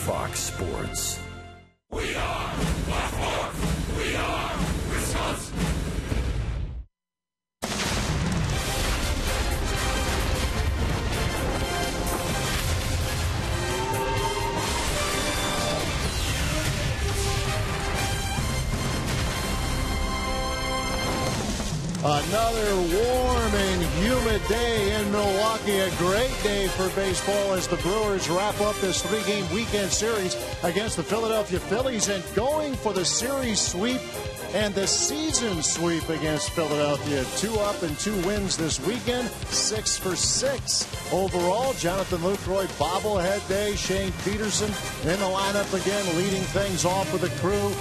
Fox Sports. We are Black Hawks. We are Wisconsin. Another warm and humid day in Milwaukee. A great day for baseball as the Brewers wrap up this three-game weekend series against the Philadelphia Phillies and going for the series sweep and the season sweep against Philadelphia. 2 up and 2 wins this weekend. 6 for 6 overall. Jonathan Lucroy bobblehead day. Shane Peterson in the lineup again, leading things off with the crew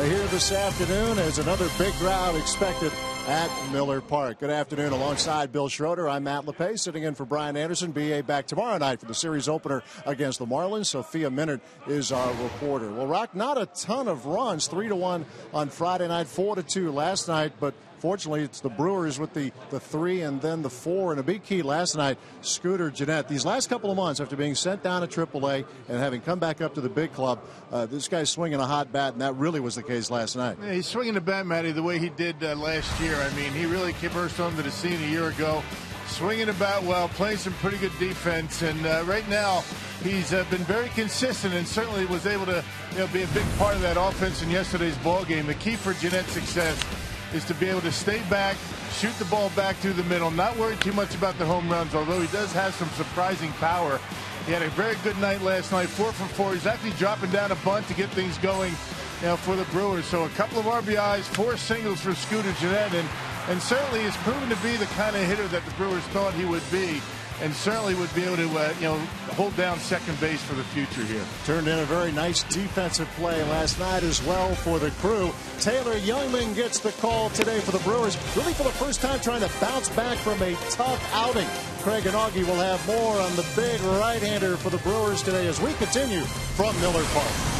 here this afternoon as another big crowd expected at Miller Park. Good afternoon. Alongside Bill Schroeder, I'm Matt LePay, sitting in for Brian Anderson. BA back tomorrow night for the series opener against the Marlins. Sophia Minard is our reporter. Well, Rock, not a ton of runs. 3-1 on Friday night, 4-2 last night, but fortunately, it's the Brewers with the 3 and then the 4. And a big key last night, Scooter Gennett. These last couple of months, after being sent down to AAA and having come back up to the big club, this guy's swinging a hot bat, and that really was the case last night. Yeah, he's swinging the bat, Matty, the way he did last year. I mean, he really burst onto the scene a year ago, swinging the bat well, playing some pretty good defense. And right now, he's been very consistent and certainly was able to be a big part of that offense in yesterday's ball game. The key for Gennett's success is to be able to stay back, shoot the ball back through the middle, not worry too much about the home runs, although he does have some surprising power. He had a very good night last night, 4 for 4. He's actually dropping down a bunt to get things going for the Brewers. So a couple of RBIs, 4 singles for Scooter Gennett, and certainly has proven to be the kind of hitter that the Brewers thought he would be, and certainly would be able to hold down second base for the future here. Turned in a very nice defensive play last night as well for the crew. Taylor Youngman gets the call today for the Brewers, really for the first time trying to bounce back from a tough outing. Craig and Augie will have more on the big right-hander for the Brewers today as we continue from Miller Park.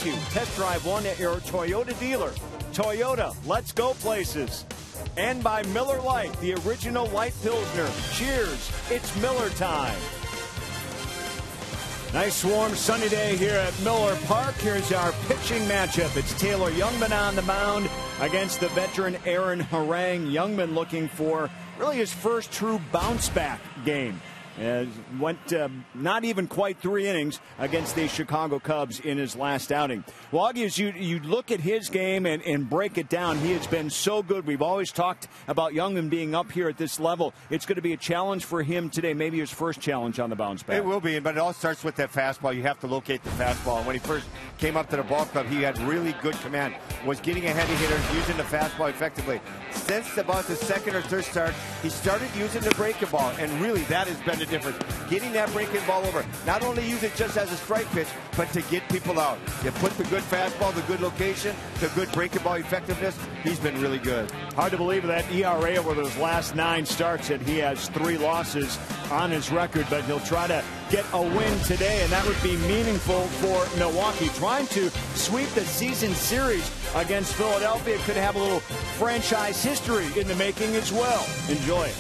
you. Test drive one at your Toyota dealer. Toyota, let's go places. And by Miller Lite, the original light Pilsner. Cheers, it's Miller time. Nice warm sunny day here at Miller Park. Here's our pitching matchup. It's Taylor Youngman on the mound against the veteran Aaron Harang. Youngman looking for really his first true bounce back game. Went not even quite 3 innings against the Chicago Cubs in his last outing. Well, Augie, as you look at his game and break it down, he has been so good. We've always talked about Youngman being up here at this level. It's going to be a challenge for him today, maybe his first challenge on the bounce back. It will be, but it all starts with that fastball. You have to locate the fastball. And when he first came up to the ball club, he had really good command, was getting ahead of hitters, using the fastball effectively. Since about the second or third start, he started using the breaking ball, and really that has been the difference. Getting that breaking ball over. Not only use it just as a strike pitch, but to get people out. You put the good fastball, the good location, the good breaking ball effectiveness. He's been really good. Hard to believe that ERA over those last 9 starts that he has 3 losses on his record, but he'll try to get a win today, and that would be meaningful for Milwaukee. Trying to sweep the season series against Philadelphia could have a little franchise history in the making as well. Enjoy it.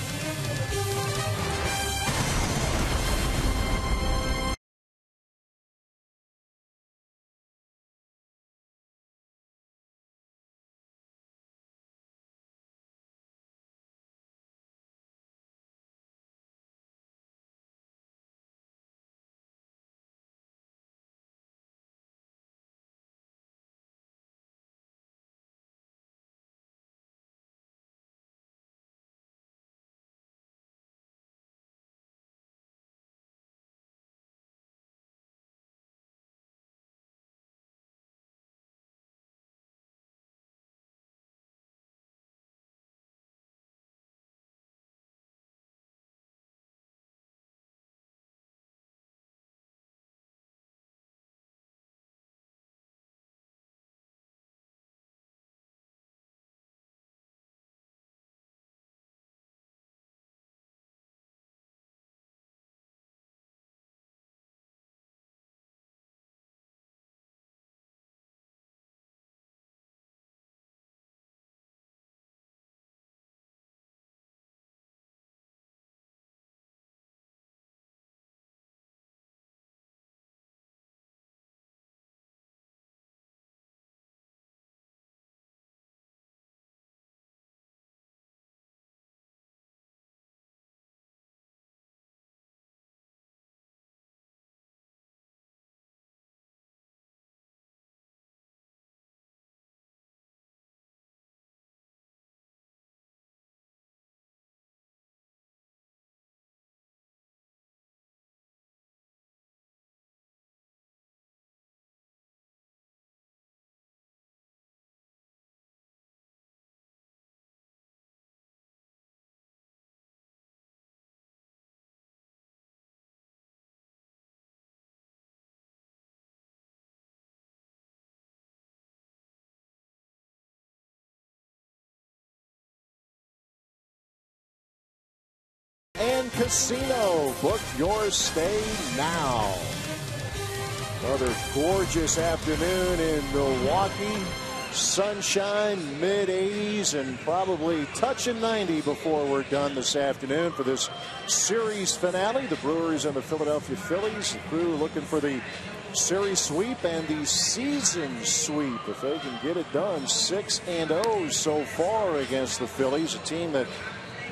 And Casino. Book your stay now. Another gorgeous afternoon in Milwaukee. Sunshine, mid-80s, and probably touching 90 before we're done this afternoon for this series finale. The Brewers and the Philadelphia Phillies. The Crew looking for the series sweep and the season sweep if they can get it done. 6-0 so far against the Phillies, a team that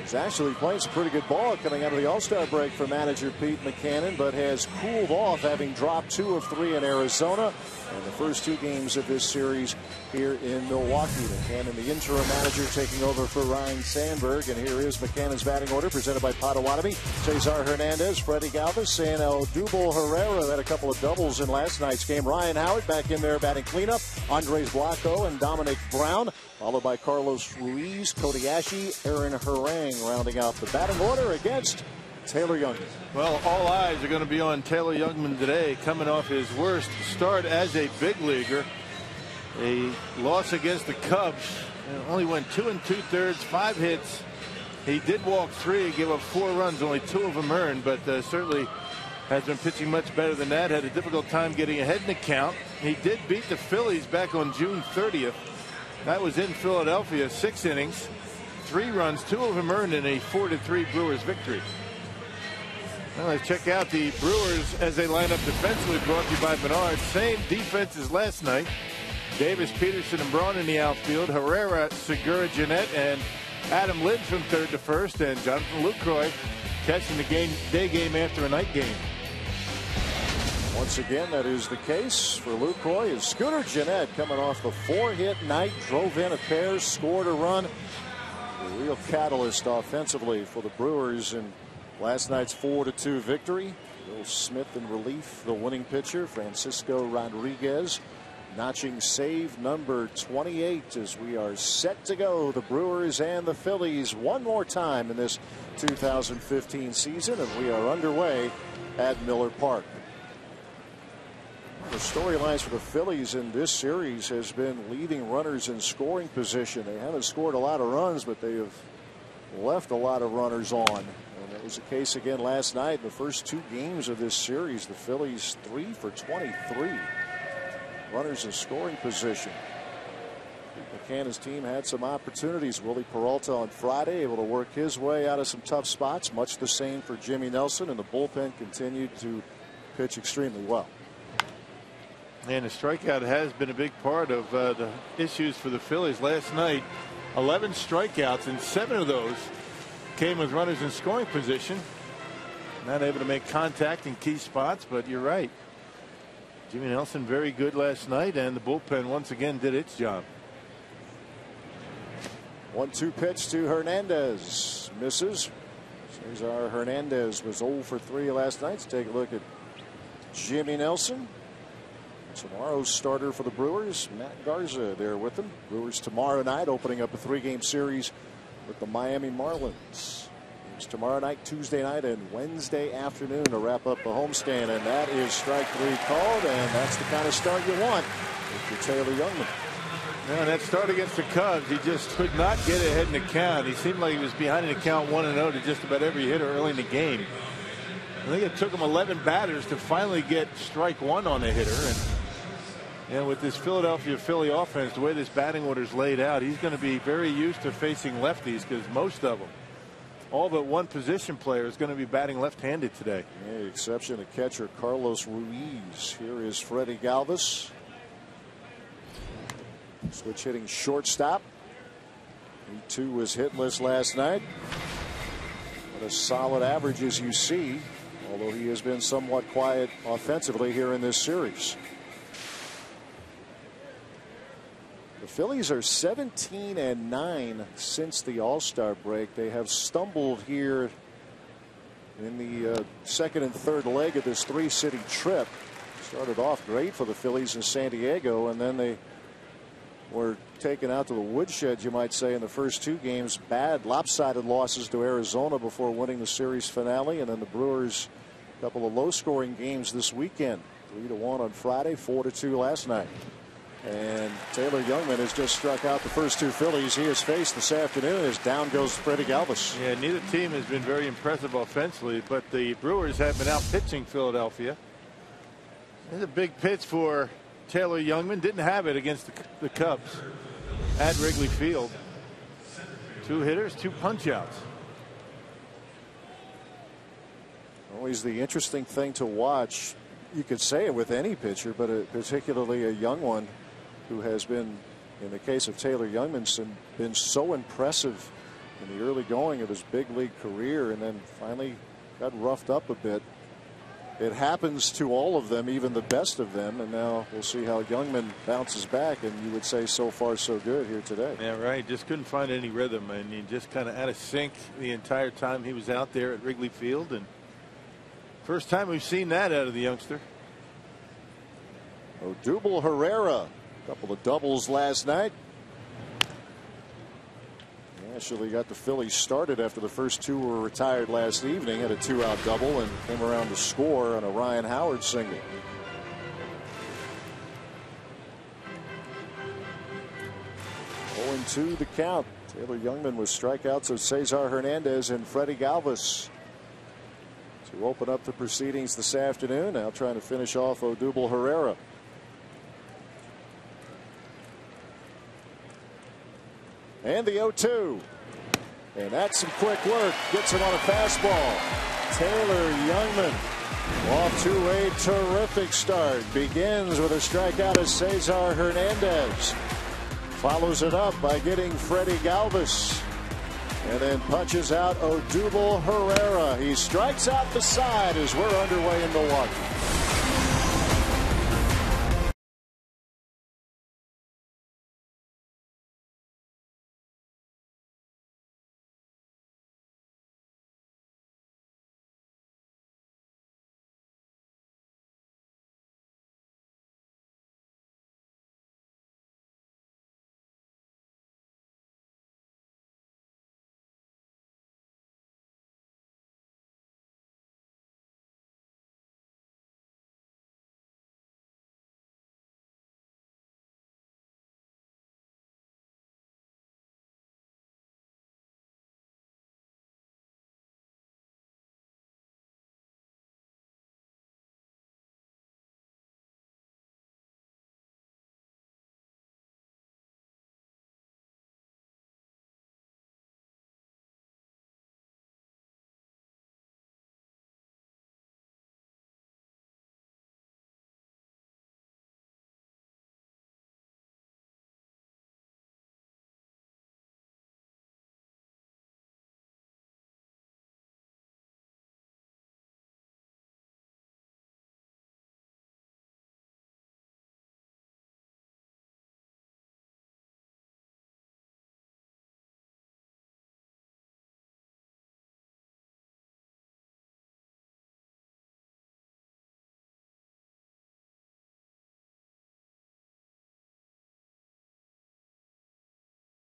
is actually playing some pretty good ball coming out of the All-Star break for manager Pete Mackanin, but has cooled off, having dropped 2 of 3 in Arizona in the first 2 games of this series here in Milwaukee. Mackanin, the interim manager, taking over for Ryan Sandberg. And here is Mackanin's batting order presented by Potawatomi. Cesar Hernandez, Freddie Galvis, and Odubel Herrera had a couple of doubles in last night's game. Ryan Howard back in there batting cleanup. Andres Blanco and Dominic Brown, followed by Carlos Ruiz, Cody Ashe, Aaron Harang rounding out the batting order against Taylor Youngman. Well, all eyes are going to be on Taylor Youngman today, coming off his worst start as a big leaguer. A loss against the Cubs. Only went 2 2/3, 5 hits. He did walk 3, give up 4 runs, only 2 of them earned, but certainly has been pitching much better than that. Had a difficult time getting ahead in the count. He did beat the Phillies back on June 30th. That was in Philadelphia. 6 innings, 3 runs, 2 of them earned in a 4-3 Brewers victory. Well, let's check out the Brewers as they line up defensively, brought to you by Menard. Same defense as last night. Davis, Peterson, and Braun in the outfield. Herrera, Segura, Jeanette, and Adam Lind from third to first. And Jonathan Lucroy catching the day game after a night game. Once again, that is the case for Lucroy. As Scooter Jeanette coming off the 4-hit night, drove in a pair, scored a run. A real catalyst offensively for the Brewers in last night's 4-2 victory. Will Smith in relief, the winning pitcher, Francisco Rodriguez, notching save number 28 as we are set to go. The Brewers and the Phillies one more time in this 2015 season, and we are underway at Miller Park. The storylines for the Phillies in this series has been leaving runners in scoring position. They haven't scored a lot of runs, but they have left a lot of runners on. And that was the case again last night. In the first 2 games of this series, the Phillies 3 for 23 runners in scoring position. McCann's team had some opportunities. Willie Peralta on Friday able to work his way out of some tough spots. Much the same for Jimmy Nelson, and the bullpen continued to pitch extremely well. And the strikeout has been a big part of the issues for the Phillies. Last night, 11 strikeouts, and 7 of those came with runners in scoring position. Not able to make contact in key spots, but you're right. Jimmy Nelson very good last night, and the bullpen once again did its job. 1-2 pitch to Hernandez. Misses. Cesar Hernandez was 0 for 3 last night. Let's take a look at Jimmy Nelson. Tomorrow's starter for the Brewers, Matt Garza, there with them. Brewers tomorrow night opening up a 3-game series with the Miami Marlins. It's tomorrow night, Tuesday night, and Wednesday afternoon to wrap up the homestand. And that is strike 3 called, and that's the kind of start you want if you're Taylor Youngman. Yeah, that start against the Cubs, he just could not get ahead in the count. He seemed like he was behind in the count 1-0 to just about every hitter early in the game. I think it took him 11 batters to finally get strike 1 on a hitter. And with this Philadelphia Philly offense, the way this batting order is laid out, he's going to be very used to facing lefties, because most of them, all but one position player, is going to be batting left-handed today. Yeah, the exception to catcher Carlos Ruiz. Here is Freddie Galvis. Switch hitting shortstop. He too was hitless last night. What a solid average as you see, although he has been somewhat quiet offensively here in this series. The Phillies are 17-9 since the All-Star break. They have stumbled here in the second and third leg of this 3-city trip. Started off great for the Phillies in San Diego, and then they were taken out to the woodshed, you might say, in the first 2 games. Bad lopsided losses to Arizona before winning the series finale, and then the Brewers a couple of low-scoring games this weekend. 3-1 on Friday, 4-2 last night. And Taylor Youngman has just struck out the first 2 Phillies he has faced this afternoon as down goes Freddie Galvis. Yeah, neither team has been very impressive offensively, but the Brewers have been out pitching Philadelphia. There's a big pitch for Taylor Youngman. Didn't have it against the Cubs at Wrigley Field. 2 hitters, 2 punch outs. Always the interesting thing to watch. You could say it with any pitcher, but particularly a young one who has been, in the case of Taylor Youngman, been so impressive in the early going of his big league career, and then finally got roughed up a bit. It happens to all of them, even the best of them, and now we'll see how Youngman bounces back, and you would say so far so good here today. Yeah, right. Just couldn't find any rhythm, and he just kind of out of sync the entire time he was out there at Wrigley Field, and first time we've seen that out of the youngster. Odubel Herrera, a couple of doubles last night. Actually got the Phillies started after the first 2 were retired last evening. Had a 2-out double and came around to score on a Ryan Howard single. To the count. Taylor Youngman with strikeouts of Cesar Hernandez and Freddie Galvis to open up the proceedings this afternoon. Now trying to finish off Odubel Herrera. And the 0-2. And that's some quick work. Gets him on a fastball. Taylor Youngman off to a terrific start. Begins with a strikeout of Cesar Hernandez. Follows it up by getting Freddie Galvis. And then punches out Odubel Herrera. He strikes out the side as we're underway in Milwaukee.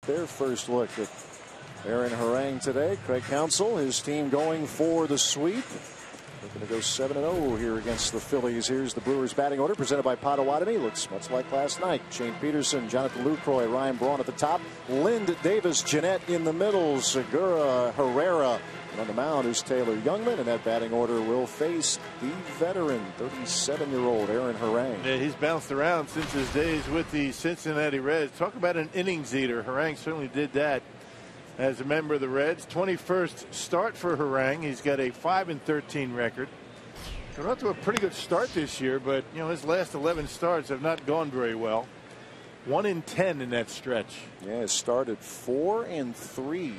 Their first look at Aaron Harang today. Craig Counsell, his team going for the sweep. Looking to go 7-0 here against the Phillies. Here's the Brewers batting order presented by Potawatomi. Looks much like last night. Shane Peterson, Jonathan Lucroy, Ryan Braun at the top. Lind Davis, Jeanette in the middle. Segura, Herrera. And on the mound is Taylor Youngman. And that batting order will face the veteran, 37-year-old Aaron Harang. Yeah, he's bounced around since his days with the Cincinnati Reds. Talk about an innings eater. Harang certainly did that as a member of the Reds. 21st start for Harang. He's got a 5-13 record. Got off to a pretty good start this year, but you know his last 11 starts have not gone very well. 1-10 in that stretch. Yeah, it started 4-3.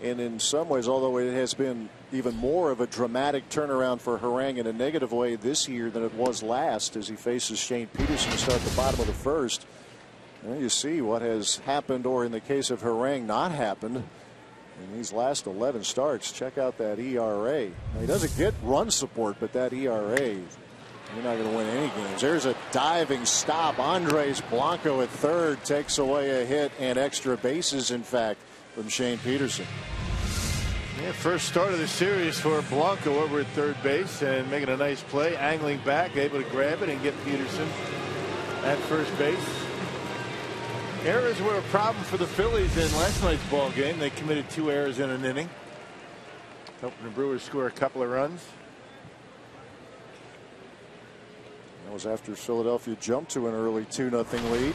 And in some ways, although it has been even more of a dramatic turnaround for Harang in a negative way this year than it was last, as he faces Shane Peterson to start the bottom of the first. Well, you see what has happened, or in the case of Harang, not happened in these last 11 starts. Check out that ERA. Now, he doesn't get run support, but that ERA, you're not going to win any games. There's a diving stop. Andres Blanco at third takes away a hit and extra bases, in fact, from Shane Peterson. Yeah, first start of the series for Blanco over at third base and making a nice play, angling back, able to grab it and get Peterson at first base. Errors were a problem for the Phillies in last night's ball game. They committed 2 errors in an inning, helping the Brewers score a couple of runs. That was after Philadelphia jumped to an early 2-0 lead.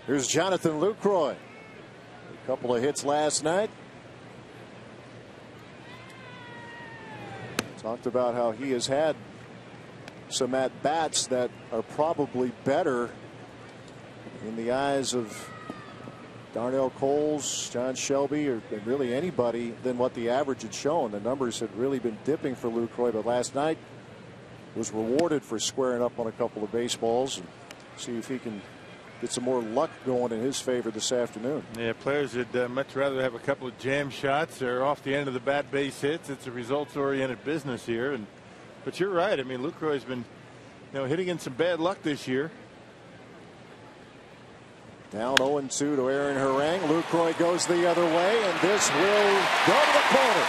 Here's Jonathan Lucroy. A couple of hits last night. Talked about how he has had some at-bats that are probably better in the eyes of Darnell Coles, John Shelby, or really anybody than what the average had shown. The numbers had really been dipping for Lucroy, but last night was rewarded for squaring up on a couple of baseballs, and see if he can get some more luck going in his favor this afternoon. Yeah, players would much rather have a couple of jam shots or off the end of the bat base hits. It's a results-oriented business here, but you're right. I mean, Lucroy's been, hitting in some bad luck this year. Down 0-2 to Aaron Harang. Lucroy goes the other way, and this will go to the corner.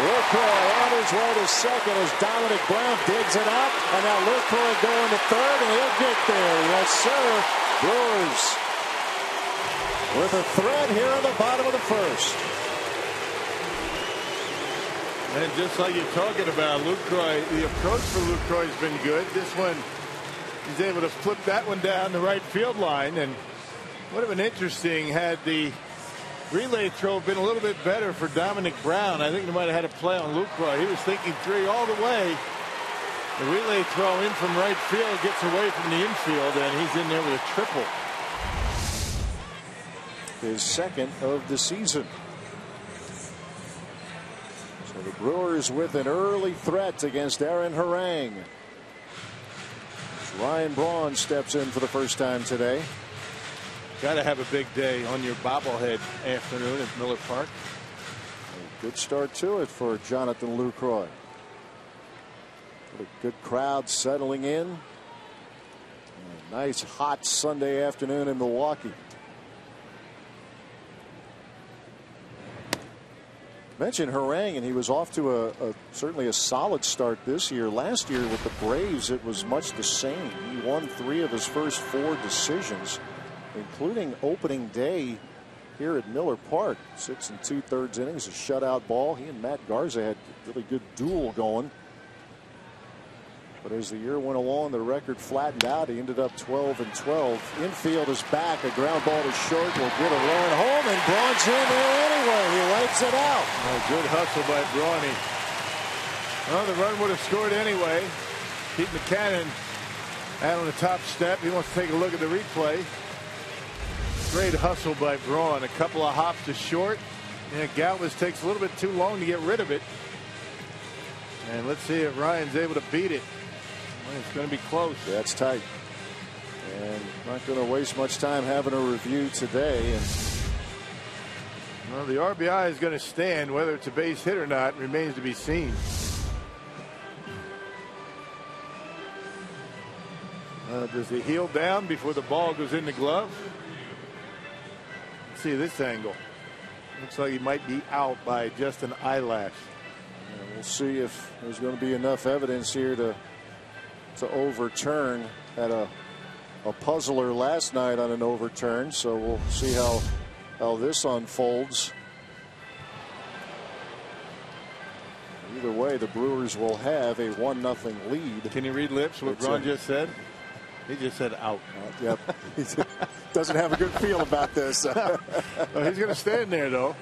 Lucroy on his way to second as Dominic Brown digs it up, and now Lucroy going to third, and he'll get there. Yes, sir. Brewers with a threat here in the bottom of the first. And just like you're talking about, Lucroy, the approach for Lucroy has been good. This one, he's able to flip that one down the right field line, and Would have been interesting had the relay throw been a little bit better for Dominic Brown. I think they might have had a play on Lucroy. He was thinking 3 all the way. The relay throw in from right field gets away from the infield, and he's in there with a triple. His second of the season. So the Brewers with an early threat against Aaron Harang. Ryan Braun steps in for the first time today. Got to have a big day on your bobblehead afternoon at Miller Park. A good start to it for Jonathan Lucroy. A good crowd settling in. A nice hot Sunday afternoon in Milwaukee. Mentioned Harang, and he was off to certainly a solid start this year. Last year with the Braves, it was much the same. He won 3 of his first 4 decisions, including opening day here at Miller Park. 6 2/3 innings, a shutout ball. He and Matt Garza had a really good duel going. But as the year went along, the record flattened out. He ended up 12-12. Infield is back. A ground ball to short will get a run home, and Braun's in there anyway. He wipes it out. Oh, good hustle by Brawny. Well, the run would have scored anyway. Pete McCannon out on the top step. He wants to take a look at the replay. Great hustle by Braun. A couple of hops to short. And Galvis takes a little bit too long to get rid of it. And let's see if Ryan's able to beat it. Well, it's going to be close. That's tight. And not going to waste much time having a review today. And well, the RBI is going to stand. Whether it's a base hit or not remains to be seen. Does he heel down before the ball goes in the glove? Let's see this angle. Looks like he might be out by just an eyelash. And we'll see if there's going to be enough evidence here to overturn. Had a puzzler last night on an overturn, so we'll see how this unfolds. Either way, the Brewers will have a 1-0 lead. Can you read lips? What Braun just said? He just said out. Yep. He doesn't have a good feel about this. Well, he's going to stand there, though.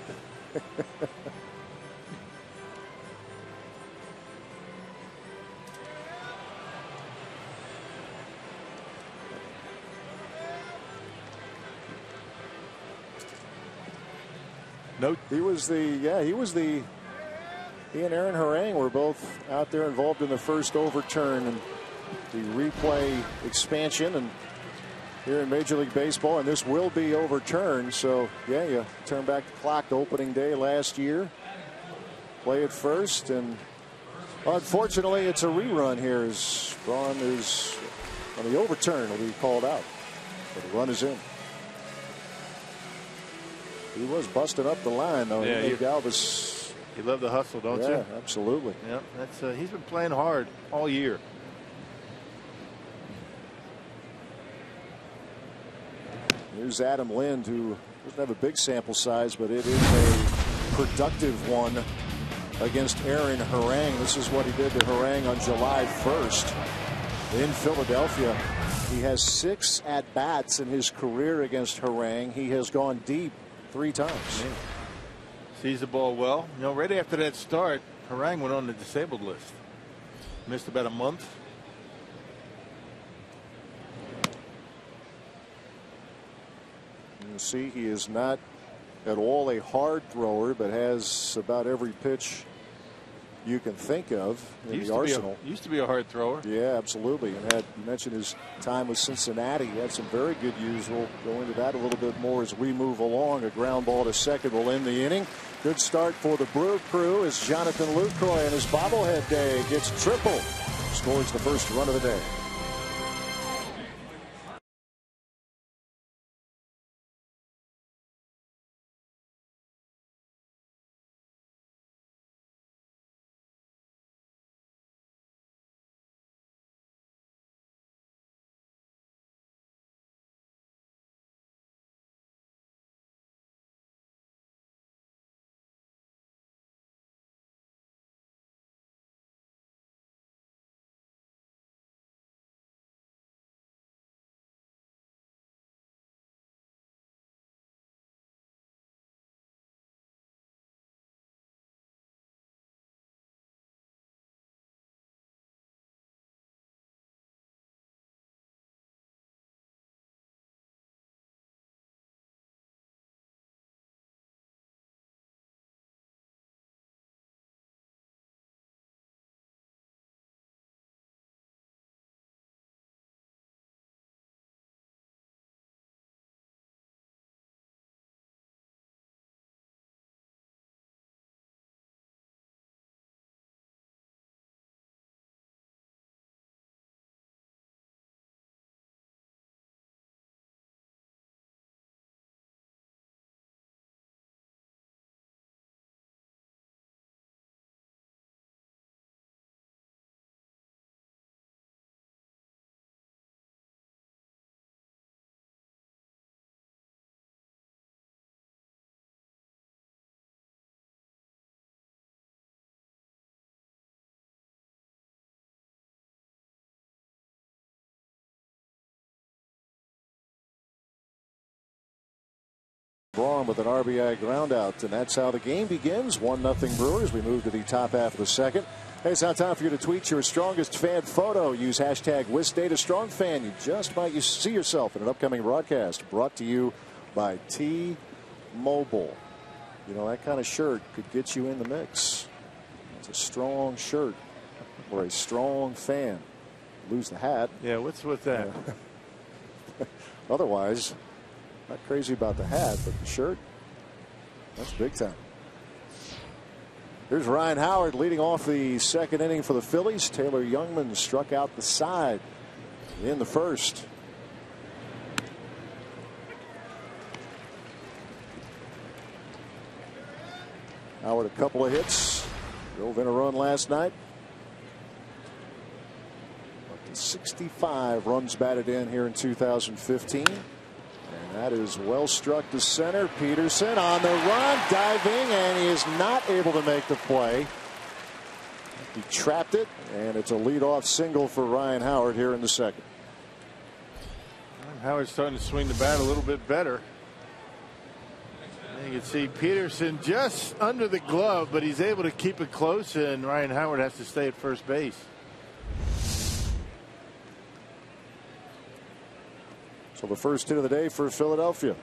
No, he and Aaron Harang were both out there involved in the first overturn and the replay expansion and here in Major League Baseball, and this will be overturned. So yeah, you turn back the clock to opening day last year, play it first, and unfortunately it's a rerun here as Braun is on the overturn. Will be called out, but the run is in. He was busting up the line, though. Yeah, Galvis. You love the hustle, don't you? Yeah, absolutely. Yeah, that's he's been playing hard all year. Here's Adam Lind, who doesn't have a big sample size, but it is a productive one against Aaron Harang. This is what he did to Harang on July 1st in Philadelphia. He has 6 at-bats in his career against Harang. He has gone deep 3 times. Yeah. Sees the ball well. You know, right after that start, Harang went on the disabled list. Missed about a month. You see, he is not at all a hard thrower, but has about every pitch you can think of in the arsenal. Used to be a hard thrower. Yeah, absolutely. And you mentioned his time with Cincinnati. He had some very good use. We'll go into that a little bit more as we move along. A ground ball to second will end the inning. Good start for the Brew Crew as Jonathan Lucroy on his bobblehead day gets triple. Scores the first run of the day. Braun with an RBI ground out, and that's how the game begins. 1-0 Brewers. We move to the top half of the second. Hey, it's now time for you to tweet your strongest fan photo. Use hashtag WisDataStrongFan. You just might see yourself in an upcoming broadcast brought to you by T-Mobile. You know, that kind of shirt could get you in the mix. It's a strong shirt or a strong fan. Lose the hat. Yeah, what's with that? Otherwise, not crazy about the hat, but the shirt, that's big time. Here's Ryan Howard leading off the second inning for the Phillies. Taylor Youngman struck out the side in the first. Howard, a couple of hits, drove in a run last night. Up to 65 runs batted in here in 2015. And that is well struck to center. Peterson on the run, diving, and he is not able to make the play. He trapped it, and it's a leadoff single for Ryan Howard here in the second. Howard's starting to swing the bat a little bit better. You can see Peterson just under the glove, but he's able to keep it close, and Ryan Howard has to stay at first base. So the first hit of the day for Philadelphia.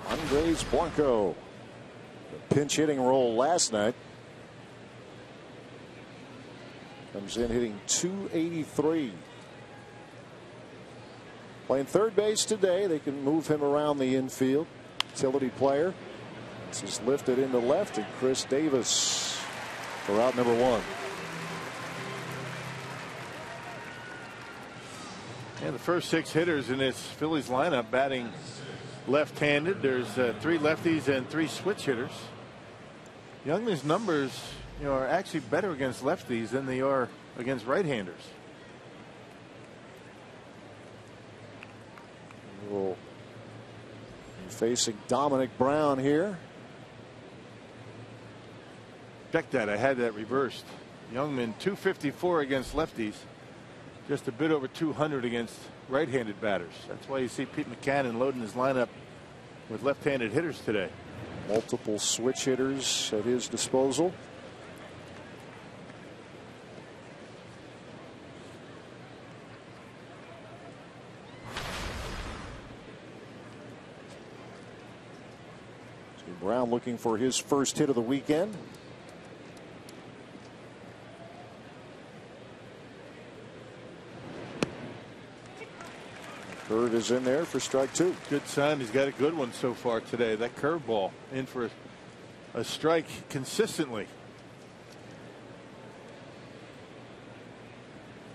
Andres Blanco. The pinch hitting role last night. Comes in hitting .283. Playing third base today. They can move him around the infield. Utility player. This is lifted into left, and Chris Davis for out number one. And the first 6 hitters in this Phillies lineup batting left-handed. There's 3 lefties and 3 switch hitters. Youngman's numbers, are actually better against lefties than they are against right-handers. We'll be facing Dominic Brown here. Check that. I had that reversed. Youngman 254 against lefties. Just a bit over 200 against right-handed batters. That's why you see Pete McCann loading his lineup with left-handed hitters today. Multiple switch hitters at his disposal. So Brown looking for his first hit of the weekend. Curve is in there for strike 2. Good sign. He's got a good one so far today. That curveball in for a strike consistently.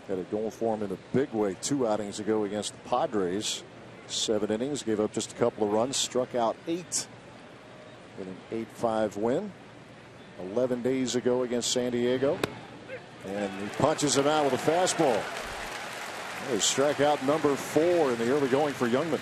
Had it going for him in a big way 2 outings ago against the Padres. 7 innings, gave up just a couple of runs, struck out 8 in an 8-5 win. 11 days ago against San Diego. And he punches him out with a fastball. Strikeout number 4 in the early going for Youngman.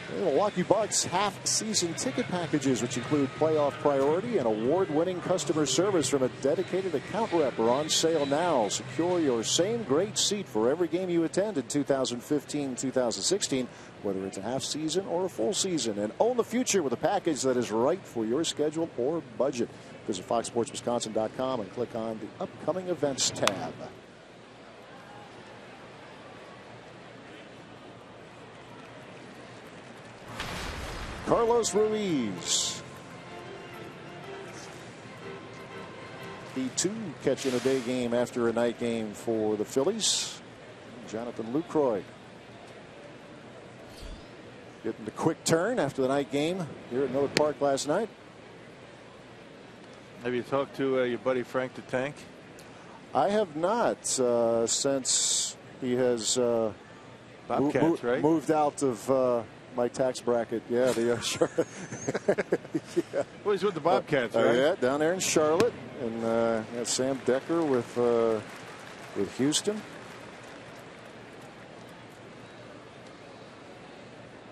The Milwaukee Bucks half-season ticket packages, which include playoff priority and award-winning customer service from a dedicated account rep, are on sale now. Secure your same great seat for every game you attend in 2015-2016, whether it's a half season or a full season, and own the future with a package that is right for your schedule or budget. Visit FoxSportsWisconsin.com and click on the upcoming events tab. Carlos Ruiz. The 2 catching a day game after a night game for the Phillies. Jonathan Lucroy getting the quick turn after the night game here at Miller Park last night. Have you talked to your buddy Frank the Tank? I have not since he has Bobcats, right? moved out of my tax bracket. Yeah, sure. Yeah. Well, he's with the Bobcats, right? Yeah, down there in Charlotte, and got Sam Decker with Houston.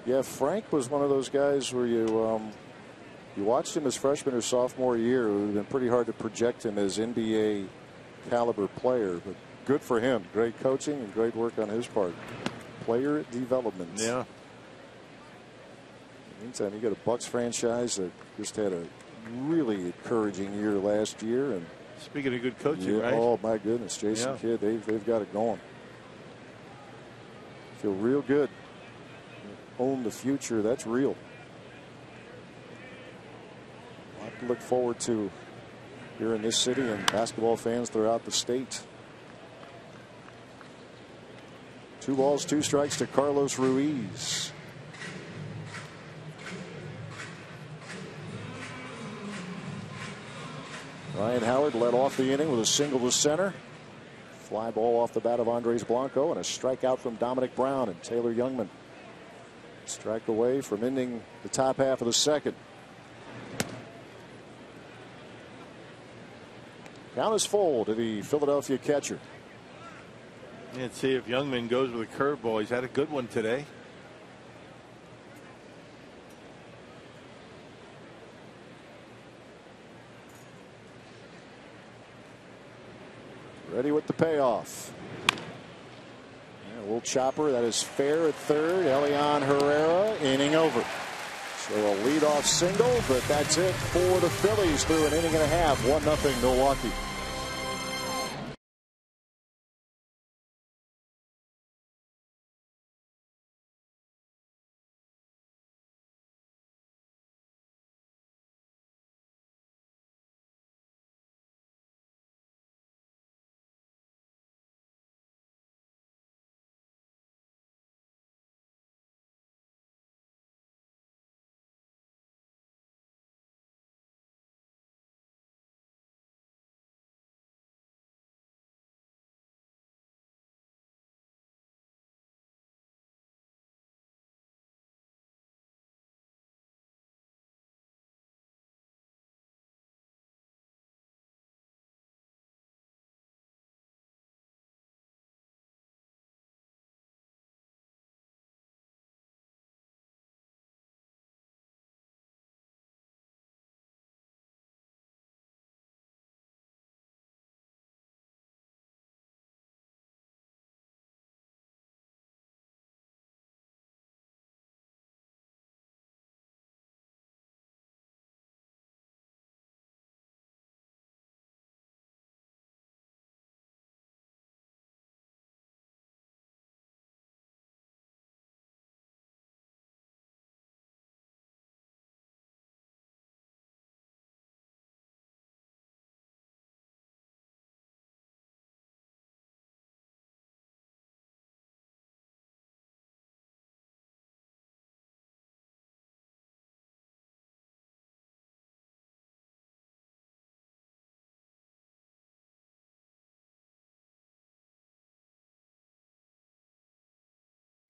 Yeah, Frank was one of those guys where you watched him his freshman or sophomore year. It would have been pretty hard to project him as NBA caliber player, but good for him. Great coaching and great work on his part. player development. Yeah. Meantime, you got a Bucks franchise that just had a really encouraging year last year. And speaking of good coaching, right? Oh my goodness, Jason Kidd, they've got it going. Feel real good. Own the future. That's real. A lot to look forward to here in this city and basketball fans throughout the state. 2 balls, 2 strikes to Carlos Ruiz. Ryan Howard led off the inning with a single to center. Fly ball off the bat of Andres Blanco and a strikeout from Dominic Brown, and Taylor Youngman strike away from ending the top half of the second. Count is full to the Philadelphia catcher. Let's see if Youngman goes with a curveball. He's had a good one today. Ready with the payoff. A little chopper that is fair at third. Elian Herrera, inning over. So a leadoff single, but that's it for the Phillies through an inning and a half. 1-0 Milwaukee.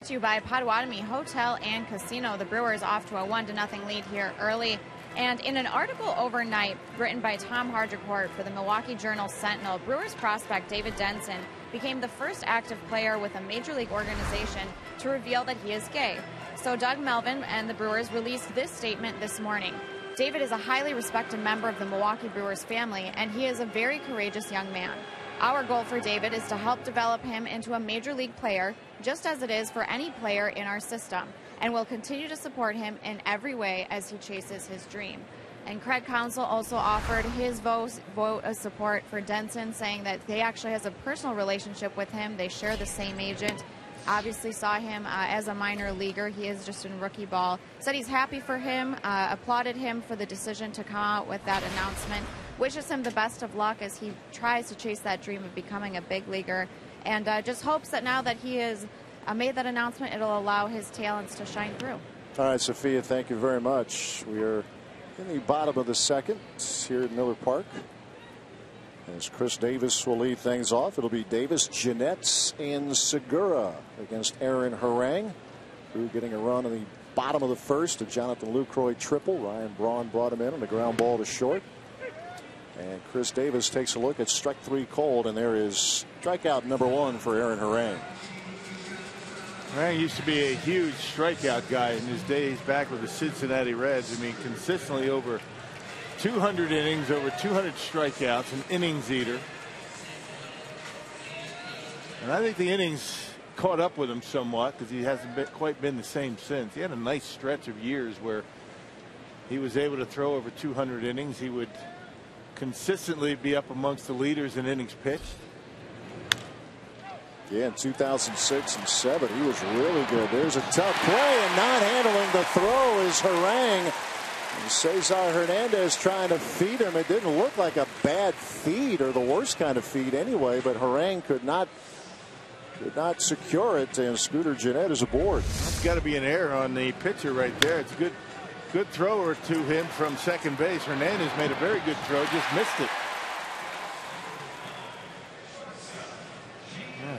To you by Potawatomi Hotel and Casino. The Brewers off to a 1-0 lead here early. And in an article overnight written by Tom Hargicourt for the Milwaukee Journal-Sentinel, Brewers prospect David Denson became the first active player with a major league organization to reveal that he is gay. So Doug Melvin and the Brewers released this statement this morning. David is a highly respected member of the Milwaukee Brewers family, and he is a very courageous young man. Our goal for David is to help develop him into a major league player, just as it is for any player in our system, and we'll continue to support him in every way as he chases his dream. And Craig Counsell also offered his vote of support for Denson, saying that they actually has a personal relationship with him. They share the same agent. Obviously saw him as a minor leaguer. He is just in rookie ball. Said he's happy for him, applauded him for the decision to come out with that announcement. Wishes him the best of luck as he tries to chase that dream of becoming a big leaguer. And just hopes that now that he has made that announcement, it'll allow his talents to shine through. All right, Sophia, thank you very much. We are in the bottom of the second here at Miller Park. As Chris Davis will lead things off, it'll be Davis, Jeanette, and Segura against Aaron Harang. Drew getting a run in the bottom of the first, a Jonathan Lucroy triple. Ryan Braun brought him in on the ground ball to short. And Chris Davis takes a look at strike 3 cold, and there is strikeout number 1 for Aaron Harang. Harang used to be a huge strikeout guy in his days back with the Cincinnati Reds. I mean, consistently over 200 innings, over 200 strikeouts, an innings eater. And I think the innings caught up with him somewhat because he hasn't quite been the same since. He had a nice stretch of years where he was able to throw over 200 innings. He would consistently be up amongst the leaders in innings pitched. Yeah, in 2006 and 7, he was really good. There's a tough play, and not handling the throw is Harang. And Cesar Hernandez trying to feed him. It didn't look like a bad feed or the worst kind of feed anyway, but Harang could not secure it, and Scooter Gennett is aboard. That's got to be an error on the pitcher right there. It's a good thrower to him from second base. Hernandez made a very good throw, just missed it.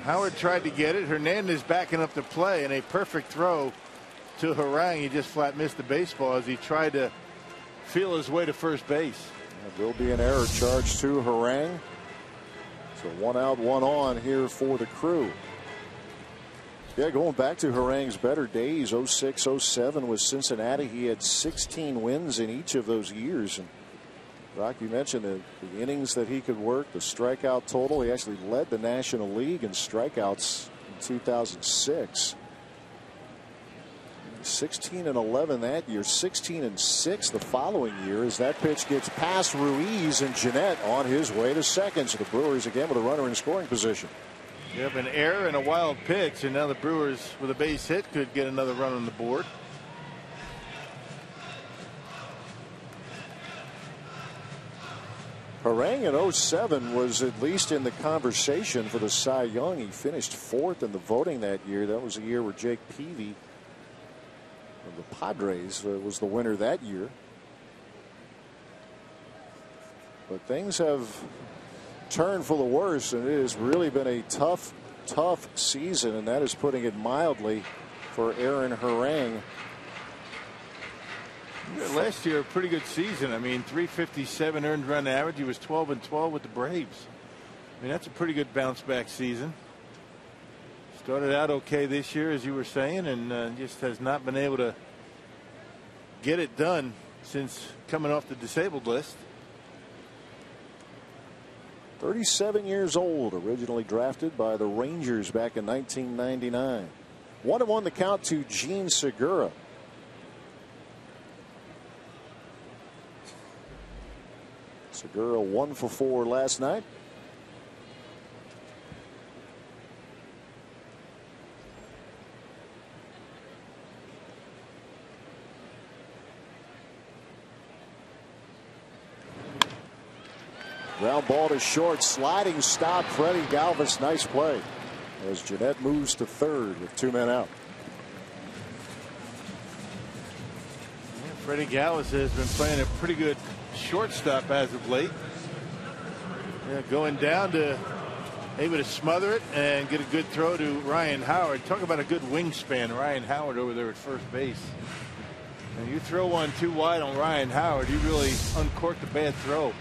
Howard tried to get it. Hernandez backing up the play, and a perfect throw to Harang. He just flat missed the baseball as he tried to feel his way to first base. There will be an error charge to Harang. So 1 out, 1 on here for the Crew. Yeah, going back to Harang's better days, 06, 07 with Cincinnati, he had 16 wins in each of those years. And Rock, you mentioned the innings that he could work, the strikeout total. He actually led the National League in strikeouts in 2006. 16 and 11 that year, 16 and 6 the following year as that pitch gets past Ruiz, and Gennett on his way to second. So the Brewers again with a runner in scoring position. You have an error and a wild pitch, and now the Brewers with a base hit could get another run on the board. Harang in 07 was at least in the conversation for the Cy Young. He finished 4th in the voting that year. That was a year where Jake Peavy of the Padres was the winner that year. But things have turned for the worse, and it has really been a tough season, and that is putting it mildly for Aaron Harang. Last year, a pretty good season. I mean, 357 earned run average. He was 12 and 12 with the Braves. I mean, that's a pretty good bounce back season. Started out okay this year, as you were saying, and just has not been able to get it done since coming off the disabled list. 37 years old, originally drafted by the Rangers back in 1999. 1-1 the count to Gene Segura. Segura 1 for 4 last night. Ground ball to short, sliding stop. Freddie Galvis, nice play as Gennett moves to third with 2 men out. Yeah, Freddie Galvis has been playing a pretty good shortstop as of late. Yeah, going down to able to smother it and get a good throw to Ryan Howard. Talk about a good wingspan, Ryan Howard over there at first base. And you throw one too wide on Ryan Howard, you really uncorked a bad throw.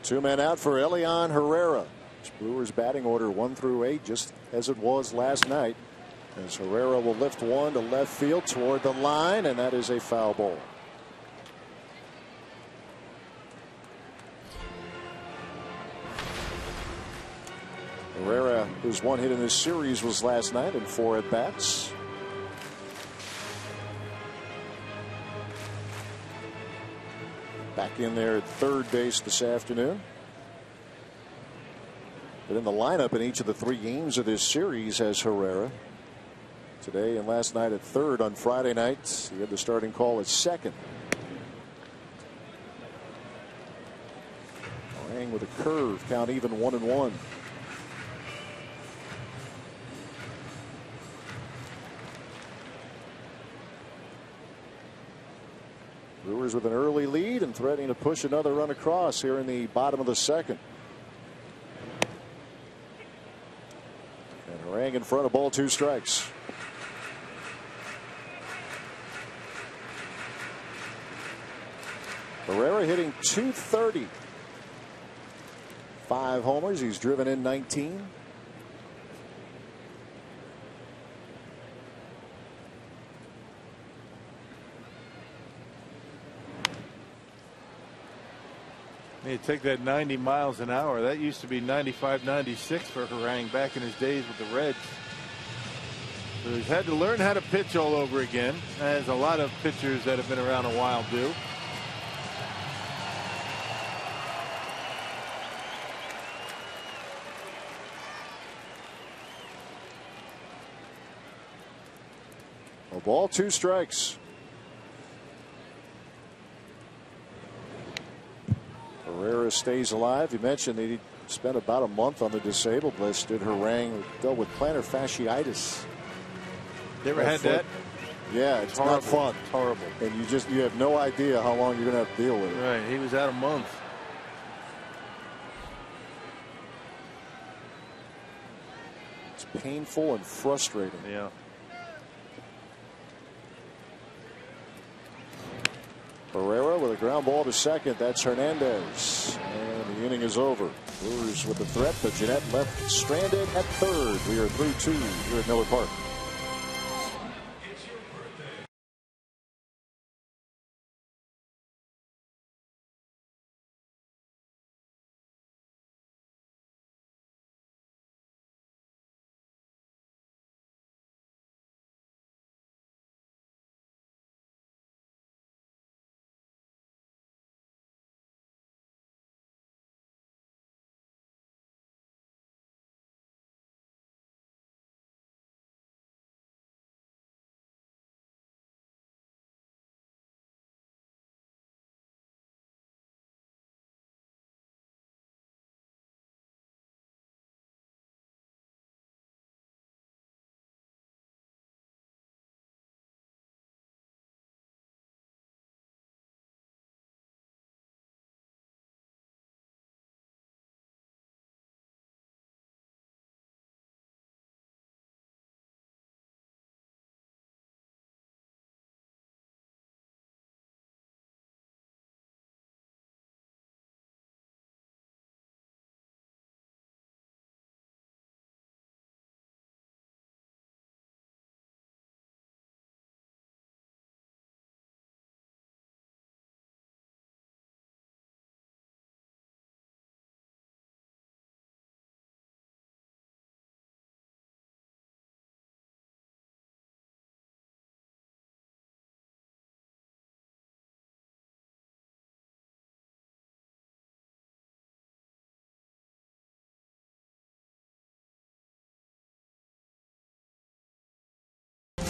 Two men out for Elian Herrera. Brewers batting order 1 through 8, just as it was last night. As Herrera will lift one to left field toward the line, and that is a foul ball. Herrera, whose 1 hit in this series was last night in 4 at bats. Back in there at third base this afternoon. But in the lineup in each of the 3 games of this series has Herrera. Today and last night at third. On Friday night, he had the starting call at second. Playing with a curve, count even 1-1. Brewers with an early lead and threatening to push another run across here in the bottom of the second. And Harang in front of ball, 2 strikes. Herrera hitting .230. 5 homers. He's driven in 19. You take that 90 miles an hour. That used to be 95, 96 for Harang back in his days with the Reds. So he's had to learn how to pitch all over again, as a lot of pitchers that have been around a while do. A ball, 2 strikes. Herrera stays alive. You mentioned that he spent about a month on the disabled list. Did Harang dealt with plantar fasciitis? You ever had that? Yeah, it's not fun. It's horrible. And you have no idea how long you're going to have to deal with it. Right. He was out a month. It's painful and frustrating. Yeah. Herrera with a ground ball to second. That's Hernandez. And the inning is over. Brewers with the threat, but Jeanette left stranded at third. We are 3-2 here at Miller Park.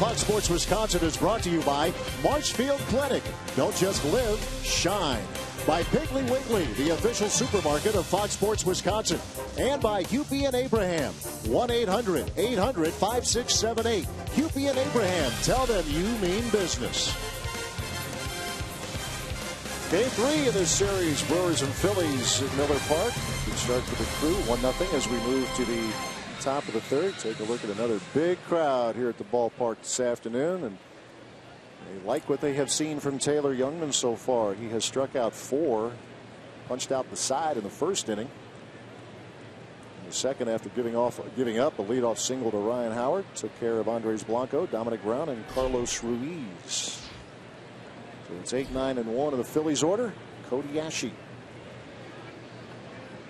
Fox Sports Wisconsin is brought to you by Marshfield Clinic. Don't just live, shine. By Piggly Wiggly, the official supermarket of Fox Sports Wisconsin. And by Hupy and Abraham. 1-800-800-5678. Hupy and Abraham. Tell them you mean business. Game 3 of this series, Brewers and Phillies at Miller Park. Good start for the Crew, 1-0 as we move to the top of the third. Take a look at another big crowd here at the ballpark this afternoon, and they like what they have seen from Taylor Youngman so far. He has struck out 4, punched out the side in the first inning. In the second, after giving up a leadoff single to Ryan Howard, took care of Andres Blanco, Dominic Brown, and Carlos Ruiz. So it's 8-9-1 of the Phillies order. Cody Yashi,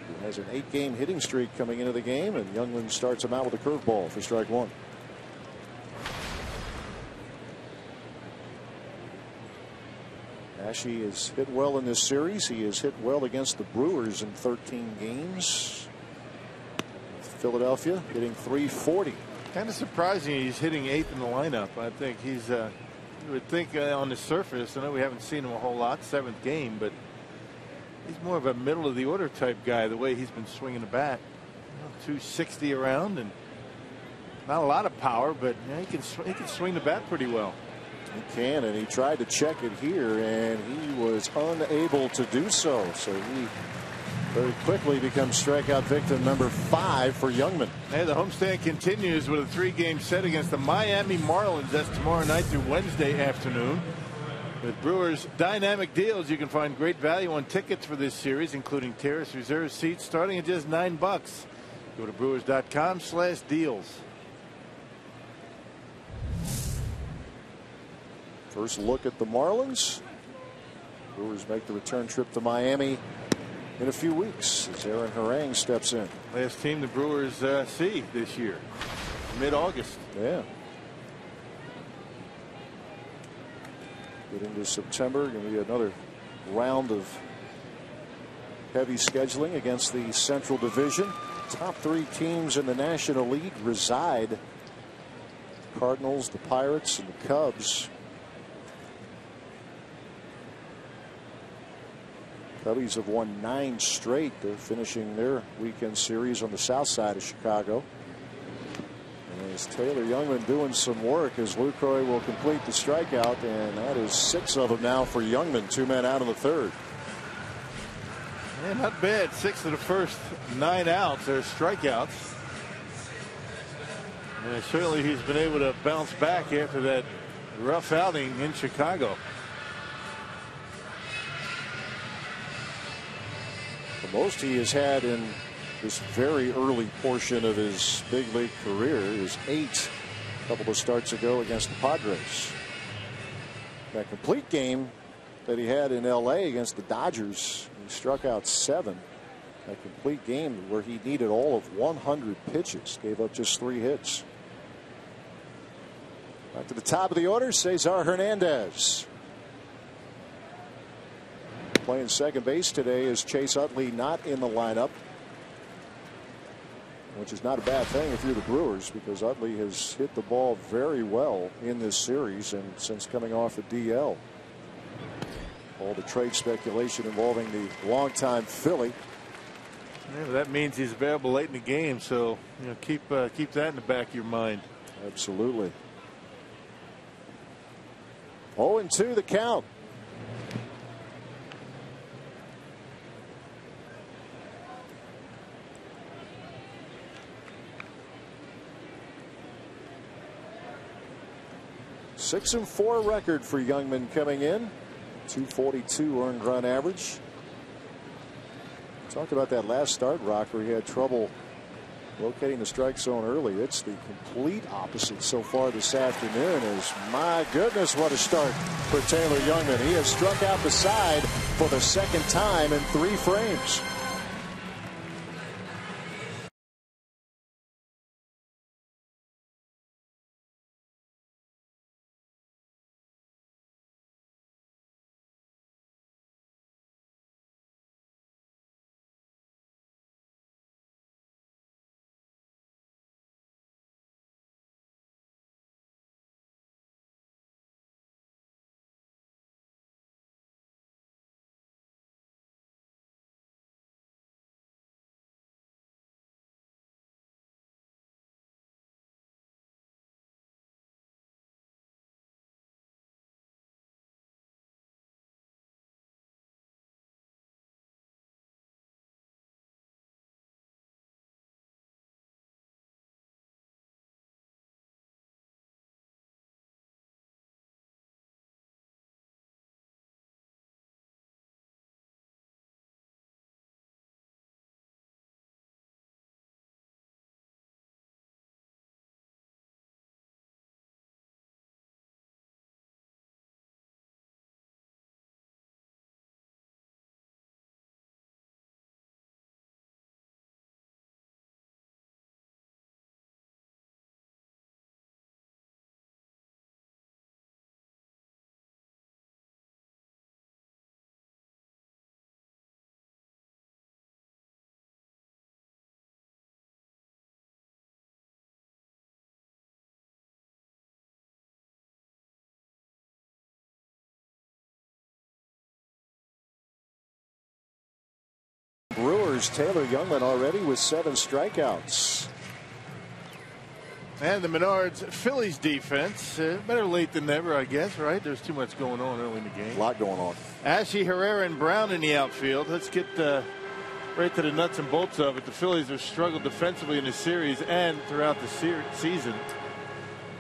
who has an 8-game hitting streak coming into the game, and Youngman starts him out with a curveball for strike 1. Yashi has hit well in this series. He has hit well against the Brewers in 13 games. Philadelphia hitting .340. Kind of surprising he's hitting 8th in the lineup. I think he's you would think on the surface, I know we haven't seen him a whole lot, 7th game, but he's more of a middle of the order type guy, the way he's been swinging the bat. 260 around and not a lot of power, but he can swing the bat pretty well. He can, and he tried to check it here, and he was unable to do so. So he very quickly becomes strikeout victim number 5 for Youngman. Hey, the homestand continues with a 3-game set against the Miami Marlins. That's tomorrow night through Wednesday afternoon. With Brewers dynamic deals, you can find great value on tickets for this series, including terrace reserve seats starting at just $9. Go to brewers.com/deals. First look at the Marlins. Brewers make the return trip to Miami in a few weeks as Aaron Harang steps in. Last team the Brewers see this year, mid-August. Yeah. Get into September, going to be another round of heavy scheduling against the Central Division. Top 3 teams in the National League reside: Cardinals, the Pirates, and the Cubs. Cubbies have won 9 straight. They're finishing their weekend series on the south side of Chicago. And as Taylor Youngman doing some work as Lucroy will complete the strikeout, and that is 6 of them now for Youngman. 2 men out in the 3rd. Yeah, not bad. 6 of the first 9 outs are strikeouts. And certainly he's been able to bounce back after that rough outing in Chicago. The most he has had in this very early portion of his big league career is 8 a couple of starts ago against the Padres. That complete game that he had in LA against the Dodgers, he struck out 7. A complete game where he needed all of 100 pitches, gave up just 3 hits. Back to the top of the order, Cesar Hernandez. Playing second base today is Chase Utley, not in the lineup, which is not a bad thing if you're the Brewers, because Utley has hit the ball very well in this series and since coming off the DL. All the trade speculation involving the longtime Philly. Yeah, that means he's available late in the game, so keep that in the back of your mind. Absolutely. 0-2 the count. .6-4 record for Youngman coming in. .242 earned run average. Talked about that last start, Rock, where he had trouble locating the strike zone early. It's the complete opposite so far this afternoon. As my goodness, what a start for Taylor Youngman. He has struck out the side for the 2nd time in 3 frames. Brewers, Taylor Youngman already with 7 strikeouts. And the Menards Phillies defense, better late than never, I guess, right? There's too much going on early in the game. A lot going on. Ashe, Herrera, and Brown in the outfield. Let's get right to the nuts and bolts of it. The Phillies have struggled defensively in the series and throughout the season.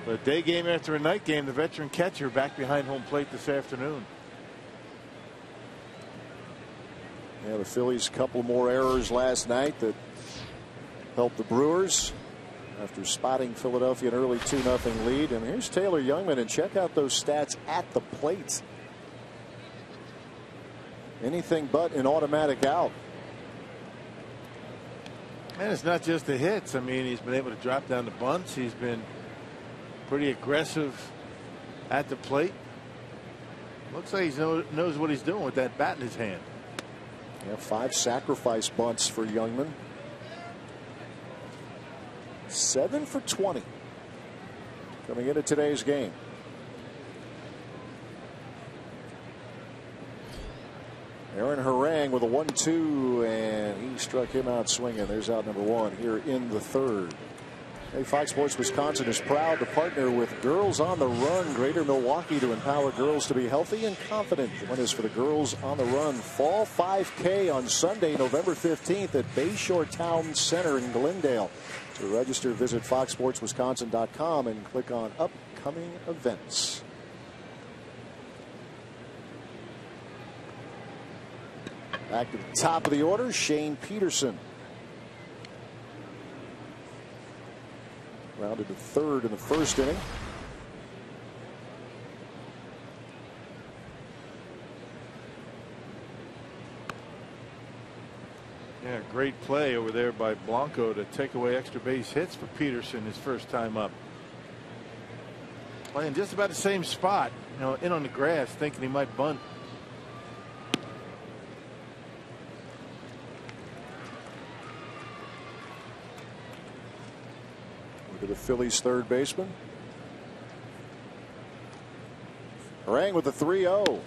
But day game after a night game, the veteran catcher back behind home plate this afternoon. Yeah, the Phillies, a couple more errors last night that helped the Brewers after spotting Philadelphia an early 2-0 lead. And here's Taylor Youngman, and check out those stats at the plate. Anything but an automatic out. And it's not just the hits. I mean, he's been able to drop down the bunts. He's been pretty aggressive at the plate. Looks like he knows what he's doing with that bat in his hand. Yeah, 5 sacrifice bunts for Youngman. 7 for 20 coming into today's game. Aaron Harang with a 1-2, and he struck him out swinging. There's out number 1 here in the 3rd. Hey, Fox Sports Wisconsin is proud to partner with Girls on the Run Greater Milwaukee to empower girls to be healthy and confident. Join us for the Girls on the Run Fall 5K on Sunday, November 15th at Bayshore Town Center in Glendale. To register, visit foxsportswisconsin.com and click on upcoming events. Back to the top of the order, Shane Peterson. Rounded to 3rd in the 1st inning. Yeah, great play over there by Blanco to take away extra base hits for Peterson his first time up. Playing just about the same spot, you know, in on the grass, thinking he might bunt. To the Phillies' 3rd baseman. Harang with the 3-0.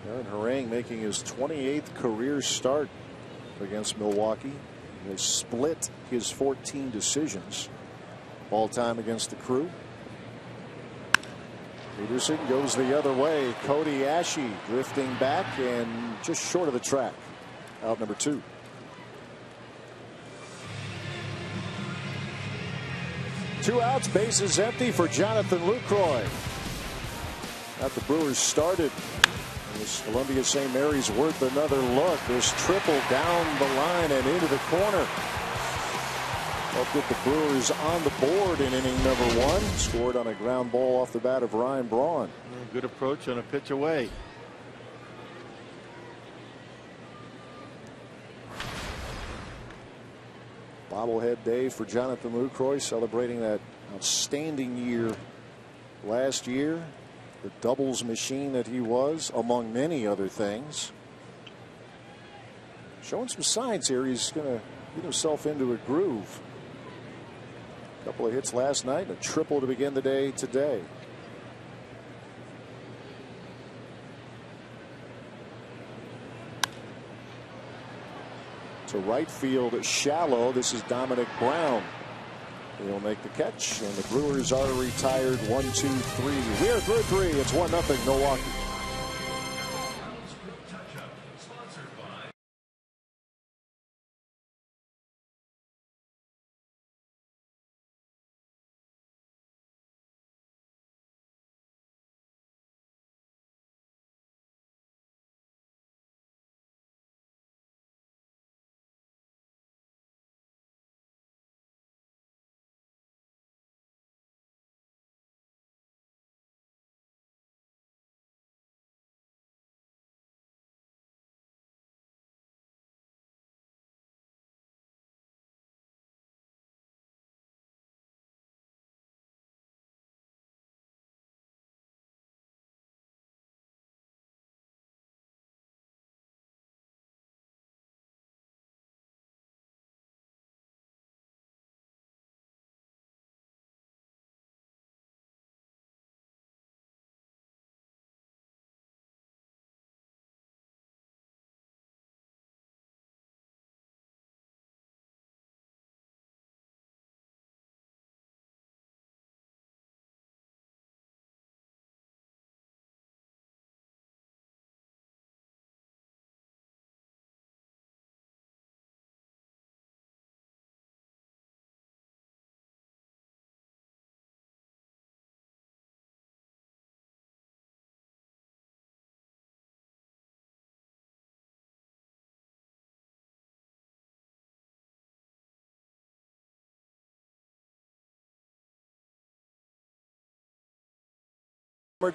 Aaron Harang making his 28th career start against Milwaukee. He has split his 14 decisions all time against the Crew. Peterson goes the other way. Cody Ashe drifting back and just short of the track. Out number 2. Two outs, bases empty for Jonathan Lucroy. After the Brewers started, this Columbia St. Mary's worth another look. This triple down the line and into the corner. Helped get the Brewers on the board in inning number 1. Scored on a ground ball off the bat of Ryan Braun. Good approach on a pitch away. Bobblehead day for Jonathan Lucroy, celebrating that outstanding year last year. The doubles machine that he was, among many other things. Showing some signs here. He's going to get himself into a groove. A couple of hits last night, a triple to begin the day today. To right field, shallow. This is Dominic Brown. He'll make the catch, and the Brewers are retired. 1-2-3. We are through 3. It's 1-0 Milwaukee.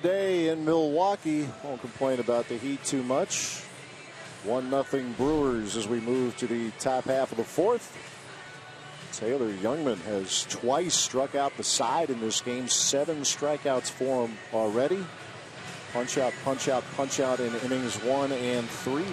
Day in Milwaukee. Won't complain about the heat too much. 1-0 Brewers as we move to the top half of the fourth. Taylor Youngman has twice struck out the side in this game. 7 strikeouts for him already. Punch out, punch out, punch out in innings 1 and 3.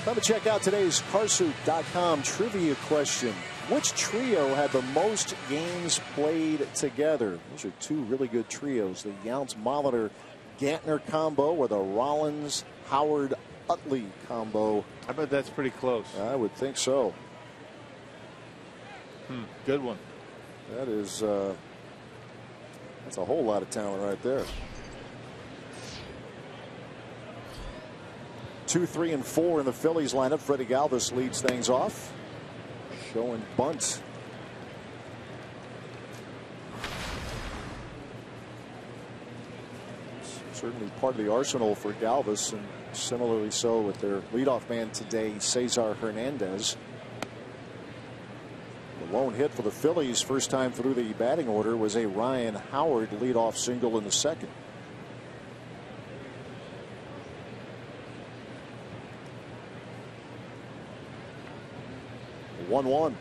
Time to check out today's Carsoup.com trivia question. Which trio had the most games played together? Those are 2 really good trios. The Younts Molitor Gantner combo or the Rollins Howard Utley combo. I bet that's pretty close. I would think so. Good one. That is that's a whole lot of talent right there. 2, 3, and 4 in the Phillies lineup. Freddie Galvis leads things off. Showing bunt. Certainly part of the arsenal for Galvis, and similarly so with their leadoff man today, Cesar Hernandez. The lone hit for the Phillies first time through the batting order was a Ryan Howard leadoff single in the second. One.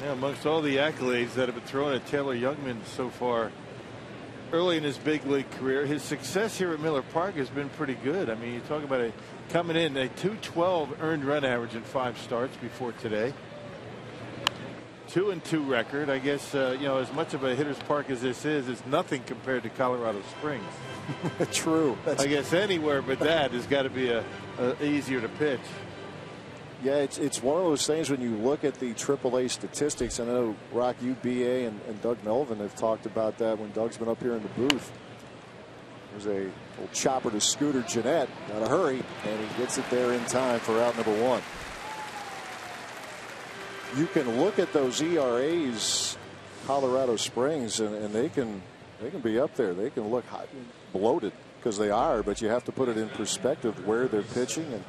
Yeah, amongst all the accolades that have been thrown at Taylor Youngman so far early in his big league career, his success here at Miller Park has been pretty good. I mean, you talk about coming in a .212 earned run average in 5 starts before today. 2-2 record. I guess as much of a hitter's park as this is, it's nothing compared to Colorado Springs. True. I guess anywhere but that has got to be easier to pitch. Yeah, it's one of those things when you look at the AAA statistics. I know Rock, you, BA, and Doug Melvin have talked about that when Doug's been up here in the booth. There's a little chopper to Scooter Gennett. Got to hurry, and he gets it there in time for out number 1. You can look at those ERAs, Colorado Springs, and they can be up there. They can look hot, bloated because they are, but you have to put it in perspective where they're pitching. And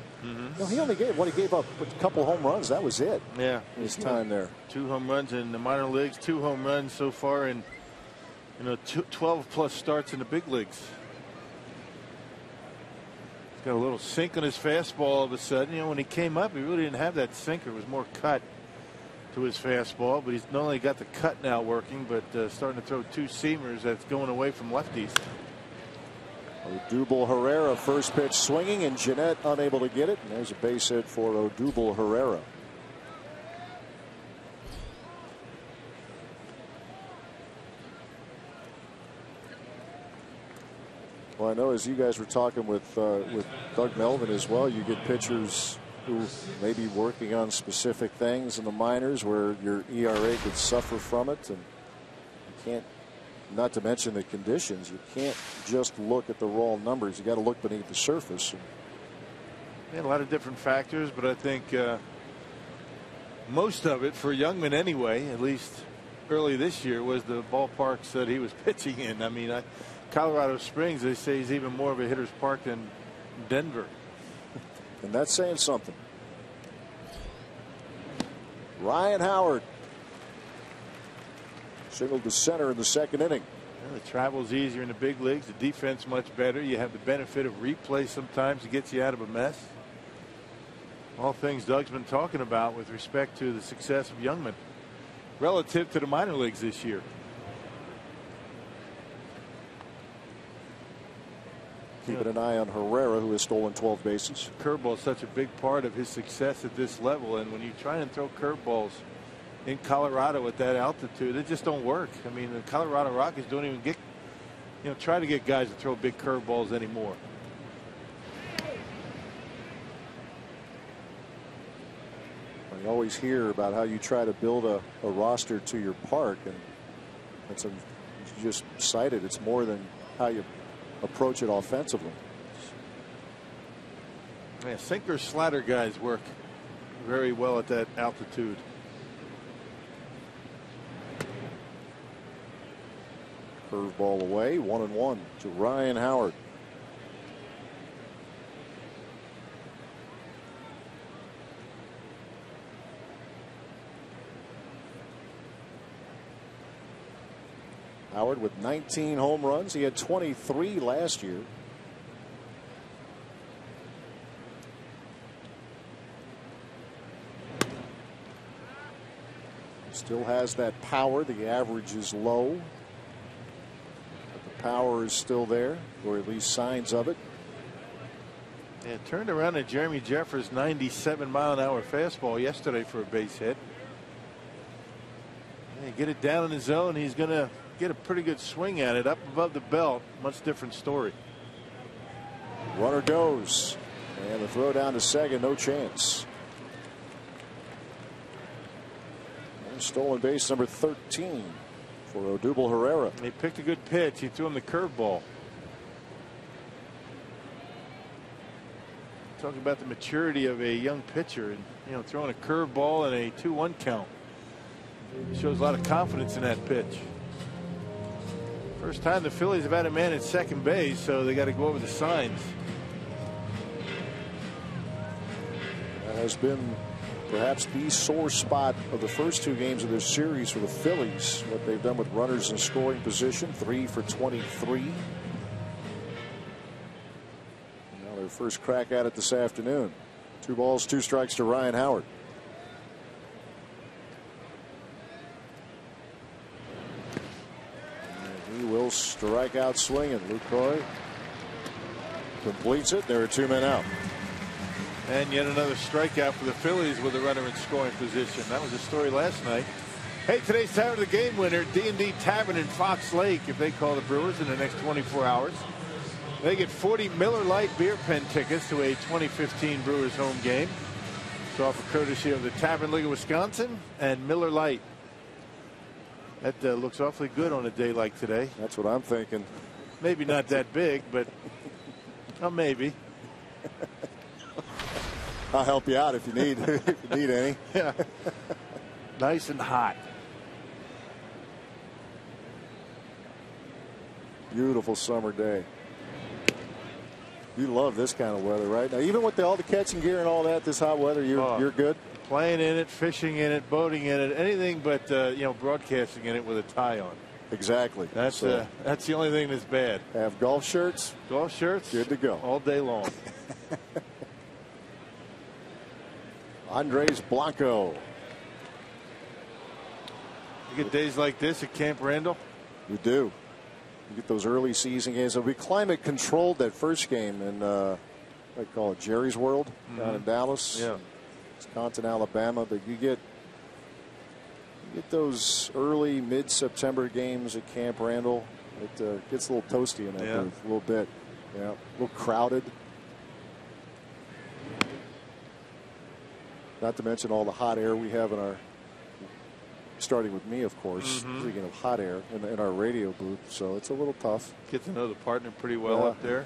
he only gave up a couple home runs. That was it. Yeah, his time there. 2 home runs in the minor leagues, 2 home runs so far in 12 plus starts in the big leagues. He's got a little sink on his fastball all of a sudden. When he came up, he really didn't have that sinker. It was more cut to his fastball, but he's not only got the cut now working, but starting to throw 2 seamers that's going away from lefties. Odubel Herrera, first pitch swinging, and Gennett unable to get it. And there's a base hit for Odubel Herrera. Well, I know as you guys were talking with Doug Melvin as well, you get pitchers who may be working on specific things in the minors where your ERA could suffer from it, and you can't. Not to mention the conditions. You can't just look at the raw numbers. You got to look beneath the surface. A lot of different factors, but I think most of it for Youngman anyway, at least early this year, was the ballparks that he was pitching in. I mean, Colorado Springs, they say, is even more of a hitter's park than Denver. And that's saying something. Ryan Howard singled to center in the second inning. The travel's easier in the big leagues. The defense much better. You have the benefit of replay sometimes. It gets you out of a mess. All things Doug's been talking about with respect to the success of Youngman relative to the minor leagues this year. Keeping an eye on Herrera, who has stolen 12 bases. Curveball is such a big part of his success at this level, and when you try and throw curveballs in Colorado at that altitude, it just don't work. I mean, the Colorado Rockies don't even get, try to get guys to throw big curveballs anymore. You always hear about how you try to build a roster to your park, and that's you just cited. It's more than how you approach it offensively. Yeah, sinker slider guys work very well at that altitude. Curveball away, 1-1 to Ryan Howard. Howard with 19 home runs. He had 23 last year. Still has that power. The average is low, but the power is still there, or at least signs of it. Yeah, turned around at Jeremy Jeffers' 97-mile-an-hour fastball yesterday for a base hit. Yeah, get it down in the zone, he's going to get a pretty good swing at it up above the belt. Much different story. Runner goes, and the throw down to second, no chance. And stolen base number 13 for Odubel Herrera. He picked a good pitch. He threw him the curveball. Talking about the maturity of a young pitcher, and throwing a curveball and a 2-1 count. Shows a lot of confidence in that pitch. First time the Phillies have had a man at second base, so they got to go over the signs. That has been perhaps the sore spot of the first 2 games of this series for the Phillies. What they've done with runners in scoring position, 3 for 23. Their first crack at it this afternoon. 2 balls, 2 strikes to Ryan Howard. And he will strike out swinging. Lucroy completes it. There are 2 men out. And yet another strikeout for the Phillies with a runner in scoring position. That was the story last night. Hey, today's time of the game winner, D&D Tavern in Fox Lake. If they call the Brewers in the next 24 hours. They get 40 Miller Lite beer pen tickets to a 2015 Brewers home game. It's offered courtesy of the Tavern League of Wisconsin and Miller Lite. That looks awfully good on a day like today. That's what I'm thinking. Maybe not that big, but maybe. I'll help you out if you need if you need any. Yeah. Nice and hot. Beautiful summer day. You love this kind of weather, right? Now, even with all the catching gear and all that, this hot weather, you're good. Playing in it, fishing in it, boating in it, anything but broadcasting in it with a tie on. Exactly. That's the only thing that's bad. Have golf shirts. Golf shirts. Good to go all day long. Andres Blanco. You get days like this at Camp Randall. You do. You get those early season games. It'll be climate controlled that first game in I call it Jerry's World down in Dallas. Yeah. Wisconsin, Alabama. But you get those early mid-September games at Camp Randall. It gets a little toasty in that booth, a little bit. Yeah, a little crowded. Not to mention all the hot air we have in our, starting with me, of course, speaking of hot air in our radio booth. So it's a little tough. Get to know the partner pretty well up there.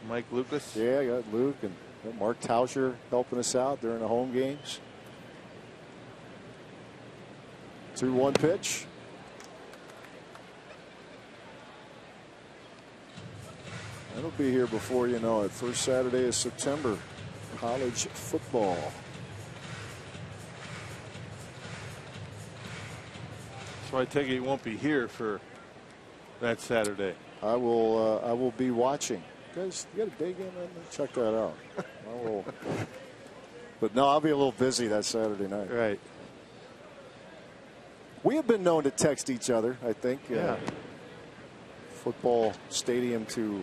Mike Lucas. Yeah, I got Luke and Mark Tauscher helping us out during the home games. 2-1 pitch. That'll be here before you know it. First Saturday of September. College football. So I take it you won't be here for that Saturday. I will be watching. Guys, you got a day game? Check that out. I will. But no, I'll be a little busy that Saturday night. Right. We have been known to text each other, I think. Yeah. Football stadium to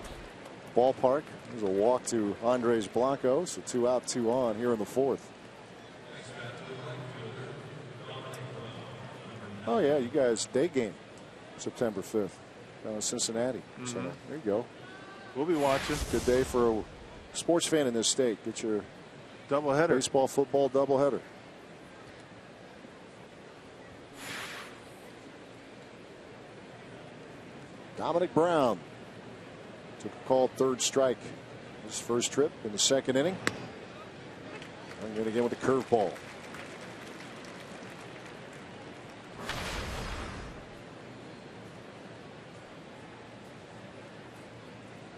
ballpark. There's a walk to Andres Blanco. So 2 out, 2 on here in the 4th. Oh, yeah, you guys, day game, September 5th, down in Cincinnati. So there you go. We'll be watching. Good day for a sports fan in this state. Get your doubleheader. Baseball, football doubleheader. Dominic Brown took a called third strike his first trip in the second inning. I'm going to get with the curveball.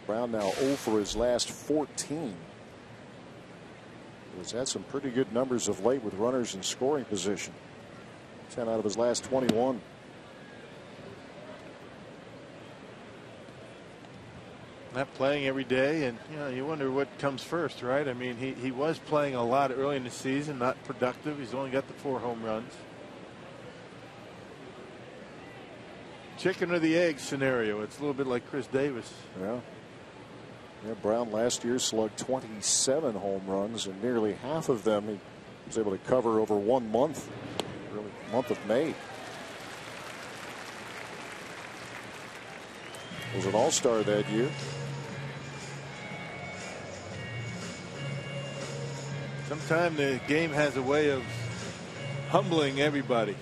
Brown now 0 for his last 14. He's had some pretty good numbers of late with runners in scoring position. 10 out of his last 21. Not playing every day, and you wonder what comes first, right? I mean, he was playing a lot early in the season, not productive. He's only got the 4 home runs. chicken or the egg scenario. It's a little bit like Chris Davis. Yeah. Yeah, Brown last year slugged 27 home runs, and nearly half of them he was able to cover over 1 month, really month of May. Was an all-star that year. Sometimes the game has a way of humbling everybody.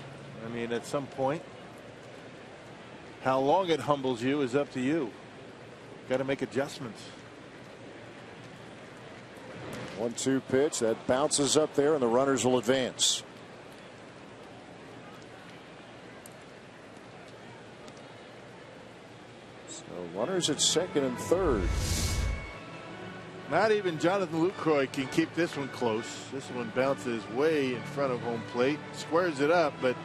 I mean, at some point, how long it humbles you is up to you. Got to make adjustments. 1-2 pitch that bounces up there, and the runners will advance. So runners at second and third. Not even Jonathan Lucroy can keep this one close. This one bounces way in front of home plate, squares it up, but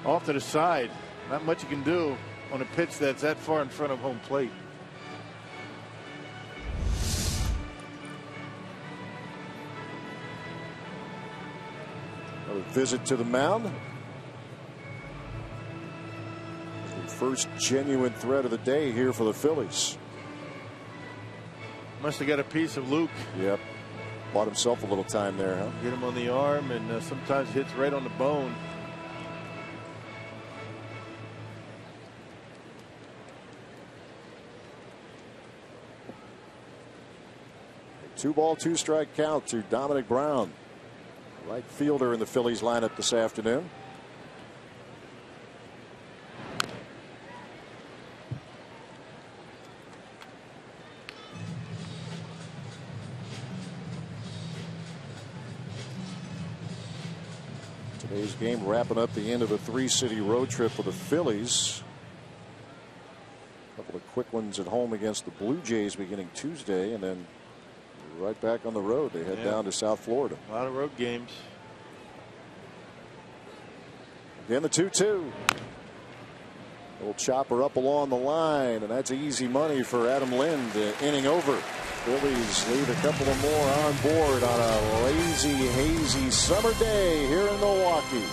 off to the side. Not much you can do on a pitch that's that far in front of home plate. Another visit to the mound. The first genuine threat of the day here for the Phillies. Must have got a piece of Luke. Yep. Bought himself a little time there, huh? Get him on the arm, and sometimes hits right on the bone. A 2-ball, 2-strike count to Dominic Brown, right fielder in the Phillies lineup this afternoon. Today's game wrapping up the end of a 3-city road trip for the Phillies. A couple of quick ones at home against the Blue Jays beginning Tuesday, and then right back on the road. They head down to South Florida. A lot of road games. Again, the 2-2. Little chopper up along the line, and that's easy money for Adam Lind. Inning over. Phillies leave a couple of more on board on a lazy, hazy summer day here in Milwaukee.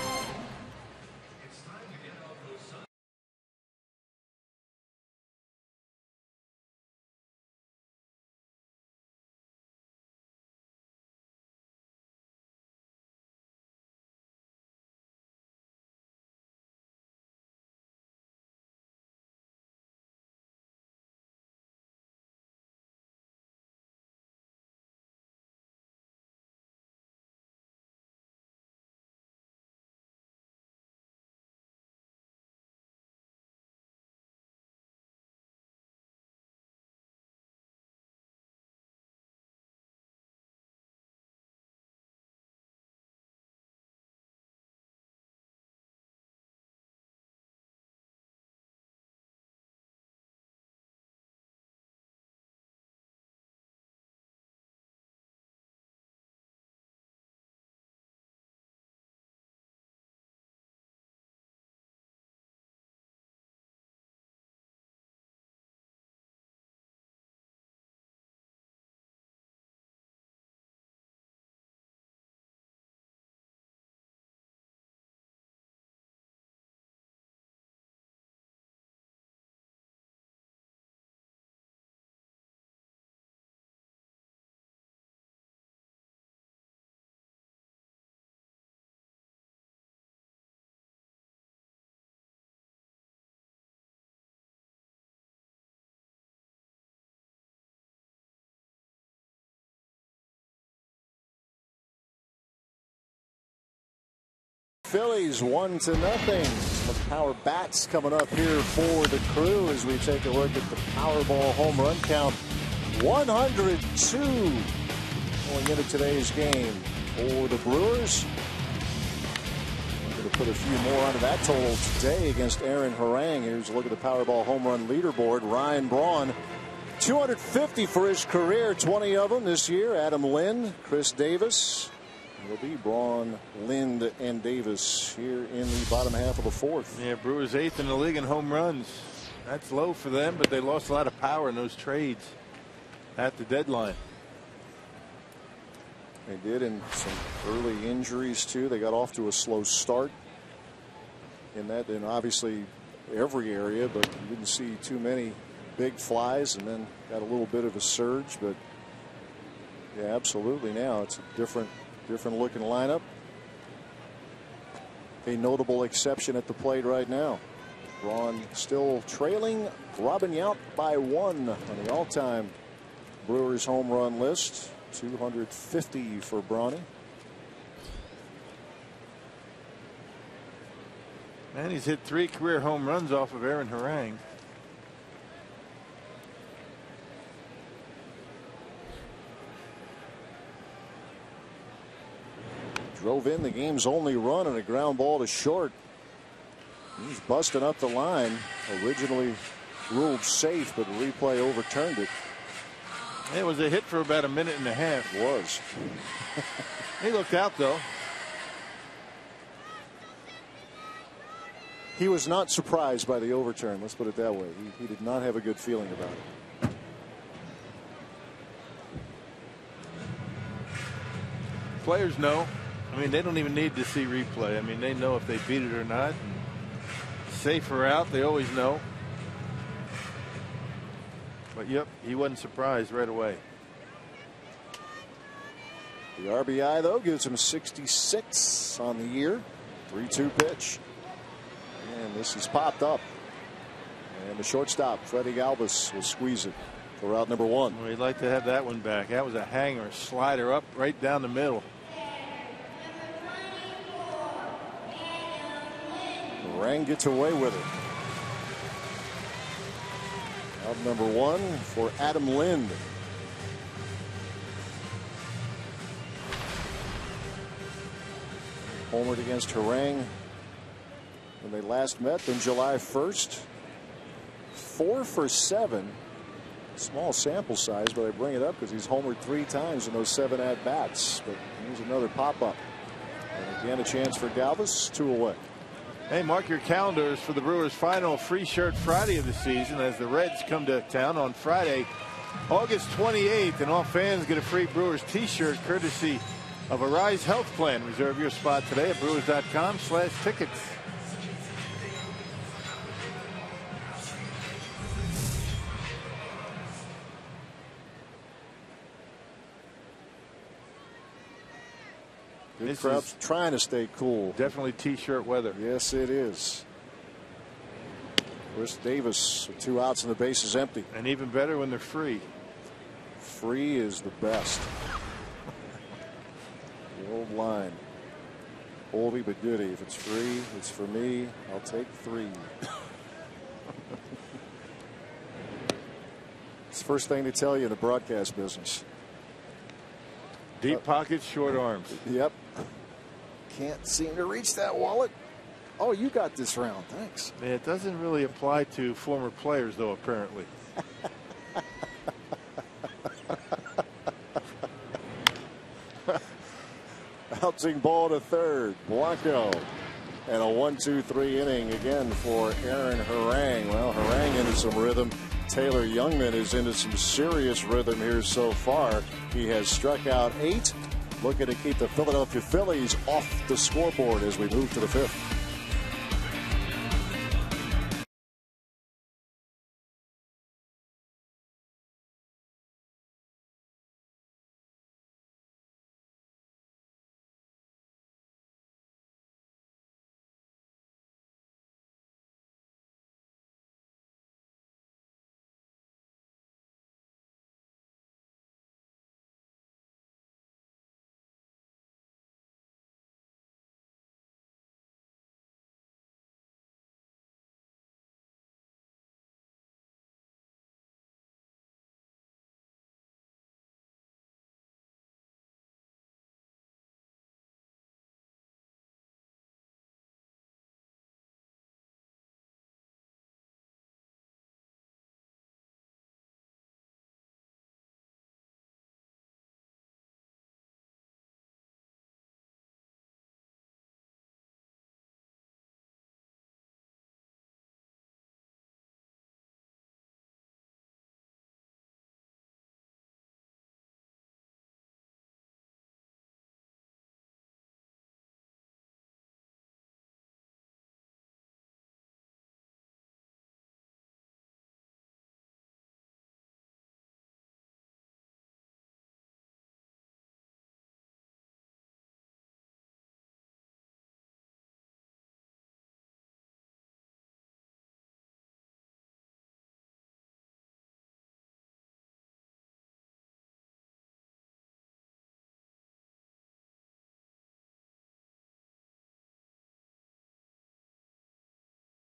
Phillies 1-0. Some power bats coming up here for the Crew as we take a look at the Powerball home run count. 102 going into today's game for the Brewers. We're going to put a few more onto that total today against Aaron Harang. Here's a look at the Powerball home run leaderboard. Ryan Braun, 250 for his career, 20 of them this year. Adam Lind, Chris Davis. It'll be Braun, Lind, and Davis here in the bottom half of the fourth. Yeah, Brewers 8th in the league in home runs. That's low for them, but they lost a lot of power in those trades at the deadline. They did, in some early injuries too. They got off to a slow start in that, and obviously every area, but you didn't see too many big flies, and then got a little bit of a surge. But yeah, absolutely, now it's a different looking lineup. A notable exception at the plate right now. Braun still trailing Robin Yount by 1 on the all-time Brewers home run list. 250 for Brawny. And he's hit 3 career home runs off of Aaron Harang. Drove in the game's only run on a ground ball to short. He's busting up the line. Originally ruled safe, but the replay overturned it. It was a hit for about a minute and a half. It was. He looked out, though. He was not surprised by the overturn. Let's put it that way. He did not have a good feeling about it. Players know. I mean, they don't even need to see replay. I mean, they know if they beat it or not. Safe or out, they always know. But yep, he wasn't surprised right away. The RBI, though, gives him 66 on the year. 3-2 pitch. And this has popped up. And the shortstop, Freddie Galvis, will squeeze it for out number 1. Well, he'd like to have that one back. That was a hanger, slider up right down the middle. Rang gets away with it. Out number 1 for Adam Lind. Homered against Harang when they last met on July 1st. 4 for 7. Small sample size, but I bring it up because he's homered 3 times in those 7 at-bats. But here's another pop-up. And again, a chance for Galvis. 2 away. Hey, mark your calendars for the Brewers' final free shirt Friday of the season as the Reds come to town on Friday, August 28th, and all fans get a free Brewers t-shirt courtesy of Arise Health Plan. Reserve your spot today at brewers.com/tickets. This crowd's trying to stay cool. Definitely t-shirt weather. Yes, it is. Chris Davis with 2 outs and the base is empty. And even better when they're free. Free is the best. The old line. Oldie but goodie. If it's free, it's for me. I'll take 3. It's the first thing they tell you in the broadcast business. Deep pockets, short arms. Yep. Can't seem to reach that wallet. Oh, you got this round. Thanks. It doesn't really apply to former players, though, apparently. Bouncing ball to third. Blanco. And a 1-2-3 inning again for Aaron Harang. Well, Harang into some rhythm. Taylor Youngman is into some serious rhythm here so far. He has struck out 8. Looking to keep the Philadelphia Phillies off the scoreboard as we move to the 5th.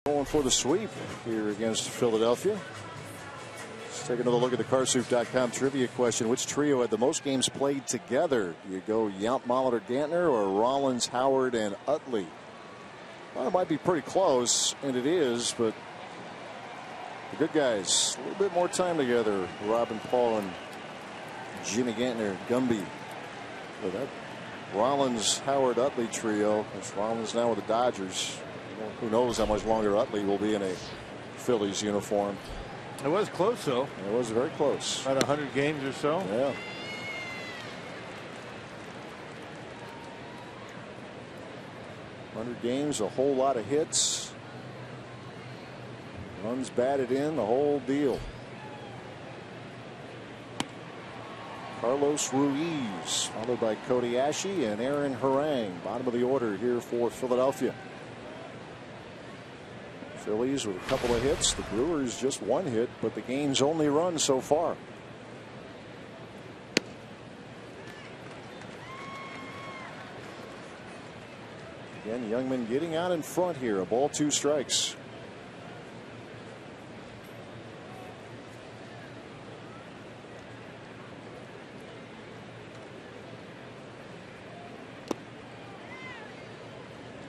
Going for the sweep here against Philadelphia. Let's take another look at the Carsoup.com trivia question. Which trio had the most games played together? You go Yount, Molitor, Gantner, or Rollins, Howard, and Utley? Well, it might be pretty close, and it is, but the good guys, a little bit more time together. Robin, Paul, and Jimmy Gantner, Gumby. So that Rollins, Howard, Utley trio. That's Rollins now with the Dodgers. Who knows how much longer Utley will be in a Phillies uniform. It was close, though. It was very close. About 100 games or so. Yeah. Games, a whole lot of hits, runs batted in, the whole deal. Carlos Ruiz, followed by Cody Ashe and Aaron Harang, bottom of the order here for Philadelphia. Phillies with a couple of hits, the Brewers just one hit, but the game's only run so far. Again, Youngman getting out in front here. A ball, 2 strikes.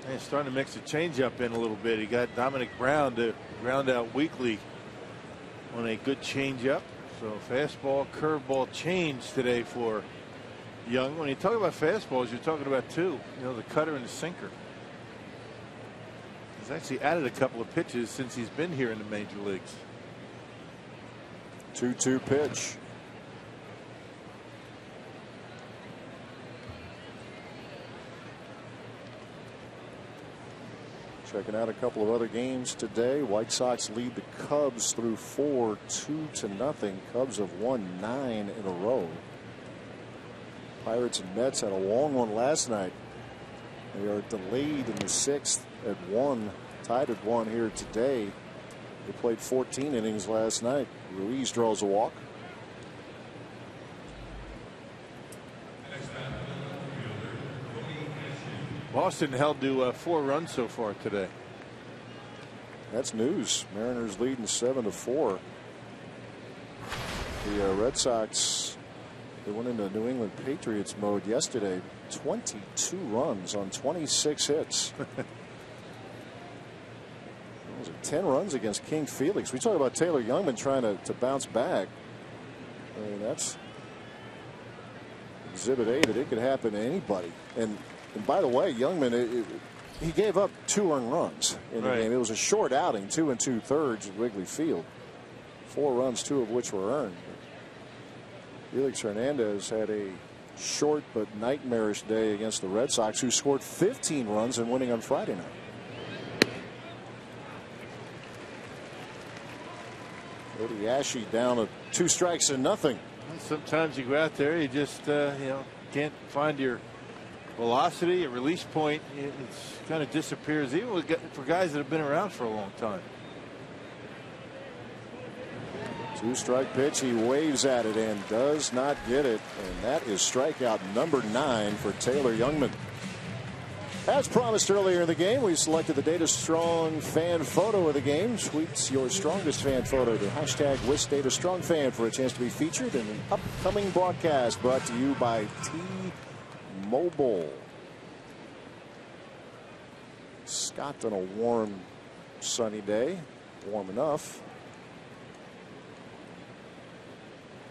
And he's starting to mix the changeup in a little bit. He got Dominic Brown to ground out weakly on a good changeup. So fastball, curveball change today for Young. When you talk about fastballs, you're talking about 2. You know, the cutter and the sinker. He's actually added a couple of pitches since he's been here in the major leagues. 2-2 pitch. Checking out a couple of other games today. White Sox lead the Cubs through 4, 2-0. Cubs have won 9 in a row. Pirates and Mets had a long one last night. They are delayed in the 6th at 1, tied at 1 here today. They played 14 innings last night. Ruiz draws a walk. Boston held to 4 runs so far today. That's news. Mariners leading 7-4. The Red Sox, they went into New England Patriots mode yesterday. 22 runs on 26 hits. Was it 10 runs against King Felix? We talk about Taylor Youngman trying to bounce back. I mean, that's exhibit A that it could happen to anybody. And by the way, Youngman, he gave up 2 earned runs in the game. It was a short outing, 2 2/3 at Wrigley Field. 4 runs, 2 of which were earned. Felix Hernandez had a short but nightmarish day against the Red Sox, who scored 15 runs in winning on Friday night. Cody Ashe down to 2 strikes and nothing. Sometimes you go out there, you just can't find your velocity, your release point. It kind of disappears, even for guys that have been around for a long time. 2-strike pitch. He waves at it and does not get it. And that is strikeout number 9 for Taylor Youngman. As promised earlier in the game, we selected the Data Strong fan photo of the game. Tweet your strongest fan photo to hashtag #WishDataStrongFan for a chance to be featured in an upcoming broadcast brought to you by T-Mobile. Scott on a warm, sunny day. Warm enough.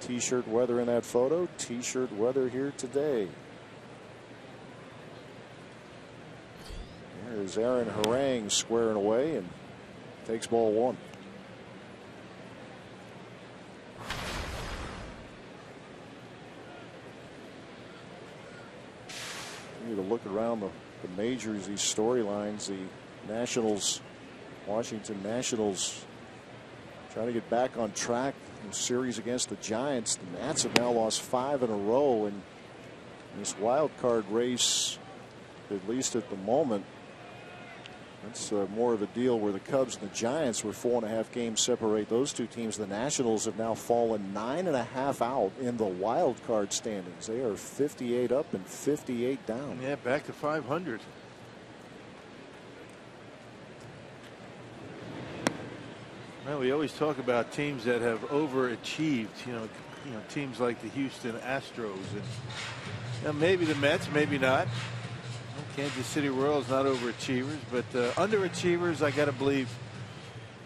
T-shirt weather in that photo. T-shirt weather here today. There's Aaron Harang squaring away and takes ball 1. You need to look around the majors, these storylines. The Nationals, Washington Nationals, trying to get back on track in the series against the Giants. The Nats have now lost 5 in a row in this wild card race, at least at the moment. That's more of a deal where the Cubs and the Giants were 4.5 games separate those 2 teams. The Nationals have now fallen 9.5 out in the wild card standings. They are 58 up and 58 down. Yeah, back to 500. Well, we always talk about teams that have overachieved. You know, teams like the Houston Astros, and maybe the Mets, maybe not. Kansas City Royals not overachievers, but underachievers. I got to believe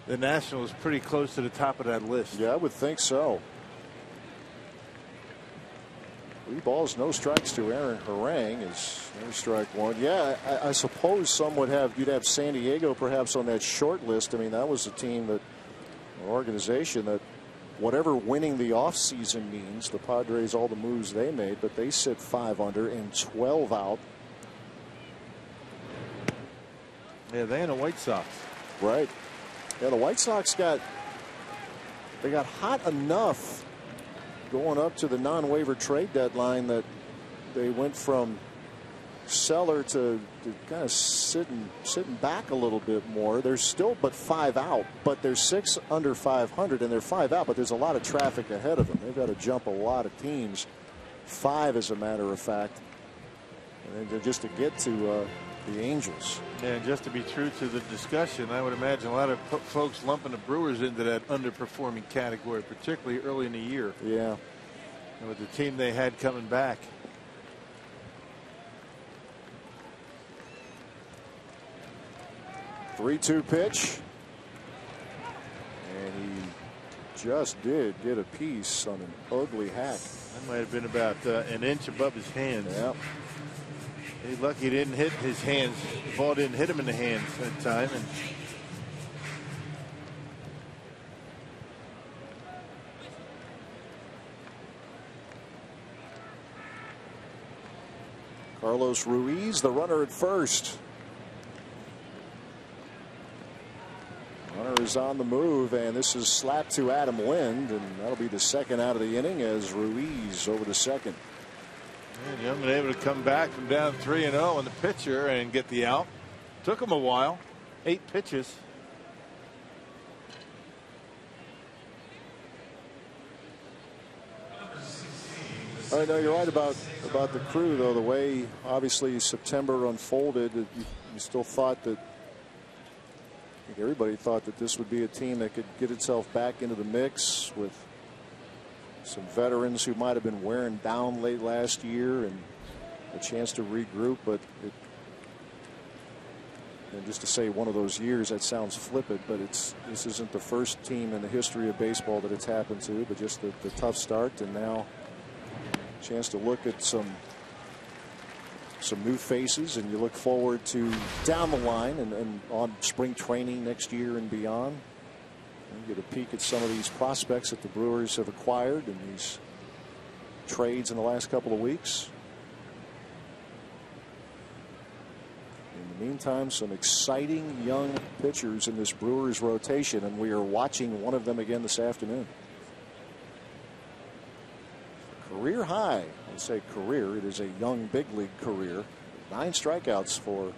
the Nationals pretty close to the top of that list. Yeah, I would think so. 3 balls, no strikes to Aaron Harang is no strike one. Yeah, I suppose some would have, you'd have San Diego perhaps on that short list. I mean, that was a team that, an organization that, whatever winning the offseason means, the Padres, all the moves they made, but they sit 5 under and 12 out. Yeah, they and the White Sox. Right. Yeah, the White Sox got hot enough going up to the non-waiver trade deadline that they went from seller to kind of sitting back a little bit more. There's still but 5 out, but there's 6 under 500 and they're 5 out, but there's a lot of traffic ahead of them. They've got to jump a lot of teams, 5 as a matter of fact, and then just to get to the Angels. And just to be true to the discussion, I would imagine a lot of folks lumping the Brewers into that underperforming category, particularly early in the year. Yeah. And with the team they had coming back. Three-two pitch. And he just did get a piece on an ugly hack. That might have been about an inch above his hands. Yep. He's lucky he didn't hit his hands. The ball didn't hit him in the hands that time. And Carlos Ruiz, the runner at first. Runner is on the move, and this is slapped to Adam Lind, and that'll be the second out of the inning as Ruiz over to second. And Youngman able to come back from down 3-0 on the pitcher and get the out. Took him a while. 8 pitches. I know you're right about the crew, though. The way obviously September unfolded, you still thought that, I think everybody thought that this would be a team that could get itself back into the mix with some veterans who might have been wearing down late last year and a chance to regroup. But and just to say one of those years, that sounds flippant, but this isn't the first team in the history of baseball that it's happened to, but just the tough start, and now a chance to look at some new faces, and you look forward to down the line and on spring training next year and beyond. You get a peek at some of these prospects that the Brewers have acquired in these trades in the last couple of weeks. In the meantime, some exciting young pitchers in this Brewers rotation, and we are watching one of them again this afternoon. Career high. I say career. It is a young big league career. 9 strikeouts for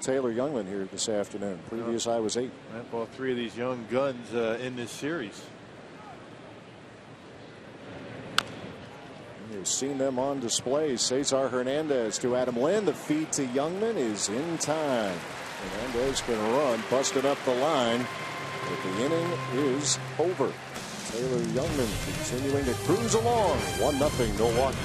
Taylor Youngman here this afternoon. Previous high was 8. All 3 of these young guns in this series. You've seen them on display. Cesar Hernandez to Adam Lind. The feed to Youngman is in time. Hernandez can run, busted up the line, but the inning is over. Taylor Youngman continuing to cruise along. 1-0 Milwaukee.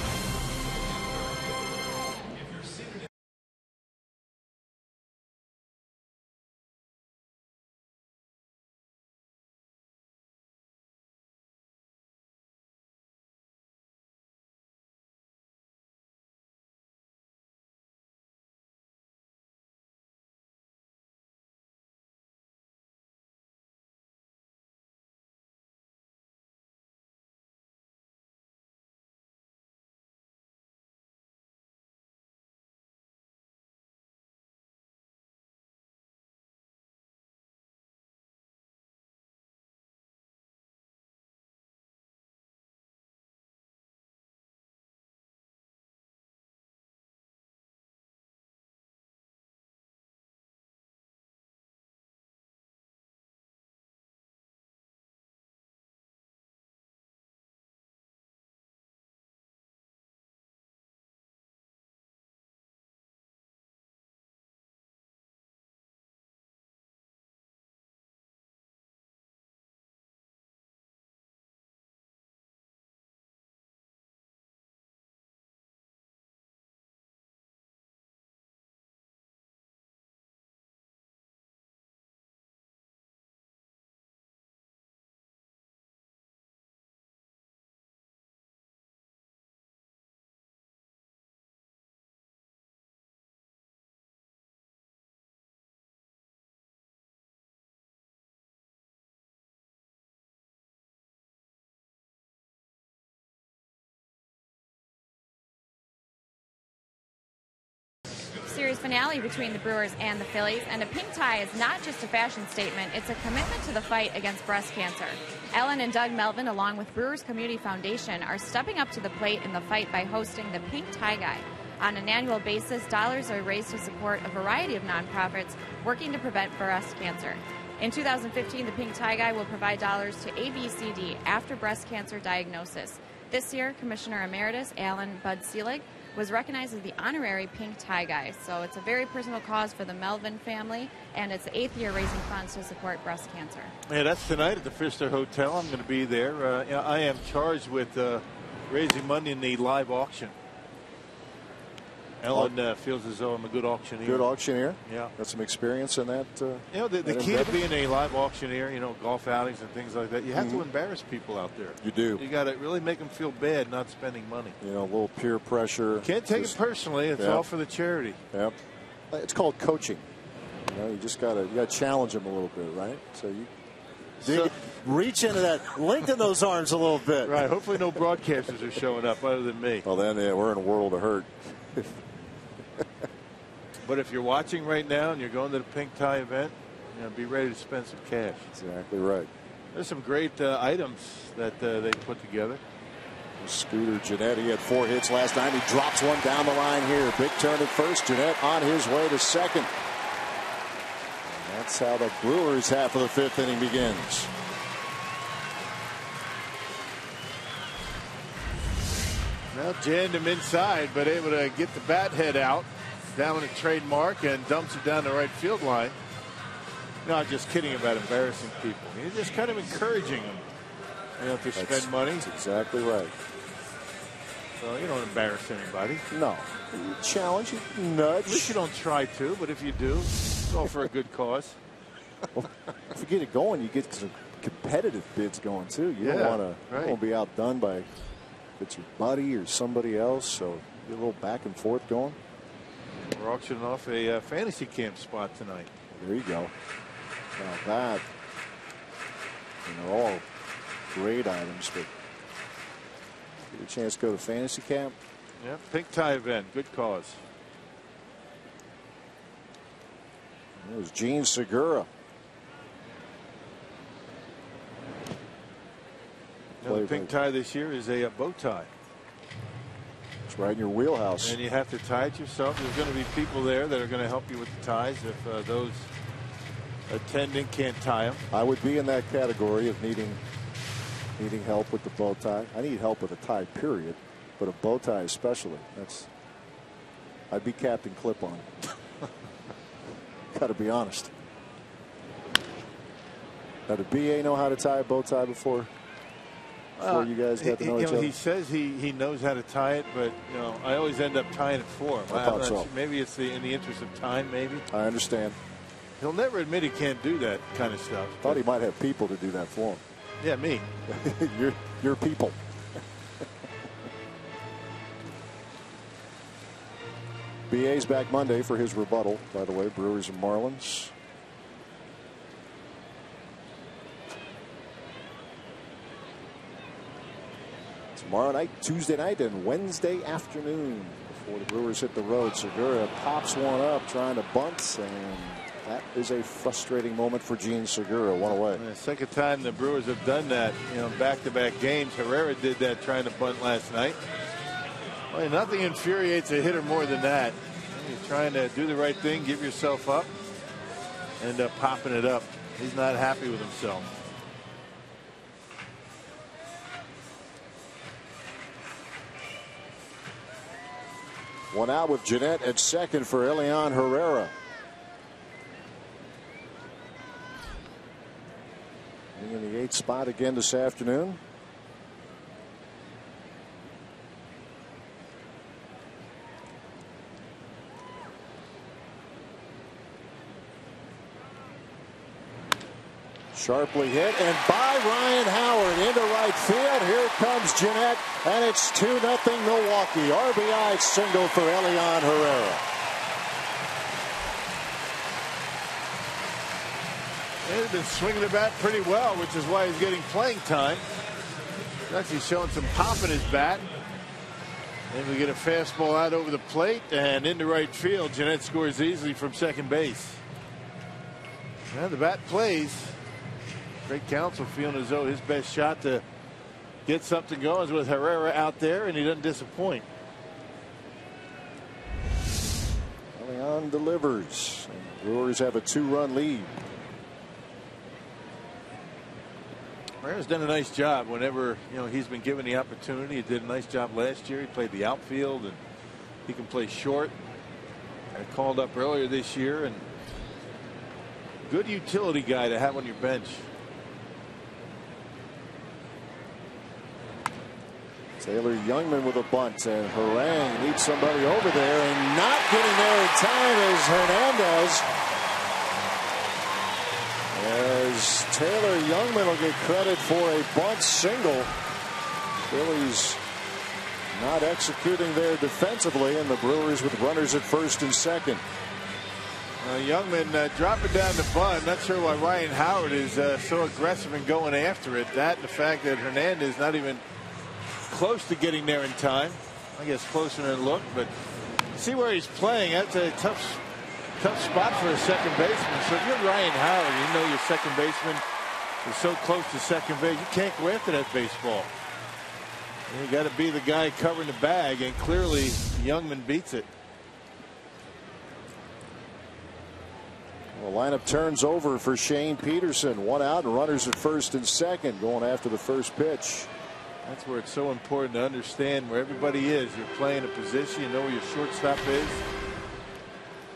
series finale between the Brewers and the Phillies, and a pink tie is not just a fashion statement, it's a commitment to the fight against breast cancer. Ellen and Doug Melvin, along with Brewers Community Foundation, are stepping up to the plate in the fight by hosting the Pink Tie Guy. On an annual basis, dollars are raised to support a variety of nonprofits working to prevent breast cancer. In 2015, the Pink Tie Guy will provide dollars to ABCD after breast cancer diagnosis. This year, Commissioner Emeritus Alan Bud Selig was recognized as the honorary Pink Tie Guy. So it's a very personal cause for the Melvin family, and it's the 8th year raising funds to support breast cancer. Yeah, that's tonight at the Pfister Hotel. I'm going to be there. I am charged with raising money in the live auction. Ellen feels as though I'm a good auctioneer. Good auctioneer? Yeah. Got some experience in that? The key to being a live auctioneer, golf outings and things like that, you have to embarrass people out there. You do. You got to really make them feel bad not spending money. A little peer pressure. Can't take it personally. It's all for the charity. Yep. It's called coaching. You just got to challenge them a little bit, right? So reach into that, lengthen those arms a little bit. Right. Hopefully no broadcasters are showing up other than me. Well, then we're in a world of hurt. But if you're watching right now and you're going to the Pink Tie event, be ready to spend some cash. Exactly right. There's some great items that they put together. Scooter Gennett, he had 4 hits last night. He drops one down the line here. Big turn at first. Gennett on his way to second. And that's how the Brewers' half of the 5th inning begins. Well, jammed him inside, but able to get the bat head out. Down a trademark and dumps it down the right field line. No, just kidding about embarrassing people. You're just kind of encouraging them, to spend money. That's exactly right. So you don't embarrass anybody. No. You challenge, you nudge. At least you don't try to, but if you do, it's all for a good cause. Well, if you get it going, you get some competitive bids going too. You don't want to be outdone by if it's your buddy or somebody else. So get a little back and forth going. We're auctioning off a fantasy camp spot tonight. There you go. Now that, they're all great items, but get a chance to go to fantasy camp. Yeah, Pink Tie event, good cause. There's Gene Segura. The Pink Tie this year is a bow tie. It's right in your wheelhouse. And you have to tie it yourself. There's going to be people there that are going to help you with the ties if those attending can't tie them. I would be in that category of needing help with the bow tie. I need help with a tie, period, but a bow tie especially. I'd be Captain Clip-On. Got to be honest. Now, did BA know how to tie a bow tie before you guys got to know each other? He says he knows how to tie it, but I always end up tying it for him. I thought so. Sure. Maybe it's in the interest of time. Maybe. I understand. He'll never admit he can't do that kind of stuff. Thought he might have people to do that for him. Yeah, me. your people. BA's back Monday for his rebuttal. By the way, Brewers and Marlins. Tomorrow night, Tuesday night, and Wednesday afternoon before the Brewers hit the road. Segura pops one up trying to bunt, and that is a frustrating moment for Gene Segura. One away. The second time the Brewers have done that, back-to-back games. Herrera did that trying to bunt last night. Well, nothing infuriates a hitter more than that. You're trying to do the right thing, give yourself up, end up popping it up. He's not happy with himself. One out with Gennett at second for Elian Herrera. In the 8th spot again this afternoon. Sharply hit and by Ryan Howard into right field. Here comes Gennett, and it's 2-0 Milwaukee. RBI single for Elian Herrera. He's been swinging the bat pretty well, which is why he's getting playing time. He's actually showing some pop in his bat. And we get a fastball out over the plate and into right field. Jeanette scores easily from second base. Well, the bat plays. Greg Counsell feeling as though his best shot to get something going is with Herrera out there, and he doesn't disappoint. Leon delivers. And the Brewers have a 2-run lead. Herrera's done a nice job whenever he's been given the opportunity. He did a nice job last year. He played the outfield, and he can play short. I called up earlier this year, and good utility guy to have on your bench. Taylor Youngman with a bunt, and Harang needs somebody over there, and not getting there in time is Hernandez. As Taylor Youngman will get credit for a bunt single. Phillies not executing there defensively, and the Brewers with runners at first and second. Youngman dropping down the bunt. Not sure why Ryan Howard is so aggressive in going after it. That and the fact that Hernandez not even close to getting there in time. I guess closer than it looked, but see where he's playing. That's a tough spot for a second baseman. So if you're Ryan Howard, you know your second baseman is so close to second base, you can't go after that baseball. You got to be the guy covering the bag, and clearly Youngman beats it. The lineup turns over for Shane Peterson. 1 out and runners at first and second, going after the first pitch. That's where it's so important to understand where everybody is. You're playing a position, you know where your shortstop is.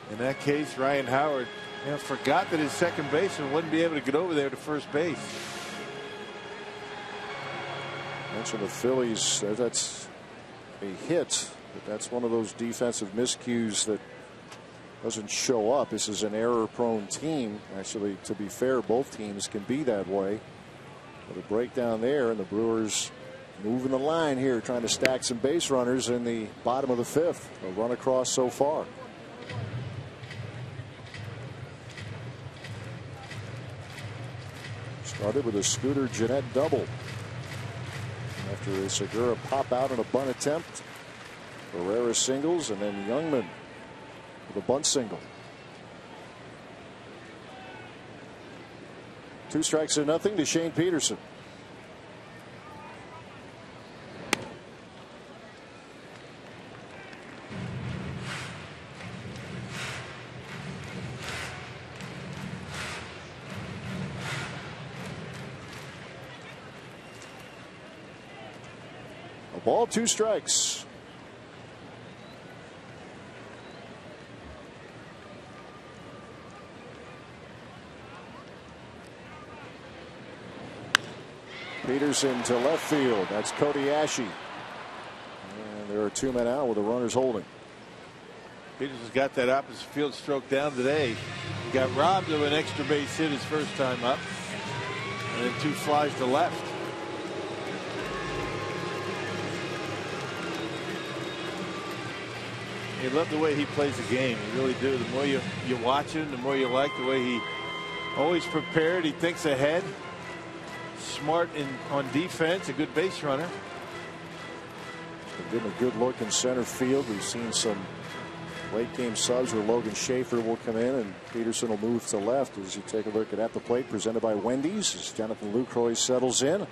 In that case, Ryan Howard forgot that his second baseman wouldn't be able to get over there to first base. Mentioned the Phillies, that's a hit, but that's one of those defensive miscues that doesn't show up. This is an error-prone team. Actually, to be fair, both teams can be that way. But a breakdown there, and the Brewers moving the line here, trying to stack some base runners in the bottom of the fifth. A run across so far. Started with a Scooter Jeanette double. After a Segura pop out on a bunt attempt. Herrera singles, and then Youngman with a bunt single. 2 strikes to nothing to Shane Peterson. Ball, 2 strikes. Peterson to left field. That's Cody Ashe. And there are 2 men out with the runners holding. Peterson's got that opposite field stroke down today. He got robbed of an extra base hit his first time up. And then 2 flies to left. You love the way he plays the game. You really do. The more you watch him, the more you like the way he always prepared. He thinks ahead. Smart on defense. A good base runner. Give him a good look in center field. We've seen some late game subs where Logan Schaefer will come in and Peterson will move to left. As you take a look at the plate, presented by Wendy's, as Jonathan Lucroy settles in.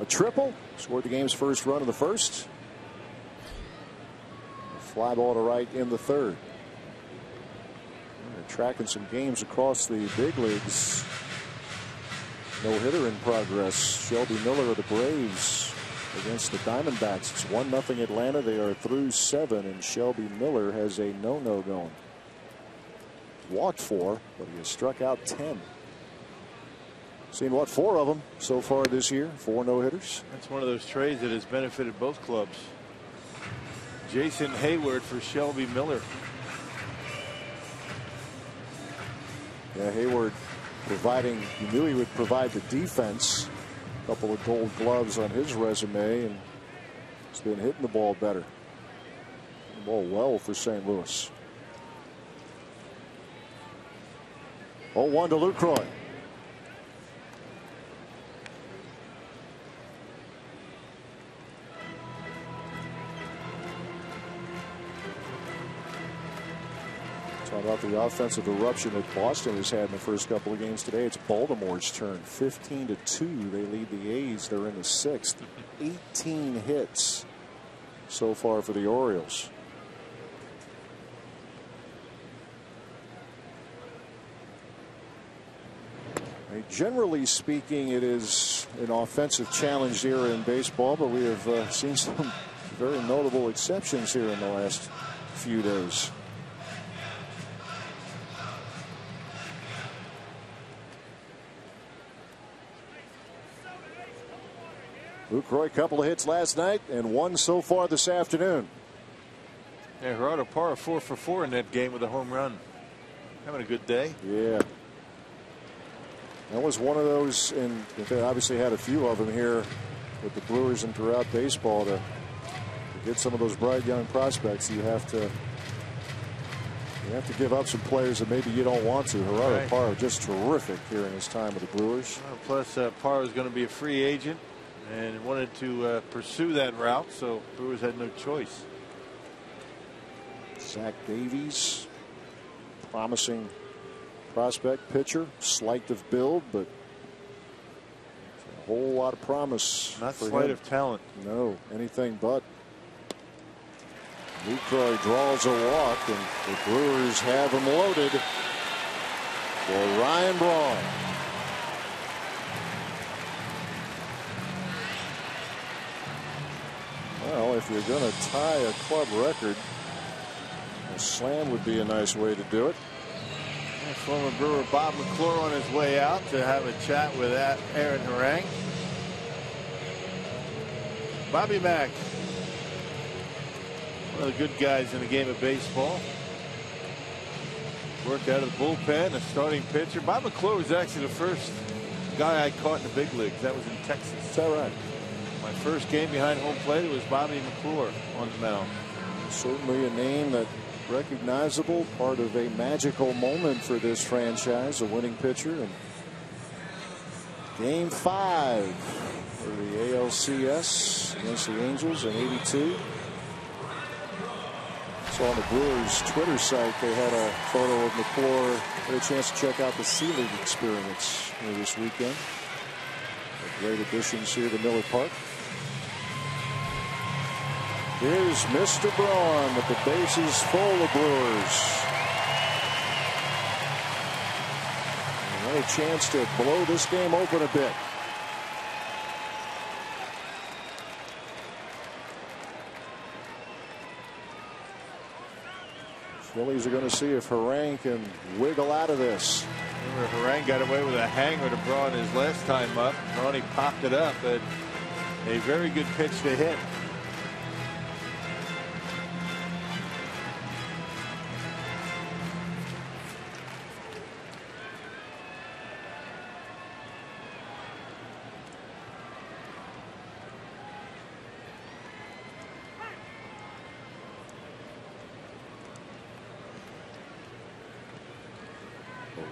A triple. Scored the game's first run in the first. Fly ball to right in the third. They're tracking some games across the big leagues. No hitter in progress. Shelby Miller of the Braves against the Diamondbacks. It's 1-0 Atlanta. They are through 7, and Shelby Miller has a no-no going. Walked 4, but he has struck out 10. Seen 4 of them so far this year. 4 no-hitters. That's one of those trades that has benefited both clubs. Jason Hayward for Shelby Miller. Yeah, Hayward providing, you knew he would provide the defense. A couple of gold gloves on his resume, and he's been hitting the ball better. Hitting the ball well for St. Louis. 0-1 to Lucroy. Talk about the offensive eruption that Boston has had in the first couple of games today. It's Baltimore's turn. 15-2. They lead the A's. They're in the 6th. 18 hits so far for the Orioles. Generally speaking, it is an offensive challenge here in baseball, but we have seen some very notable exceptions here in the last few days. Lucroy, a couple of hits last night and one so far this afternoon. Yeah, Gerardo Parra 4 for 4 in that game with a home run. Having a good day. Yeah. That was one of those, and they obviously had a few of them here with the Brewers and throughout baseball. To get some of those bright young prospects, you have to give up some players that maybe you don't want to. Gerardo Parra just terrific here in his time with the Brewers. Well, plus Parra is going to be a free agent and wanted to pursue that route, so Brewers had no choice. Zach Davies, promising prospect pitcher, slight of build, but a whole lot of promise. Not slight of talent. No, anything but. Lucroy draws a walk, and the Brewers have him loaded for Ryan Braun. Well, if you're going to tie a club record, a slam would be a nice way to do it. Former Brewer Bob McClure on his way out to have a chat with Aaron Harang. Bobby Mack, one of the good guys in the game of baseball. Worked out of the bullpen, a starting pitcher. Bob McClure was actually the first guy I caught in the big leagues. That was in Texas. Is that right? My first game behind home plate, it was Bobby McClure on the mound. Certainly a name that recognizable, part of a magical moment for this franchise, a winning pitcher. And game 5 for the ALCS against the Angels in '82. So on the Brewers Twitter site, they had a photo of McClure. Had a chance to check out the C-League experience here this weekend. Great additions here to Miller Park. Here's Mr. Braun with the bases full of Brewers. Another chance to blow this game open a bit. Phillies are going to see if Harang can wiggle out of this. Remember, Harang got away with a hanger to Braun his last time up. Braun popped it up, but a very good pitch to hit.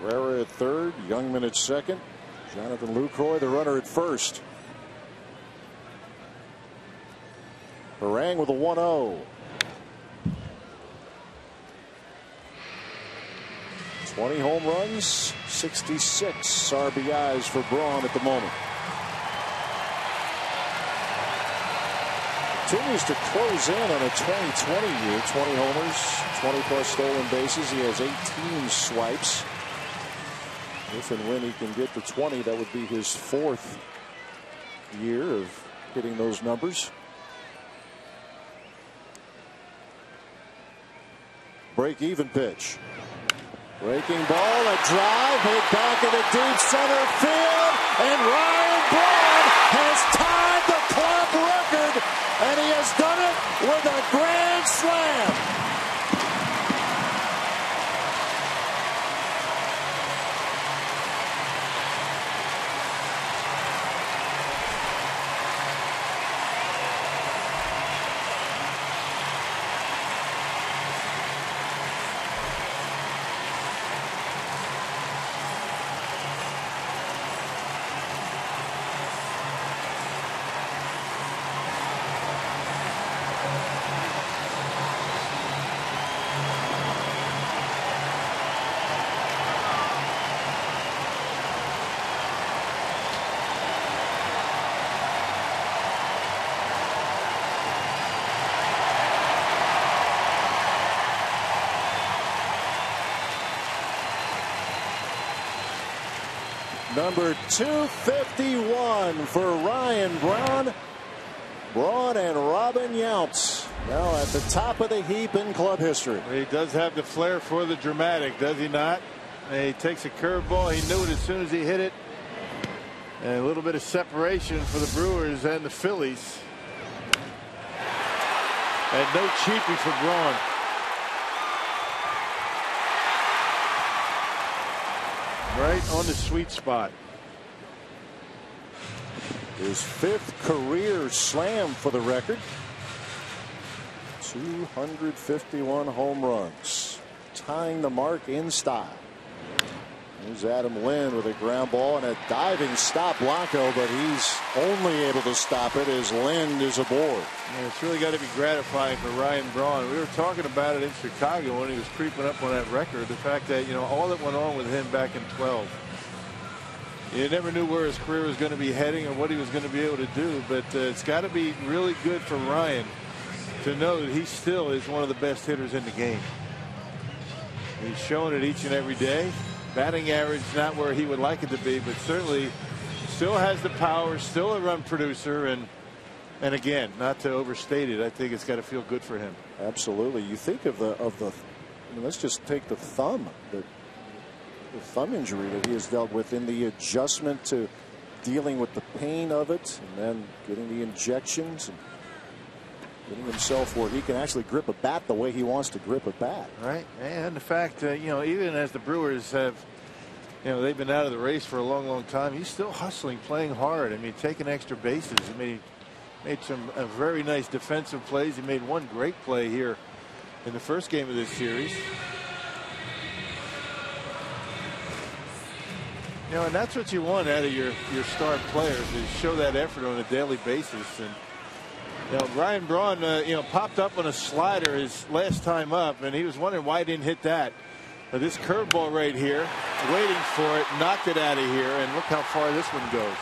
Herrera at third, Youngman at second, Jonathan Lucroy the runner at first. Harang with a 1-0. 20 home runs, 66 RBIs for Braun at the moment. Continues to close in on a 2020 year. 20 homers, 20 plus stolen bases. He has 18 swipes. If and when he can get to 20, that would be his 4th year of hitting those numbers. Break-even pitch. Breaking ball, a drive, hit back into deep center field, and Ryan Braun has tied the club record, and he has done it with a grand slam. number 251 for Ryan Braun. Braun and Robin Yountz now at the top of the heap in club history. He does have the flair for the dramatic, does he not? He takes a curveball. He knew it as soon as he hit it. And a little bit of separation for the Brewers and the Phillies. And no cheapie for Braun. Right on the sweet spot. His 5th career slam for the record. 251 home runs, tying the mark in style. There's Adam Lind with a ground ball and a diving stop Blanco, but he's only able to stop it as Lind is aboard. And it's really got to be gratifying for Ryan Braun. We were talking about it in Chicago when he was creeping up on that record. The fact that, all that went on with him back in 12. You never knew where his career was going to be heading or what he was going to be able to do, but it's got to be really good for Ryan to know that he still is one of the best hitters in the game. He's showing it each and every day. Batting average not where he would like it to be, but certainly still has the power, still a run producer, and again, not to overstate it, I think it's got to feel good for him. Absolutely. You think of the let's just take the thumb, the thumb injury that he has dealt with, in the adjustment to dealing with the pain of it, and then getting the injections and getting himself where he can actually grip a bat the way he wants to grip a bat. Right. And the fact that, even as the Brewers have, they've been out of the race for a long time, he's still hustling, playing hard. I mean, taking extra bases. He made some very nice defensive plays. He made one great play here in the first game of this series. And that's what you want out of your star players, is show that effort on a daily basis. And Ryan Braun, popped up on a slider his last time up, and he was wondering why he didn't hit that. But this curveball right here, waiting for it, knocked it out of here, and look how far this one goes.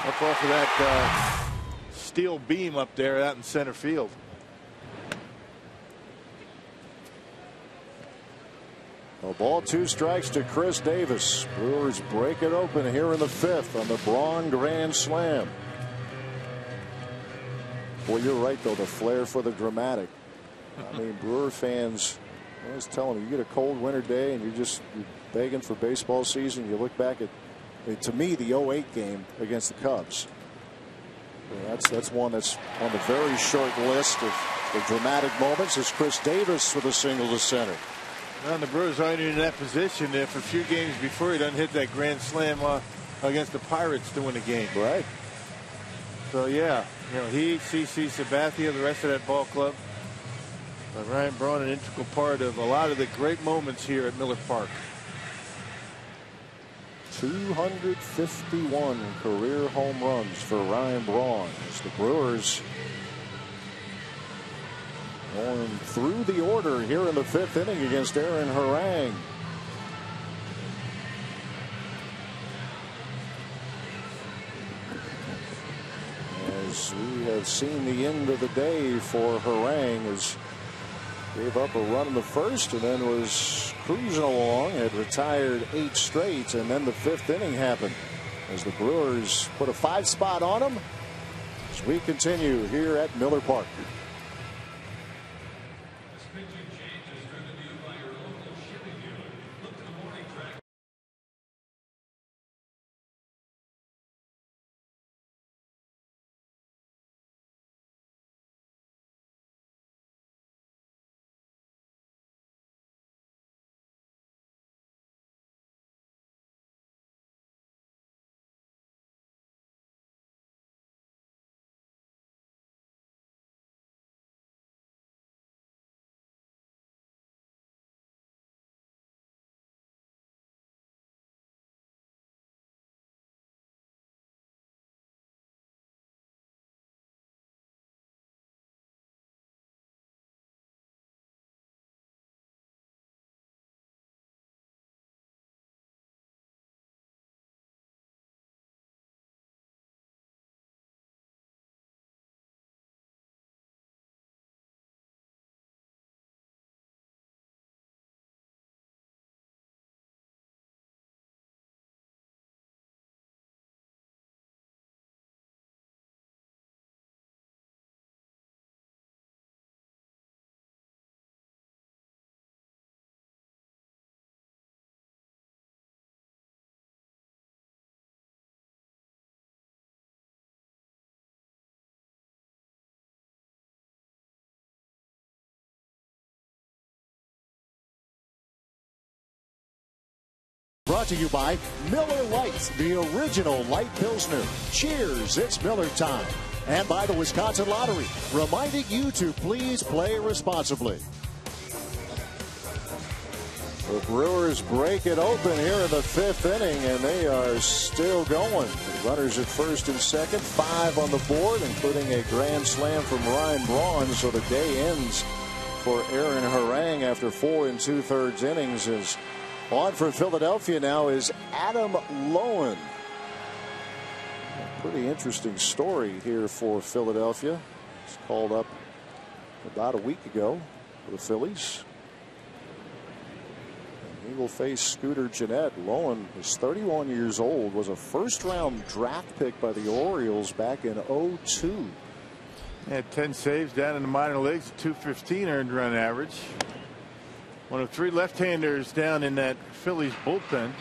Up off of that steel beam up there out in center field. A ball, 2 strikes to Chris Davis. Brewers break it open here in the 5th on the Braun grand slam. Well, you're right, though, the flair for the dramatic. I mean, Brewer fans, I always tell them, you get a cold winter day and you're begging for baseball season. You look back at, to me, the 08 game against the Cubs. That's one that's on the very short list of the dramatic moments. Is Chris Davis with a single to center. Well, the Brewers aren't in that position if a few games before he doesn't hit that grand slam against the Pirates to win the game. Right. So, yeah, he, CC Sabathia, the rest of that ball club. But Ryan Braun, an integral part of a lot of the great moments here at Miller Park. 251 career home runs for Ryan Braun as the Brewers going through the order here in the 5th inning against Aaron Harang. As we have seen the end of the day for Harang, as gave up a run in the first and then was cruising along, had retired 8 straight, and then the 5th inning happened as the Brewers put a 5 spot on him as we continue here at Miller Park. brought to you by Miller Lite, the original light Pilsner. Cheers, it's Miller time. And by the Wisconsin Lottery, reminding you to please play responsibly. The Brewers break it open here in the 5th inning, and they are still going. The runners at first and second, 5 on the board, including a grand slam from Ryan Braun. So the day ends for Aaron Harang after 4 2/3 innings. Is on for Philadelphia now is Adam Lowen. Pretty interesting story here for Philadelphia. He's called up about a week ago for the Phillies. He will face Scooter Gennett. Lowen is 31 years old, was a first-round draft pick by the Orioles back in 2002. Had 10 saves down in the minor leagues, 215 earned run average. One of 3 left-handers down in that Phillies bullpen.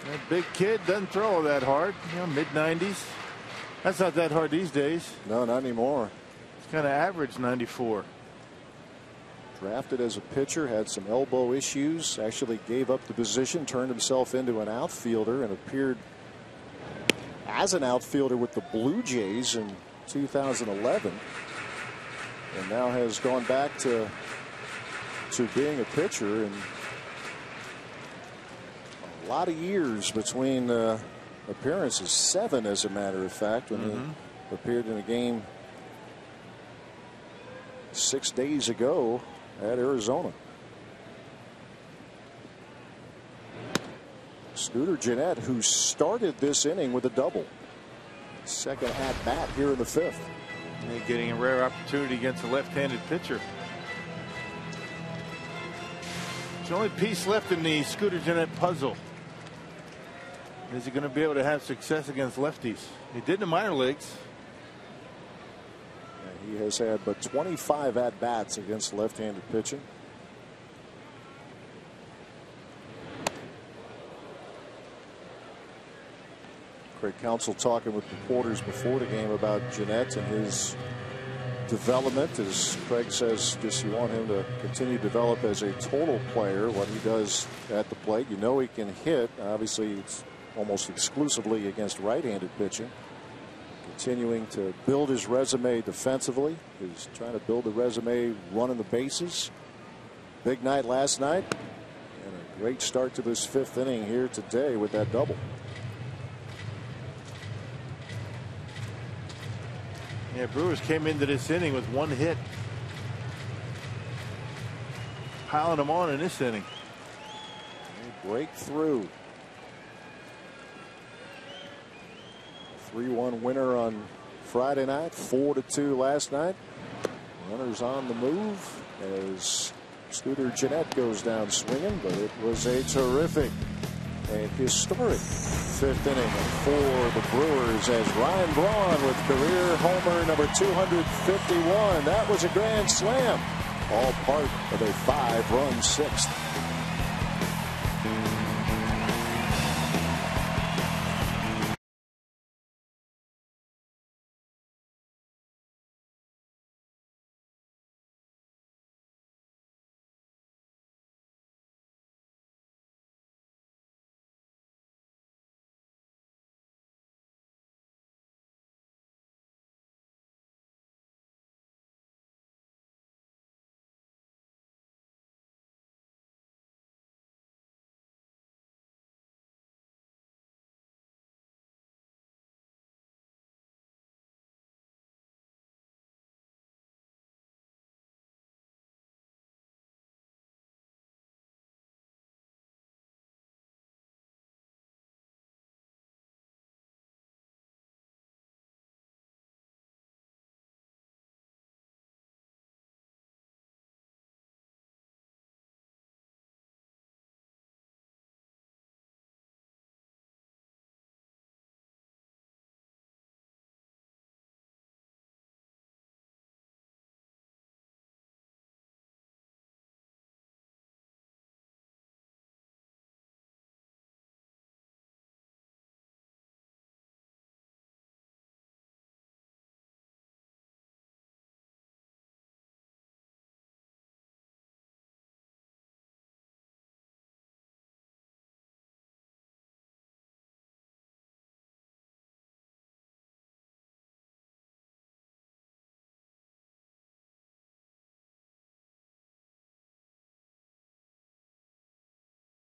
That big kid doesn't throw that hard, mid-90s. That's not that hard these days. No, not anymore. It's kind of average 94. Drafted as a pitcher, had some elbow issues, actually gave up the position, turned himself into an outfielder, and appeared as an outfielder with the Blue Jays in 2011, and now has gone back to being a pitcher. And a lot of years between appearances, 7 as a matter of fact, when he appeared in a game 6 days ago at Arizona. Scooter Gennett, who started this inning with a double. Second at bat here in the 5th. And getting a rare opportunity against a left-handed pitcher. It's the only piece left in the Scooter Gennett puzzle. Is he going to be able to have success against lefties? He did in the minor leagues. He has had but 25 at-bats against left-handed pitching. Craig Counsell talking with reporters before the game about Gennett and his development. As Craig says, just you want him to continue to develop as a total player, what he does at the plate. You know he can hit. Obviously, it's almost exclusively against right-handed pitching. Continuing to build his resume defensively. He's trying to build the resume running the bases. Big night last night, and a great start to this 5th inning here today with that double. Yeah, Brewers came into this inning with 1 hit. Piling them on in this inning. Break through. 3-1 winner on Friday night, 4-2 last night. Runners on the move as Scooter Gennett goes down swinging, but it was a terrific and historic 5th inning for the Brewers as Ryan Braun with career homer number 251. That was a grand slam, all part of a 5-run 6th.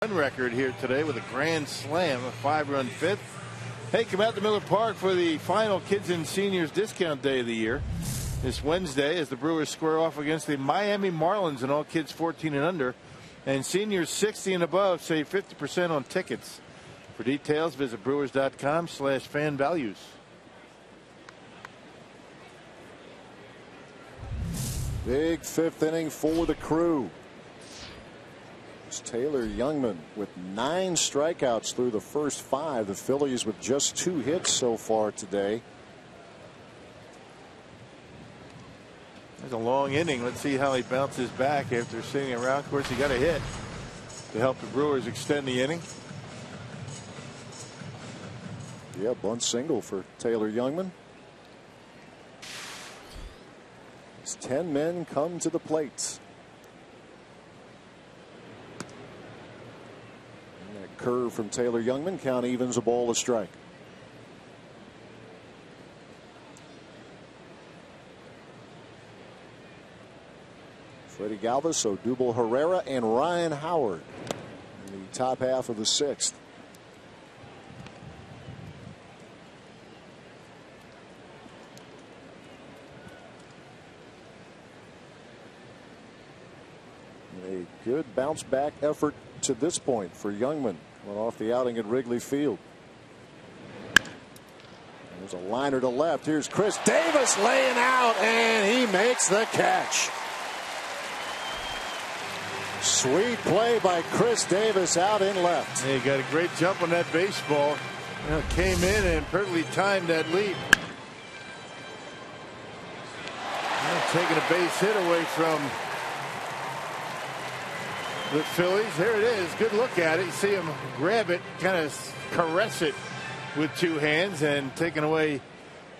run record here today with a grand slam, a 5-run fifth. Hey, come out to Miller Park for the final Kids and Seniors Discount Day of the year. This Wednesday as the Brewers square off against the Miami Marlins and all kids 14 and under. And seniors 60 and above save 50% on tickets. For details, visit brewers.com/fan values. Big fifth inning for the Crew. It's Taylor Youngman with 9 strikeouts through the first 5. The Phillies with just 2 hits so far today. There's a long inning. Let's see how he bounces back after sitting around. Of course, he got a hit to help the Brewers extend the inning. Yeah, bunt single for Taylor Youngman. As 10 men come to the plate. And that curve from Taylor Youngman, count evens, a ball, a strike. Freddie Galvis, Odubel Herrera, and Ryan Howard in the top half of the 6th. A good bounce back effort to this point for Youngman. Went off the outing at Wrigley Field. There's a liner to left. Here's Chris Davis laying out, and he makes the catch. Sweet play by Chris Davis out in left. He got a great jump on that baseball. Came in and perfectly timed that leap. Taking a base hit away from the Phillies. There it is. Good look at it. You see him grab it, kind of caress it with 2 hands, and taking away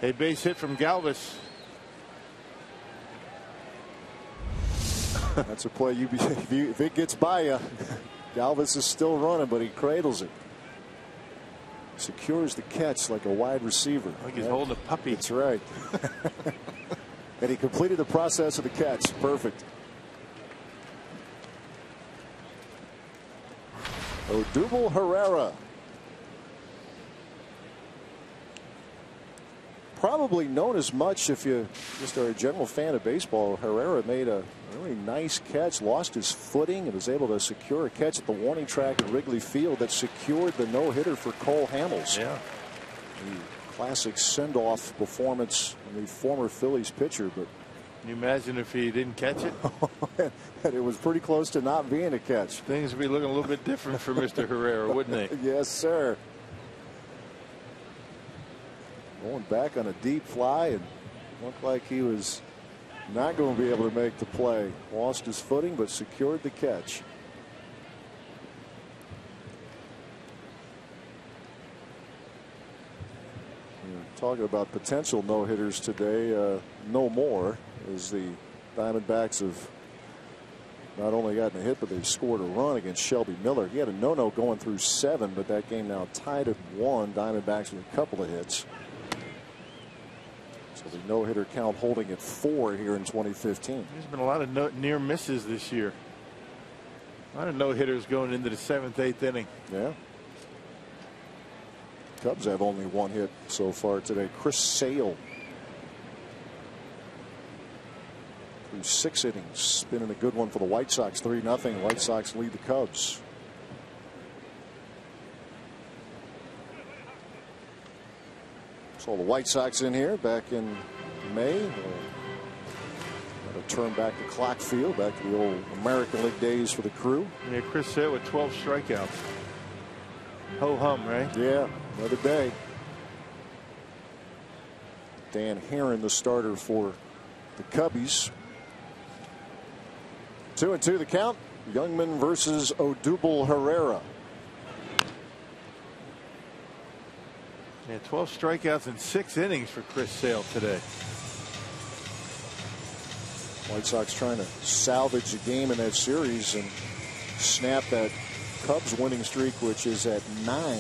a base hit from Galvis. That's a play if it gets by you. Galvis is still running, but he cradles it. Secures the catch like a wide receiver. Like he's holding a puppy. That's right. And he completed the process of the catch. Perfect. Odubel Herrera. Probably known as much if you just are a general fan of baseball. Herrera made a really nice catch, lost his footing, and was able to secure a catch at the warning track at Wrigley Field that secured the no-hitter for Cole Hamels. Yeah. The classic send-off performance in the former Phillies pitcher. But can you imagine if he didn't catch it? It was pretty close to not being a catch. Things would be looking a little bit different for Mr. Herrera, wouldn't they? Yes, sir. Going back on a deep fly, and looked like he was not going to be able to make the play. Lost his footing, but secured the catch. Talking about potential no-hitters today, no more, as the Diamondbacks have not only gotten a hit, but they've scored a run against Shelby Miller. He had a no-no going through 7, but that game now tied at 1. Diamondbacks with a couple of hits. So the no-hitter count holding at 4 here in 2015. There's been a lot of near misses this year. A lot of no-hitters going into the 7th, 8th inning. Yeah. Cubs have only 1 hit so far today. Chris Sale through 6 innings. Spinning a good one for the White Sox. 3-0. White Sox lead the Cubs. So the White Sox in here back in May. Got to turn back to Clock Field, back to the old American League days for the Crew. Yeah, Chris Sale with 12 strikeouts. Ho hum, right? Yeah, another day. Dan Herron, the starter for the Cubbies. 2-2 the count. Youngman versus Odubel Herrera. Yeah, 12 strikeouts in 6 innings for Chris Sale today. White Sox trying to salvage a game in that series and snap that Cubs winning streak, which is at 9.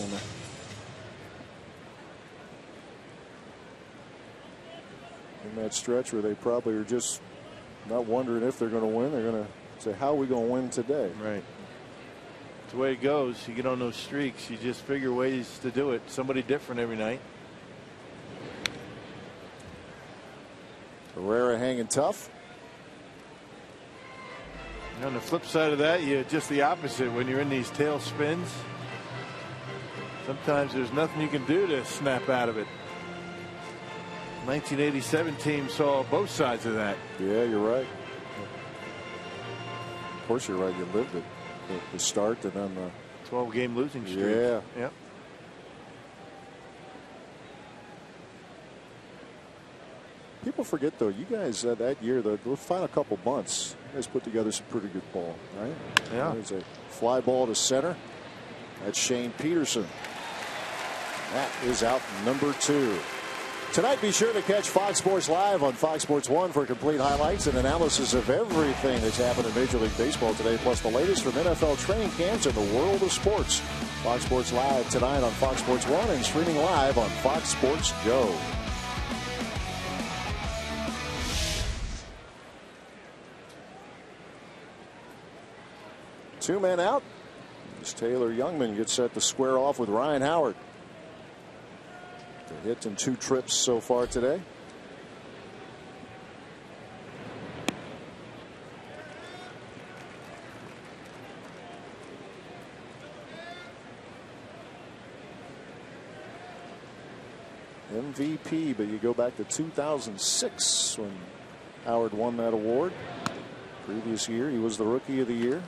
In that stretch where they probably are just not wondering if they're going to win. They're going to say, how are we going to win today? Right. It's the way it goes. You get on those streaks, you just figure ways to do it. Somebody different every night. Herrera hanging tough. And on the flip side of that, you're just the opposite when you're in these tail spins. Sometimes there's nothing you can do to snap out of it. 1987 team saw both sides of that. Yeah, you're right. Of course, you're right. You lived it. The start and then the 12-game losing streak. Yeah. Yep. People forget, though, you guys that year, the final couple months, you guys put together some pretty good ball, right? Yeah. There's a fly ball to center. That's Shane Peterson. That is out number 2. Tonight, be sure to catch Fox Sports Live on Fox Sports 1 for complete highlights and analysis of everything that's happened in Major League Baseball today, plus the latest from NFL training camps and the world of sports. Fox Sports Live tonight on Fox Sports 1 and streaming live on Fox Sports Go. Two men out. As Taylor Youngman gets set to square off with Ryan Howard. The hit in 2 trips so far today. MVP, but you go back to 2006 when Howard won that award. Previous year, he was the Rookie of the Year.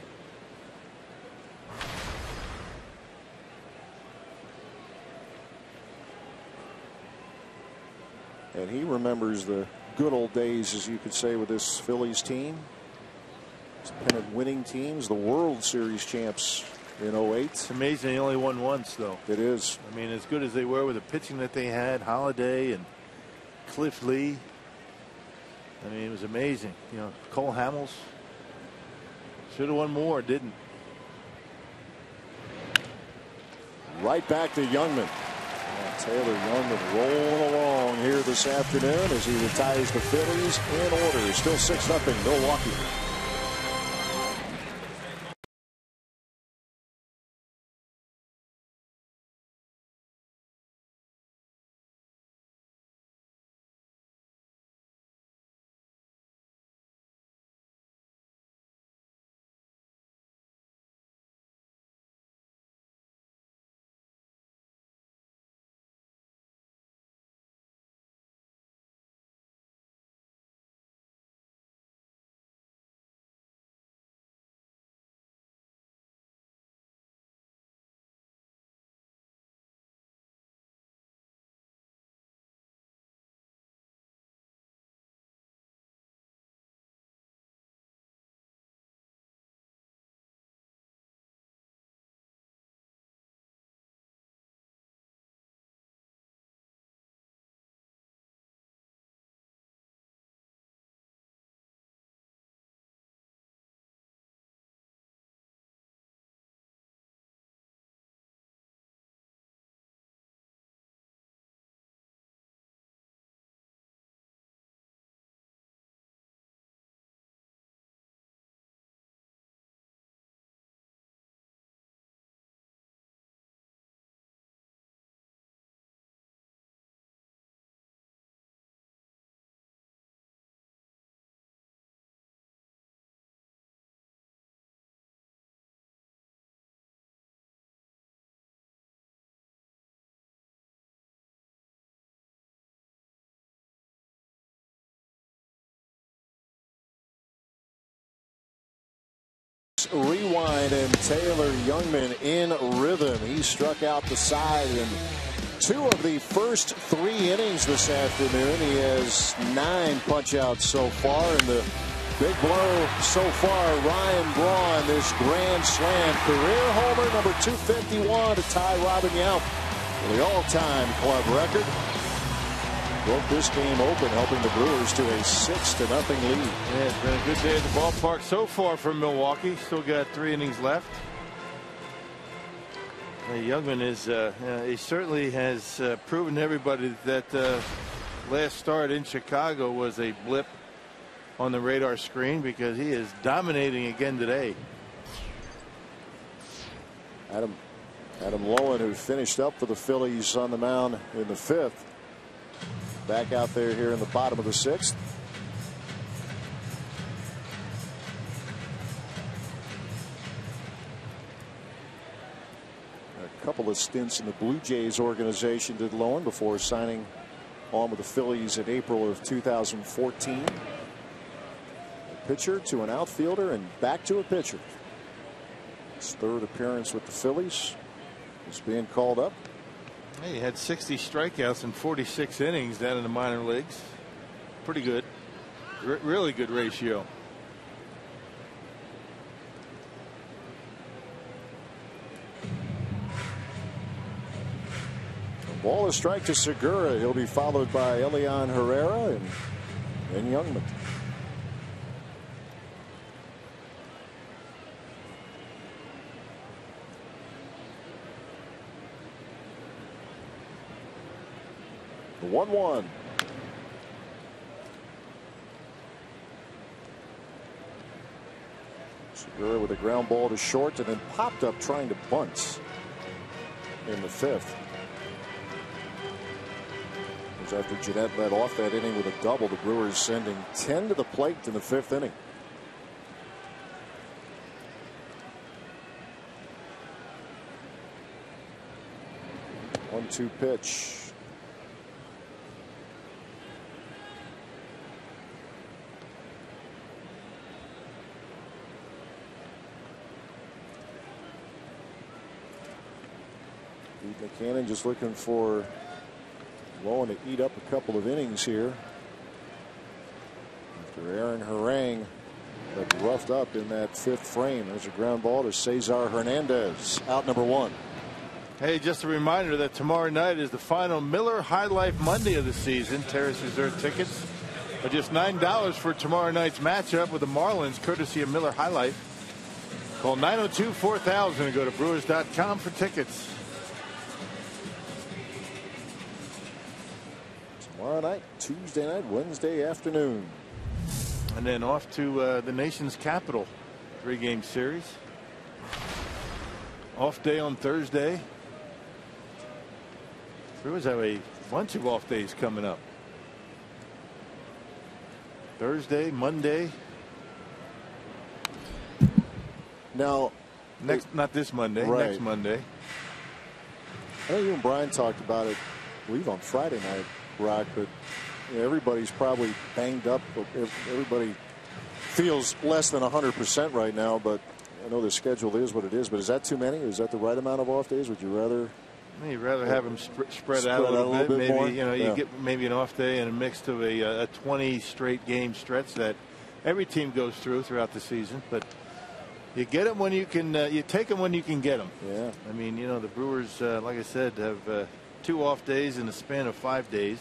And he remembers the good old days, as you could say, with this Phillies team. Pennant winning teams, the World Series champs in 08. It's amazing they only won once, though. It is. I mean, as good as they were with the pitching that they had, Holiday and Cliff Lee. I mean, it was amazing. You know, Cole Hamels should have won more, didn't. Right back to Youngman. Taylor Youngman rolling along here this afternoon as he retires the Phillies in order. Still 6-0 Milwaukee. Rewind, and Taylor Youngman in rhythm. He struck out the side in 2 of the first 3 innings this afternoon. He has 9 punch-outs so far, and the big blow so far, Ryan Braun, this grand slam career homer number 251 to tie Robin Yount for the all-time club record. Broke this game open, helping the Brewers to a 6-0 lead. Yeah, it's been a good day at the ballpark so far for Milwaukee. Still got 3 innings left. Youngman is he certainly has proven to everybody that last start in Chicago was a blip on the radar screen, because he is dominating again today. Adam Lowen, who finished up for the Phillies on the mound in the 5th, back out there here in the bottom of the 6th. A couple of stints in the Blue Jays organization did Lowen before signing on with the Phillies in April of 2014. A pitcher to an outfielder and back to a pitcher. His 3rd appearance with the Phillies is being called up. He had 60 strikeouts in 46 innings down in the minor leagues. Pretty good. Really good ratio. Ball is strike to Segura. He'll be followed by Elian Herrera and Youngman. The 1-1. Segura with a ground ball to short and then popped up trying to bunt in the 5th. After Jeanette led off that inning with a double, the Brewers sending 10 to the plate in the 5th inning. One-two pitch. McCannon just looking for Lowen to eat up a couple of innings here after Aaron Harang got roughed up in that 5th frame. There's a ground ball to Cesar Hernandez, out number 1. Hey, just a reminder that tomorrow night is the final Miller High Life Monday of the season. Terrace reserved tickets are just $9 for tomorrow night's matchup with the Marlins, courtesy of Miller High Life. Call 902-4000 and go to Brewers.com for tickets. Tomorrow night, Tuesday night, Wednesday afternoon. And then off to the nation's capital. 3-game series. Off day on Thursday. Brewers have a bunch of off days coming up. Thursday, Monday. Now, not this Monday. Right. Next Monday. I know you and Brian talked about it, I believe, on Friday night, Rock, but everybody's probably banged up. Everybody feels less than 100% right now, but I know the schedule is what it is. But is that too many? Is that the right amount of off days? Would you rather? You'd rather have them spread out a little bit. Maybe more? you get maybe an off day and a mix of a 20 straight game stretch that every team goes throughout the season. But you get them when you can. You take them when you can get them. Yeah. I mean, the Brewers, like I said, have 2 off days in the span of 5 days.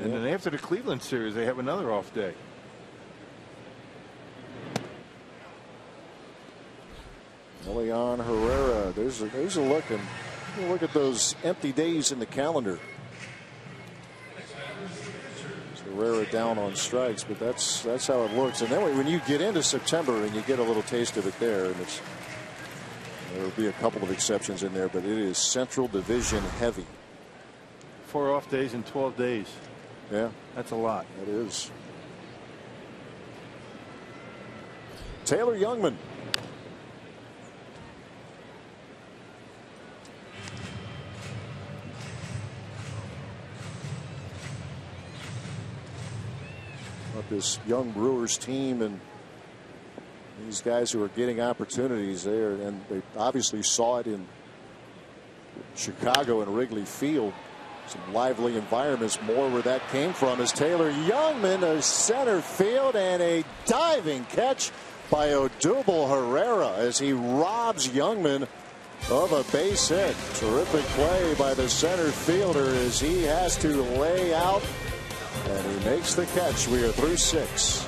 And then after the Cleveland series, they have another off day. Elian Herrera. There's a look, and look at those empty days in the calendar. Herrera down on strikes, but that's how it looks. And then when you get into September and you get a little taste of it there, and there will be a couple of exceptions in there, but it is Central Division heavy. 4 off days in 12 days. Yeah, that's a lot. It is. Taylor Youngman. This young Brewers team and these guys who are getting opportunities there, and they obviously saw it in Chicago and Wrigley Field. Some lively environments. More where that came from is Taylor Youngman to center field, and a diving catch by Odubel Herrera as he robs Youngman of a base hit. Terrific play by the center fielder as he has to lay out, and he makes the catch. We are through 6.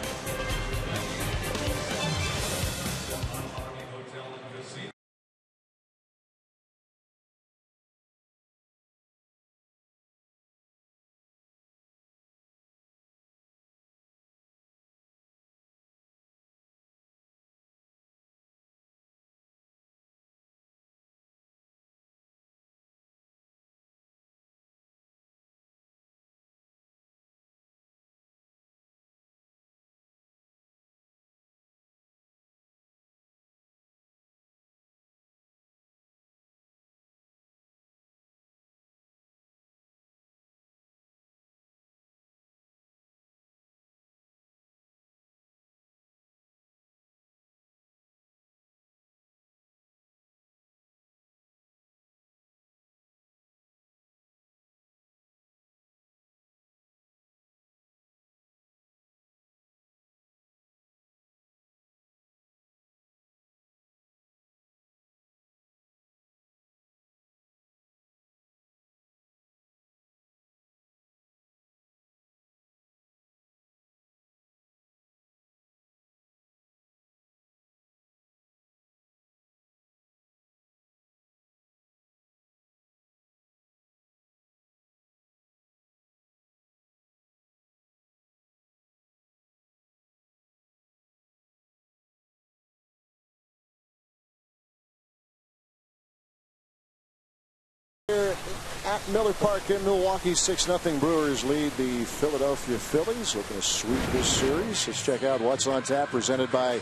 at Miller Park in Milwaukee. 6-0 Brewers lead the Philadelphia Phillies. Looking to sweep this series. Let's check out what's on tap, presented by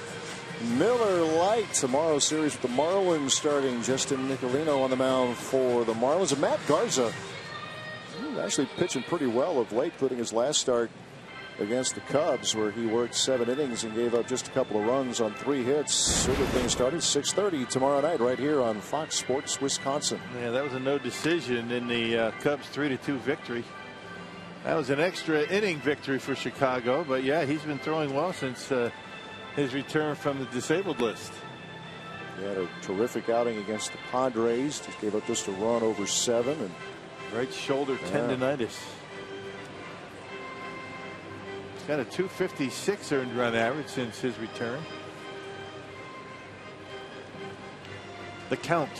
Miller Lite. Tomorrow's series with the Marlins, starting Justin Nicolino on the mound for the Marlins. And Matt Garza actually pitching pretty well of late, including his last start against the Cubs, where he worked 7 innings and gave up just a couple of runs on 3 hits. So the thing started 6:30 tomorrow night right here on Fox Sports Wisconsin. Yeah, that was a no decision in the Cubs 3-2 victory. That was an extra inning victory for Chicago, but yeah, he's been throwing well since his return from the disabled list. He had a terrific outing against the Padres. Just gave up just a run over 7. And right shoulder tendonitis. Got a .256 earned run average since his return. The count.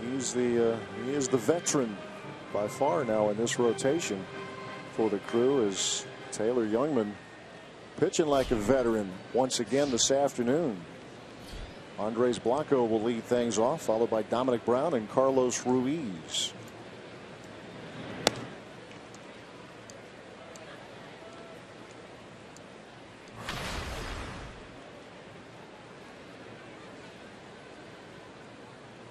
He is the veteran by far now in this rotation for the Crew, as Taylor Youngman pitching like a veteran once again this afternoon. Andres Blanco will lead things off, followed by Dominic Brown and Carlos Ruiz.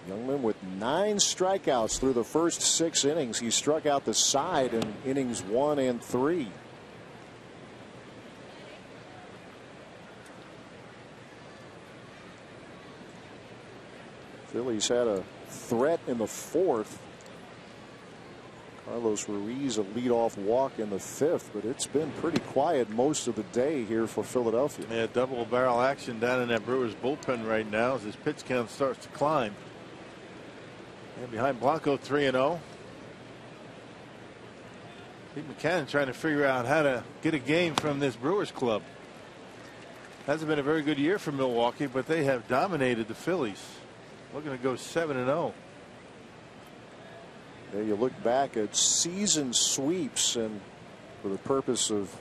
Youngman with 9 strikeouts through the first 6 innings. He struck out the side in innings 1 and 3. Phillies had a threat in the 4th. Carlos Ruiz a leadoff walk in the 5th, but it's been pretty quiet most of the day here for Philadelphia. Yeah, double barrel action down in that Brewers bullpen right now as his pitch count starts to climb. And behind Blanco, 3-0. Pete McCann trying to figure out how to get a game from this Brewers club. Hasn't been a very good year for Milwaukee, but they have dominated the Phillies. Looking to go 7-0. There you look back at season sweeps, and for the purpose of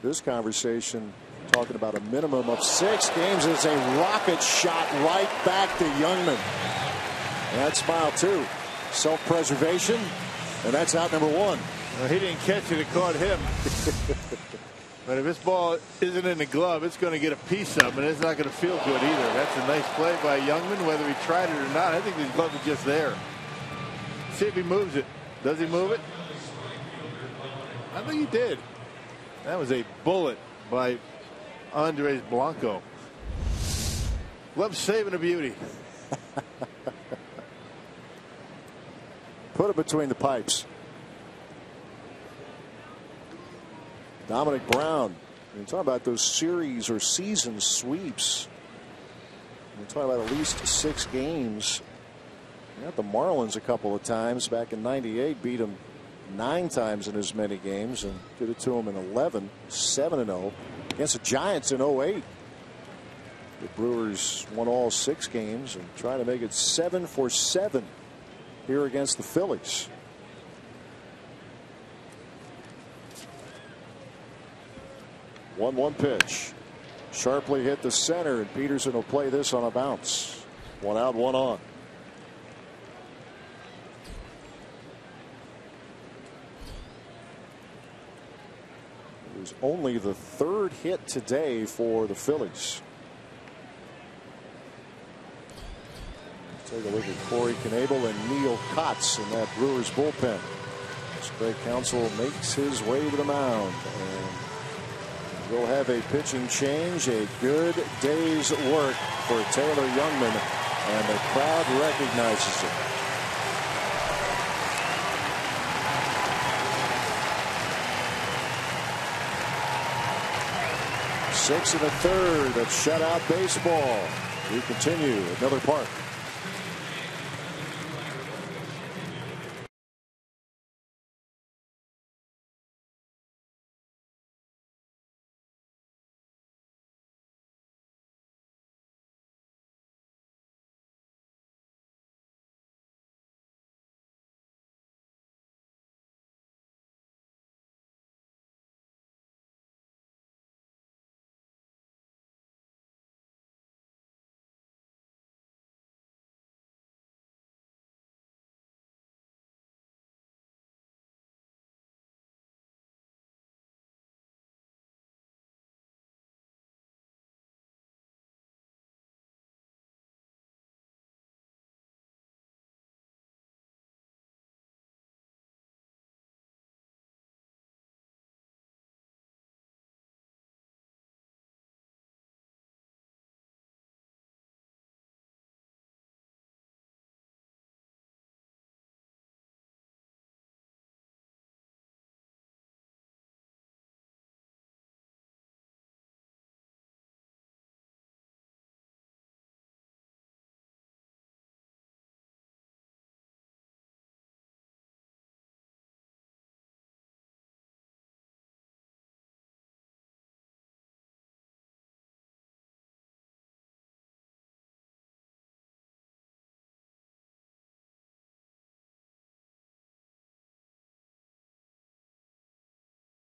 this conversation, talking about a minimum of 6 games, is a rocket shot right back to Youngman. And that smile too. Self-preservation, and that's out number 1. Well, he didn't catch it, it caught him. But if this ball isn't in the glove, it's going to get a piece of, and it's not going to feel good either. That's a nice play by Youngman, whether he tried it or not. I think his glove is just there. See if he moves it. Does he move it? I think he did. That was a bullet by Andres Blanco. Glove saving a beauty. Put it between the pipes. Dominic Brown. You talk about those series or season sweeps. We're talking about at least 6 games. We got the Marlins a couple of times back in '98, beat them 9 times in as many games, and did it to them in 11, 7-0 against the Giants in '08. The Brewers won all 6 games and trying to make it 7 for 7 here against the Phillies. One pitch. Sharply hit the center, and Peterson will play this on a bounce. 1 out, 1 on. It was only the 3rd hit today for the Phillies. Take a look at Corey Knebel and Neil Kotz in that Brewers bullpen. As Craig Counsell makes his way to the mound, and we'll have a pitching change. A good day's work for Taylor Youngman, and the crowd recognizes it. Six and a third of shutout baseball. We continue at Miller Park.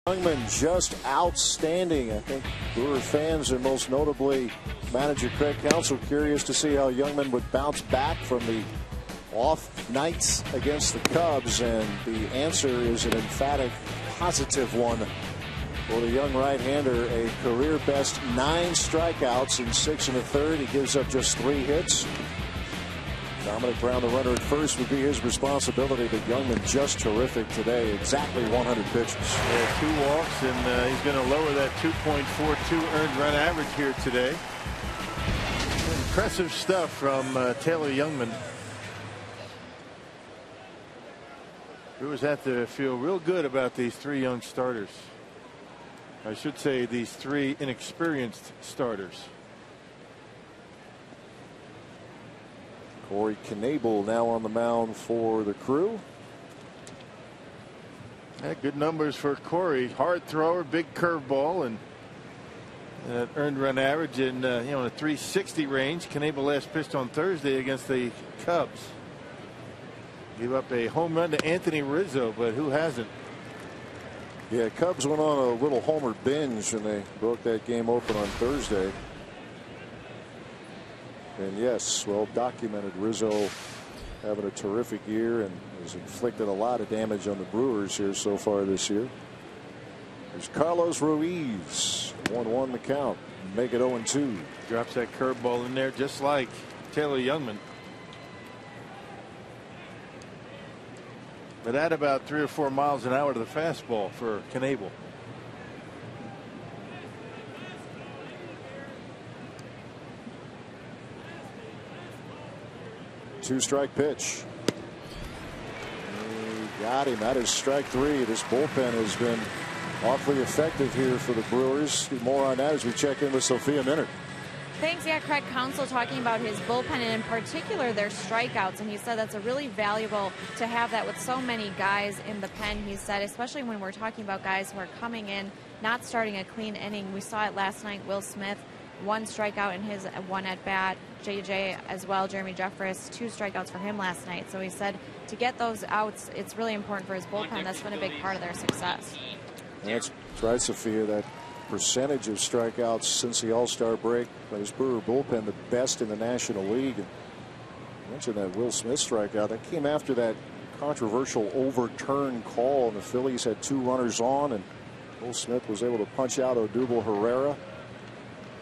Youngman just outstanding. I think Brewer fans and most notably manager Craig Counsell curious to see how Youngman would bounce back from the off nights against the Cubs, and the answer is an emphatic positive one for the young right-hander. A career best 9 strikeouts in 6 1/3. He gives up just 3 hits. Dominic Brown, the runner at first, would be his responsibility, but Youngman just terrific today. Exactly 100 pitches. Yeah, 2 walks, and he's going to lower that 2.42 earned run average here today. Impressive stuff from Taylor Youngman. Brewers have to feel real good about these 3 young starters. I should say these 3 inexperienced starters. Corey Knebel now on the mound for the Crew. Yeah, good numbers for Corey. Hard thrower, big curveball, and that earned run average in the 360 range. Knebel last pitched on Thursday against the Cubs. Gave up a home run to Anthony Rizzo, but who hasn't? Yeah, Cubs went on a little homer binge and they broke that game open on Thursday. And yes, well documented, Rizzo having a terrific year and has inflicted a lot of damage on the Brewers here so far this year. There's Carlos Ruiz, 1-1 the count, make it 0-2. Drops that curveball in there just like Taylor Youngman. But at about 3 or 4 miles an hour to the fastball for Knebel. Two-strike pitch. He got him. That is strike 3. This bullpen has been awfully effective here for the Brewers. More on that as we check in with Sophia Minnaert. Thanks. Yeah, Craig Counsell talking about his bullpen and in particular their strikeouts, and he said that's a really valuable to have that with so many guys in the pen. He said, especially when we're talking about guys who are coming in not starting a clean inning. We saw it last night. Will Smith, 1 strikeout in his 1 at bat. JJ as well. Jeremy Jeffress, 2 strikeouts for him last night. So he said to get those outs, it's really important for his bullpen. That's been a big part of their success. That's right, Sophia. That percentage of strikeouts since the All-Star break by his Brewer bullpen, the best in the National League. And you mentioned that Will Smith strikeout. That came after that controversial overturned call, and the Phillies had 2 runners on, and Will Smith was able to punch out Odubel Herrera.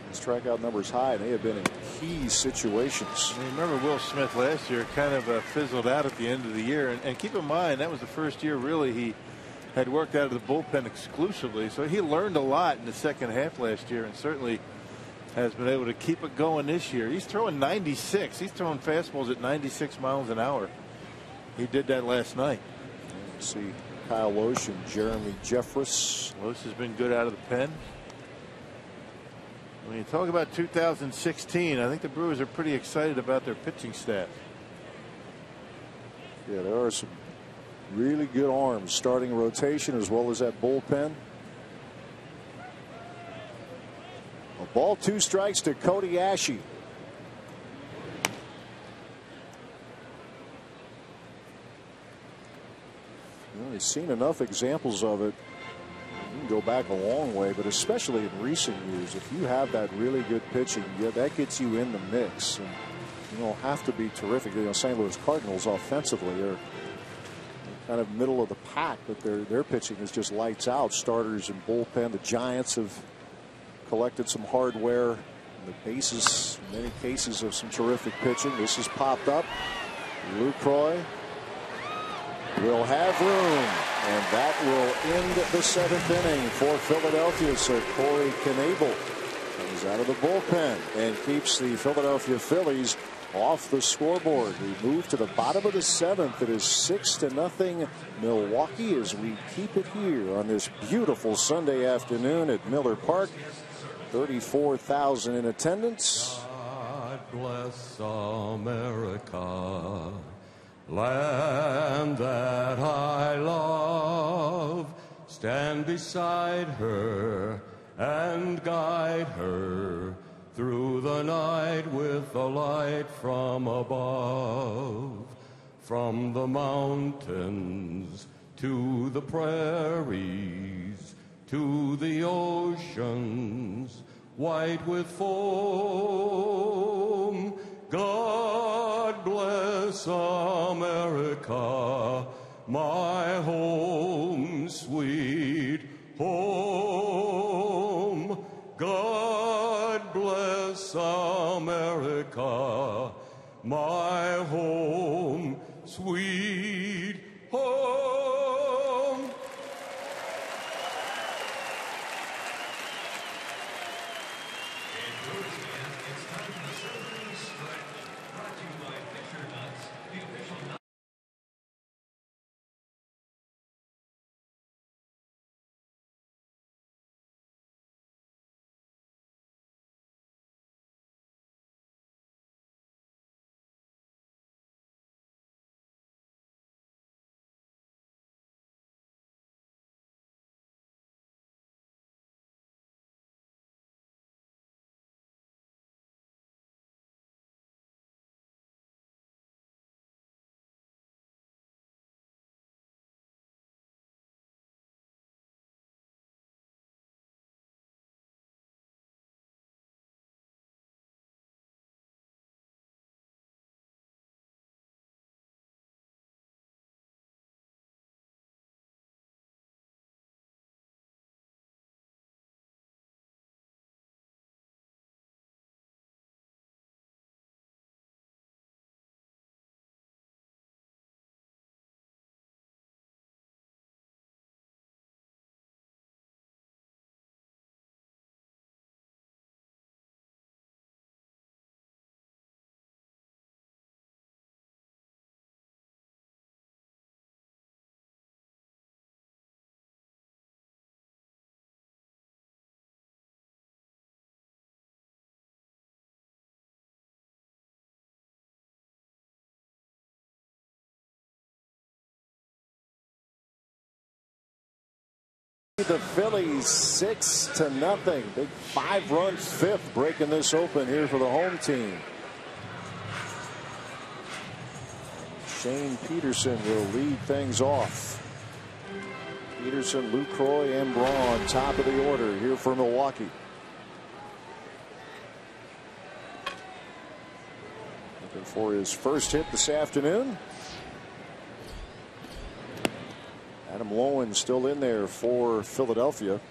His strikeout number is high, and they have been in key situations. And remember Will Smith last year kind of fizzled out at the end of the year. And keep in mind, that was the first year really he had worked out of the bullpen exclusively. So he learned a lot in the second half last year and certainly has been able to keep it going this year. He's throwing 96. He's throwing fastballs at 96 miles an hour. He did that last night. Let's see Kyle Loesch and Jeremy Jeffress. Loesch has been good out of the pen. When you talk about 2016, I think the Brewers are pretty excited about their pitching staff. Yeah, there are some really good arms starting rotation as well as that bullpen. A ball, 2 strikes to Cody Ashe. Well, he's seen enough examples of it. You can go back a long way, but especially in recent years, if you have that really good pitching, yeah, that gets you in the mix. And you don't have to be terrific. St. Louis Cardinals offensively, they're kind of middle of the pack, but their pitching is just lights out. Starters and bullpen. The Giants have collected some hardware. The bases, in many cases, of some terrific pitching. This has popped up. Lucroy will have room, and that will end the 7th inning for Philadelphia. So Corey Knebel comes out of the bullpen and keeps the Philadelphia Phillies off the scoreboard. We move to the bottom of the 7th. It is 6-0 Milwaukee as we keep it here on this beautiful Sunday afternoon at Miller Park. 34,000 in attendance. God bless America, land that I love. Stand beside her and guide her through the night with the light from above. From the mountains to the prairies, to the oceans white with foam. God bless America, my home, sweet home. God bless America, my home, sweet home. The Phillies 6-0. Big 5-run fifth breaking this open here for the home team. Shane Peterson will lead things off. Peterson, Lucroy, and Braun top of the order here for Milwaukee. Looking for his first hit this afternoon. Adam Lowen still in there for Philadelphia.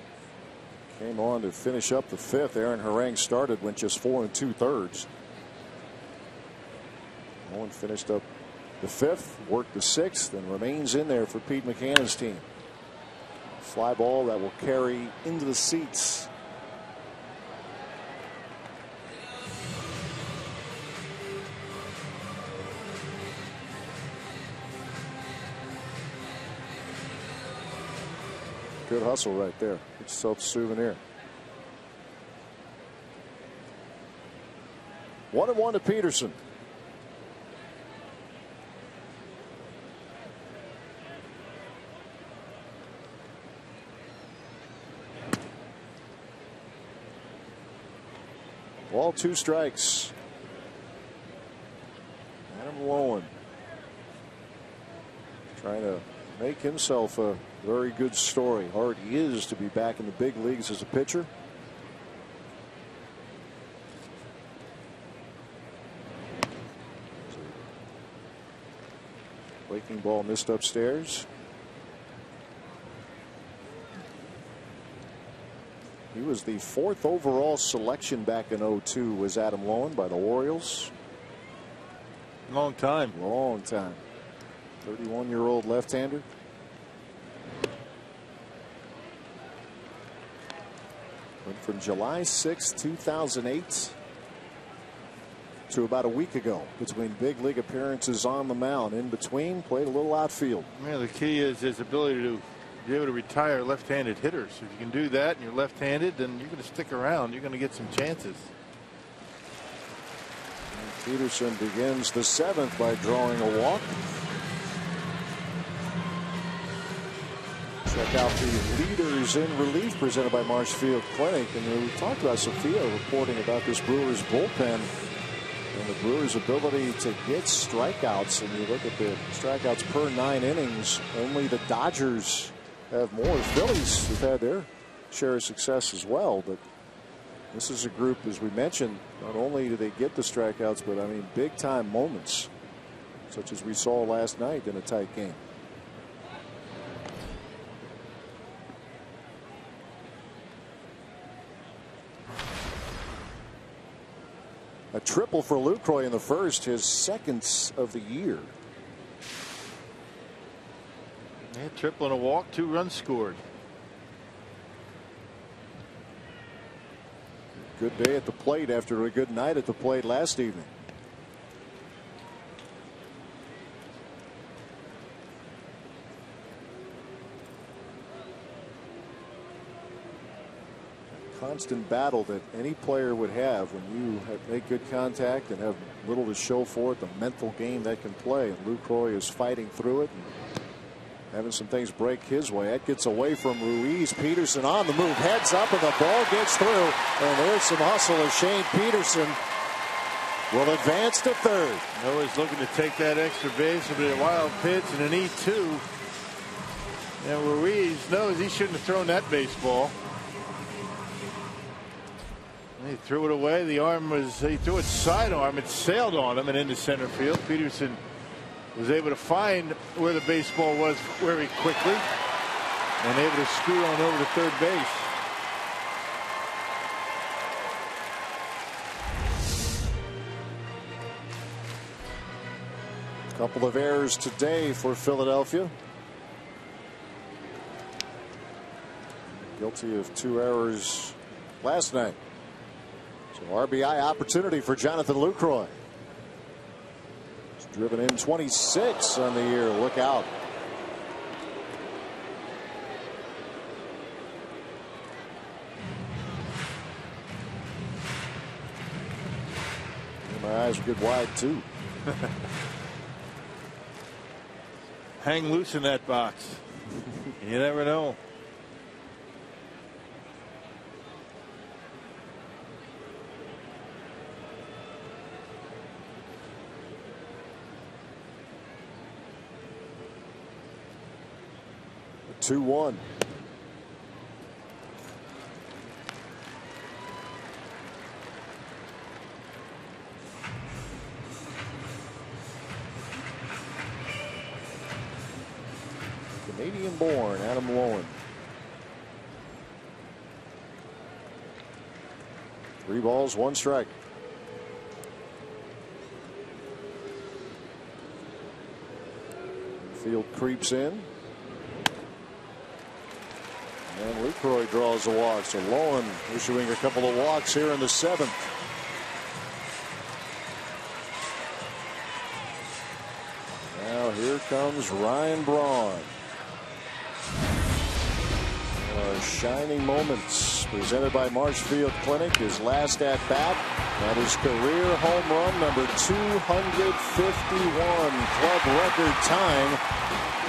Came on to finish up the fifth. Aaron Harang started, went just 4 2/3. Lowen finished up the fifth, worked the sixth, and remains in there for Pete McCann's team. Fly ball that will carry into the seats. Good hustle right there. Get yourself a souvenir. 1-1 to Peterson. Ball 2 strikes. Adam Lowen trying to make himself a very good story. Hard he is to be back in the big leagues as a pitcher. Breaking ball missed upstairs. He was the 4th overall selection back in 2002 was Adam Lowen by the Orioles. Long time. Long time. 31-year-old left-hander. Went from July 6, 2008 to about a week ago between big league appearances on the mound. In between, played a little outfield. Yeah, the key is his ability to be able to retire left-handed hitters. If you can do that and you're left-handed, then you're going to stick around. You're going to get some chances. And Peterson begins the 7th by drawing a walk. Check out the leaders in relief presented by Marshfield Clinic. And we talked about Sophia reporting about this Brewers bullpen and the Brewers' ability to get strikeouts. And you look at the strikeouts per 9 innings, only the Dodgers have more. The Phillies have had their share of success as well. But this is a group, as we mentioned, not only do they get the strikeouts, but I mean big time moments, such as we saw last night in a tight game. A triple for Lucroy in the first, his second of the year. Yeah, triple and a walk, 2 runs scored. Good day at the plate after a good night at the plate last evening. Constant battle that any player would have when you make good contact and have little to show for it, the mental game that can play. And Lucroy is fighting through it and having some things break his way. That gets away from Ruiz. Peterson on the move, heads up, and the ball gets through. And there's some hustle as Shane Peterson will advance to third. Noah's looking to take that extra base with a wild pitch and an E2. And Ruiz knows he shouldn't have thrown that baseball. He threw it away. The arm was, he threw it sidearm. It sailed on him and into center field. Peterson was able to find where the baseball was very quickly and able to scoot on over to third base. Couple of errors today for Philadelphia. Guilty of 2 errors last night. So RBI opportunity for Jonathan Lucroy. He's driven in 26 on the year. Look out. My eyes are good wide too. Hang loose in that box. You never know. The 2-1. Canadian-born Adam Lowen. 3 balls, 1 strike. Field creeps in. And Lucroy draws the walk. So Lowen issuing a couple of walks here in the 7th. Now here comes Ryan Braun. Shining moments presented by Marshfield Clinic. His last at bat, that is career home run number 251, club record tying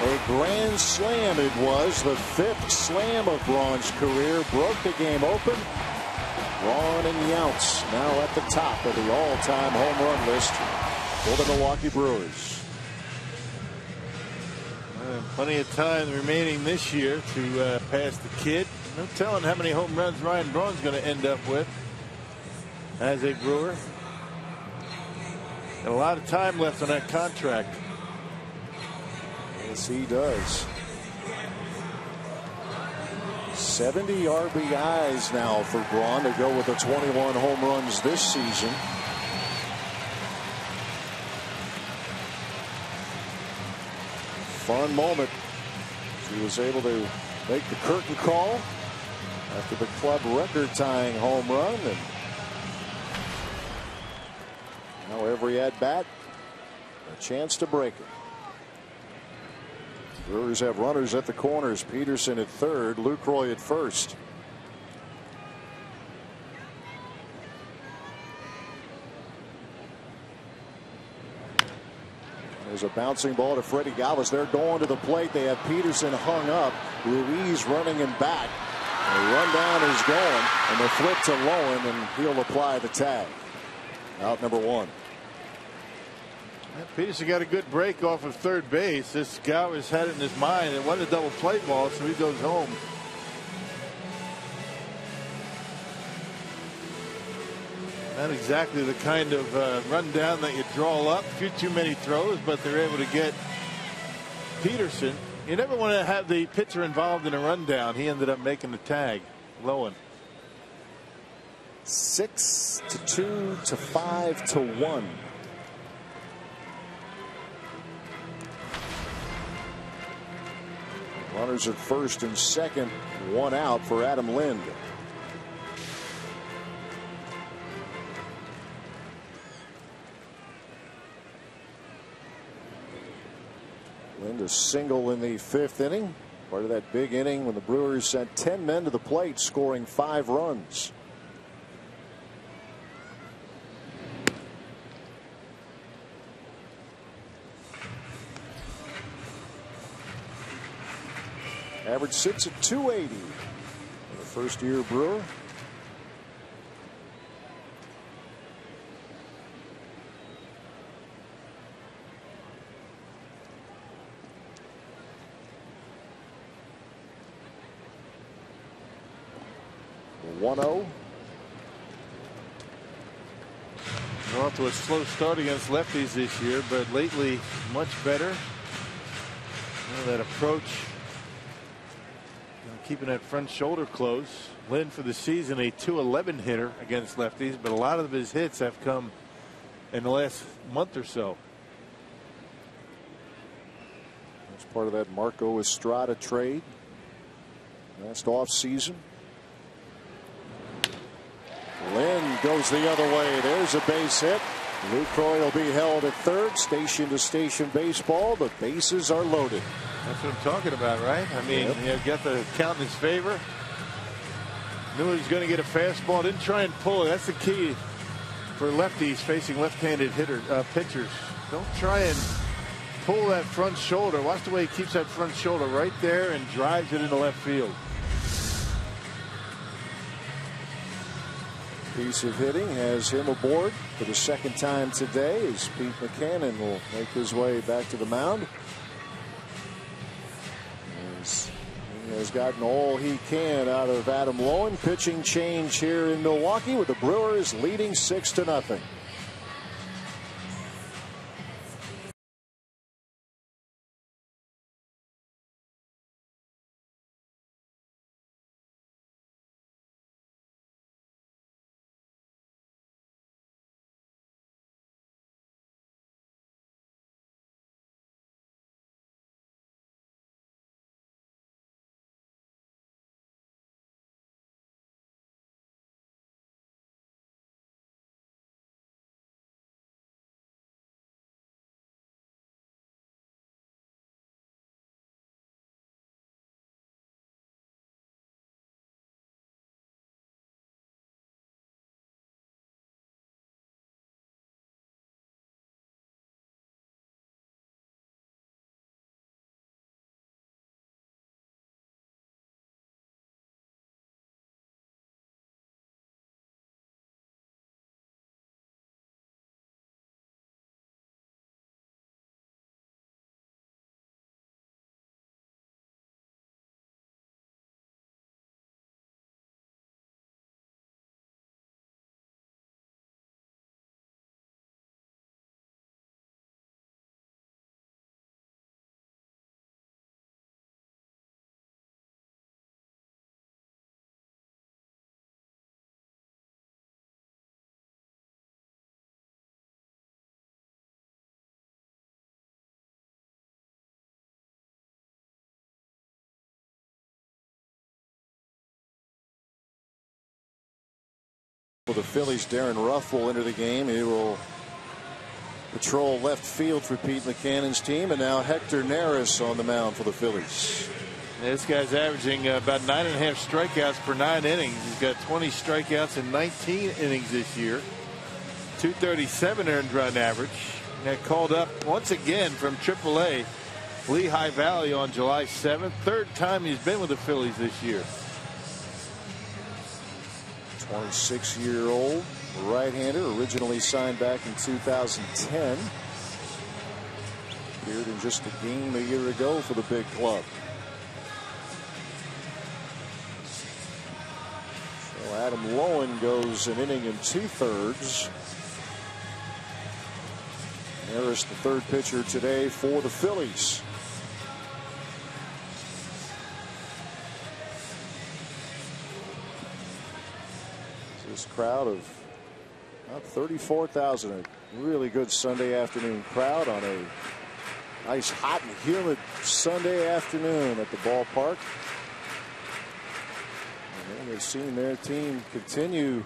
a grand slam. It was the 5th slam of Braun's career. Broke the game open. Braun and Yountz now at the top of the all-time home run list for the Milwaukee Brewers. Plenty of time remaining this year to pass the kid. No telling how many home runs Ryan Braun's going to end up with as a Brewer. And a lot of time left on that contract. Yes, he does. 70 RBIs now for Braun to go with the 21 home runs this season. Fun moment. He was able to make the curtain call after the club record tying home run, and now every at bat a chance to break it. Brewers have runners at the corners. Peterson at third, Lucroy at first. There's a bouncing ball to Freddie Galvis. They're going to the plate. They have Peterson hung up. Ruiz running him back. The rundown is going, and the flip to Lowen, and he'll apply the tag. Out number 1. Peterson got a good break off of third base. This Galvis had it in his mind. It wasn't a double play ball, so he goes home. Not exactly the kind of rundown that you draw up. A few too many throws, but they're able to get Peterson. You never want to have the pitcher involved in a rundown. He ended up making the tag. Lowen. 6-2 to 5-1. Runners at first and second, one out for Adam Lind. Lind a single in the 5th inning. Part of that big inning when the Brewers sent 10 men to the plate, scoring 5 runs. Average sits at 280 for the first-year Brewer. Off to a slow start against lefties this year, but lately much better. That approach, keeping that front shoulder close. Lind for the season a .211 hitter against lefties, but a lot of his hits have come in the last month or so. That's part of that Marco Estrada trade last off season. Lind goes the other way. There's a base hit. Lucroy will be held at third. Station to station baseball. The bases are loaded. That's what I'm talking about, right? I mean, you got the count in his favor. Knew he was going to get a fastball. Didn't try and pull it. That's the key for lefties facing left-handed pitchers. Don't try and pull that front shoulder. Watch the way he keeps that front shoulder right there and drives it into left field. Piece of hitting has him aboard for the second time today as Pete McCannon will make his way back to the mound. As he has gotten all he can out of Adam Lowen. Pitching change here in Milwaukee with the Brewers leading 6-0. For the Phillies, Darren Ruff will enter the game. He will patrol left field for Pete McCannon's team. And now Hector Neris on the mound for the Phillies. This guy's averaging about 9.5 strikeouts per 9 innings. He's got 20 strikeouts in 19 innings this year. 237 earned run average. Got called up once again from AAA Lehigh Valley on July 7th. Third time he's been with the Phillies this year. 26-year-old right-hander, originally signed back in 2010. Appeared in just a game a year ago for the big club. So So Adam Lowen goes an inning and 2/3. Harris, the third pitcher today for the Phillies. This crowd of about 34,000. A really good Sunday afternoon crowd on a nice hot and humid Sunday afternoon at the ballpark. And they've seen their team continue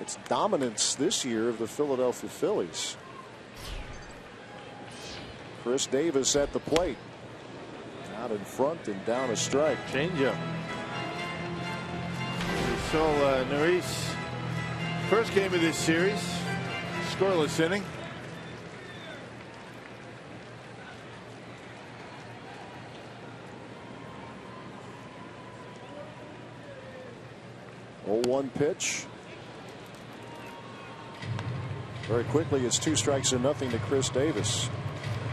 its dominance this year of the Philadelphia Phillies. Chris Davis at the plate. Out in front and down a strike. Changeup. We saw Neris first game of this series. Scoreless inning. Oh, 1 pitch. Very quickly, it's 2 strikes and nothing to Chris Davis.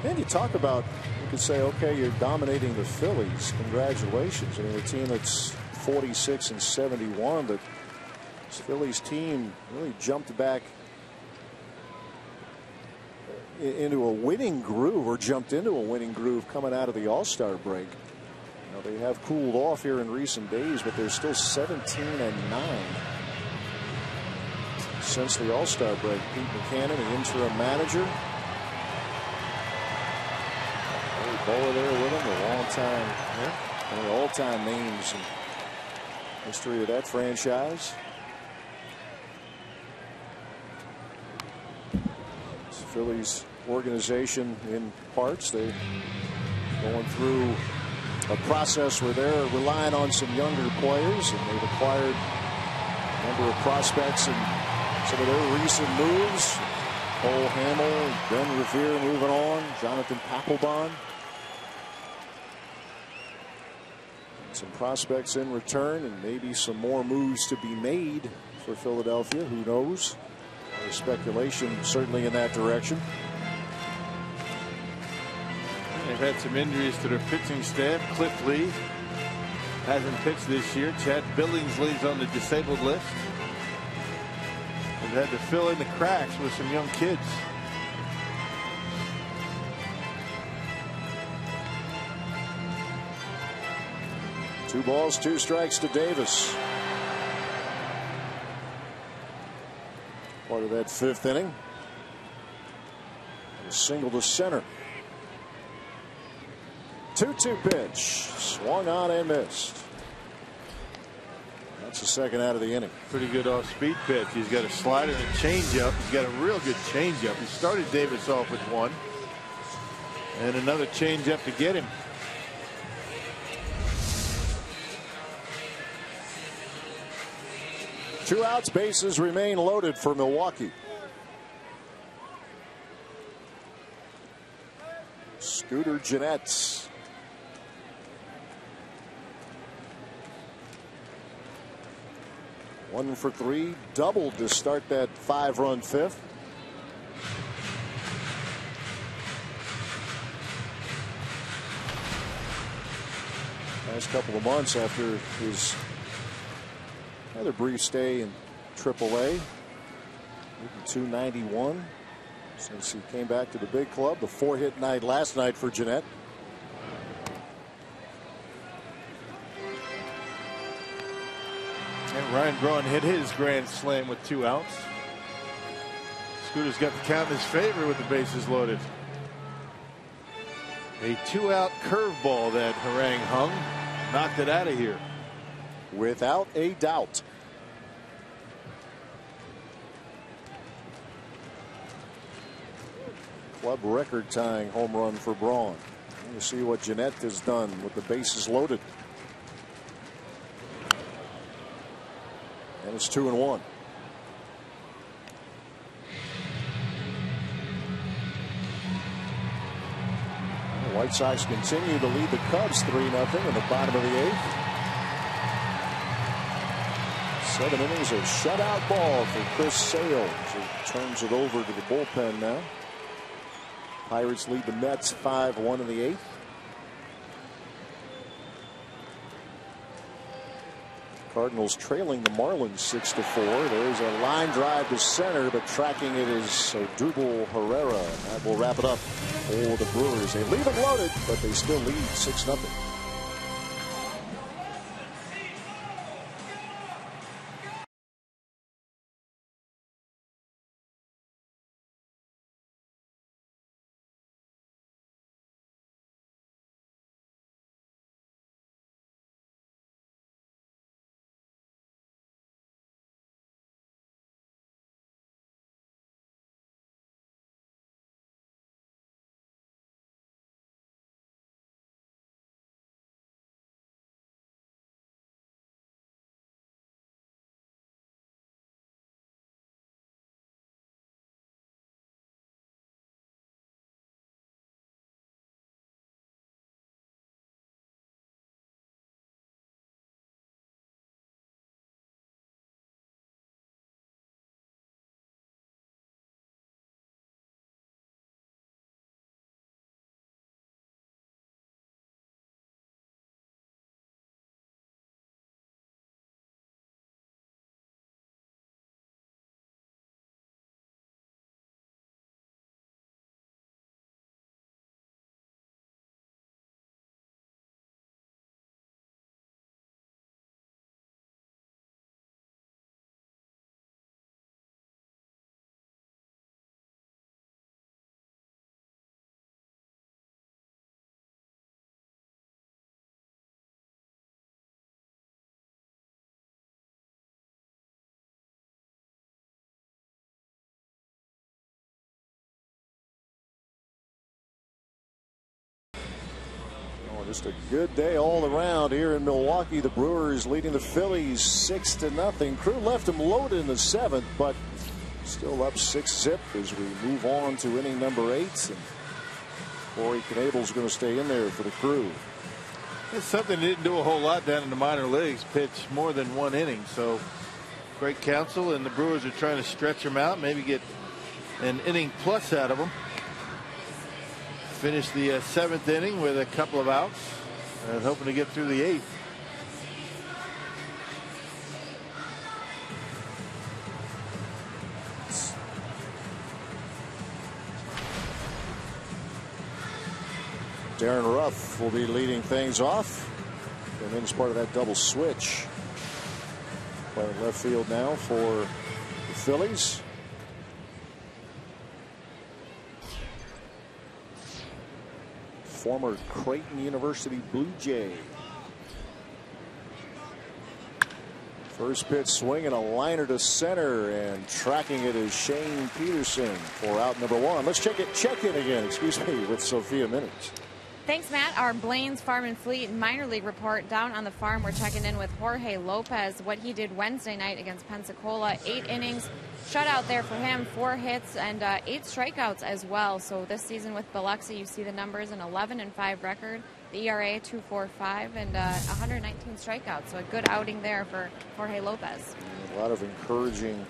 And you talk about, you could say, okay, you're dominating the Phillies. Congratulations. I mean, a team that's 46 and 71, but this Phillies team really jumped back into a winning groove, or jumped into a winning groove coming out of the All-Star break. Now, they have cooled off here in recent days, but they're still 17 and 9 since the All-Star break. Pete Buchanan, the interim manager. Boa there with him, a long time, one of the all-time names in history of that franchise. This Phillies organization in parts, they're going through a process where they're relying on some younger players, and they've acquired a number of prospects in some of their recent moves. Cole Hamel, Ben Revere moving on, Jonathan Papelbon. Some prospects in return, and maybe some more moves to be made for Philadelphia. Who knows? There's speculation certainly in that direction. They've had some injuries to their pitching staff. Cliff Lee hasn't pitched this year. Chad Billingsley's on the disabled list. They've had to fill in the cracks with some young kids. Two balls, 2 strikes to Davis. Part of that 5th inning. A single to center. 2-2 pitch. Swung on and missed. That's the second out of the inning. Pretty good off-speed pitch. He's got a slider and a changeup. He's got a real good changeup. He started Davis off with one. And another changeup to get him. Two outs, bases remain loaded for Milwaukee. Scooter Gennett. One for 3, doubled to start that 5-run 5th. Last couple of months after his another brief stay in AAA, 291 since he came back to the big club. The 4-hit night last night for Gennett. And Ryan Braun hit his grand slam with 2 outs. Scooter's got the count in his favor with the bases loaded. A 2-out curveball that Harang hung, knocked it out of here. Without a doubt. Club record tying home run for Braun. You see what Gennett has done with the bases loaded. And it's 2-1. The White Sox continue to lead the Cubs 3-0 in the bottom of the 8th. 7 innings of shutout ball for Chris Sale. He turns it over to the bullpen now. Pirates lead the Mets 5-1 in the 8th. Cardinals trailing the Marlins 6-4. There's a line drive to center, but tracking it is Odubel Herrera. That will wrap it up for the Brewers. They leave it loaded, but they still lead 6-0. Just a good day all around here in Milwaukee. The Brewers leading the Phillies 6-0. Crew left them loaded in the 7th, but still up 6-zip as we move on to inning number 8. And Corey Knabel's going to stay in there for the Crew. It's something they didn't do a whole lot down in the minor leagues. Pitch more than one inning, so great counsel, and the Brewers are trying to stretch them out, maybe get an inning plus out of them. Finished the 7th inning with a couple of outs and hoping to get through the 8th. Darren Ruff will be leading things off, and then as part of that double switch, playing left field now for the Phillies. Former Creighton University Blue Jay. First pitch swing and a liner to center, and tracking it is Shane Peterson for out number 1. Let's check in again, with Sophia Minutes. Thanks, Matt. Our Blaine's Farm and Fleet minor league report down on the farm. We're checking in with Jorge Lopez, what he did Wednesday night against Pensacola. 8 innings, shutout there for him, 4 hits and 8 strikeouts as well. So this season with Biloxi, you see the numbers, an 11-5 record, the ERA 2.45, and 119 strikeouts. So a good outing there for Jorge Lopez. A lot of encouraging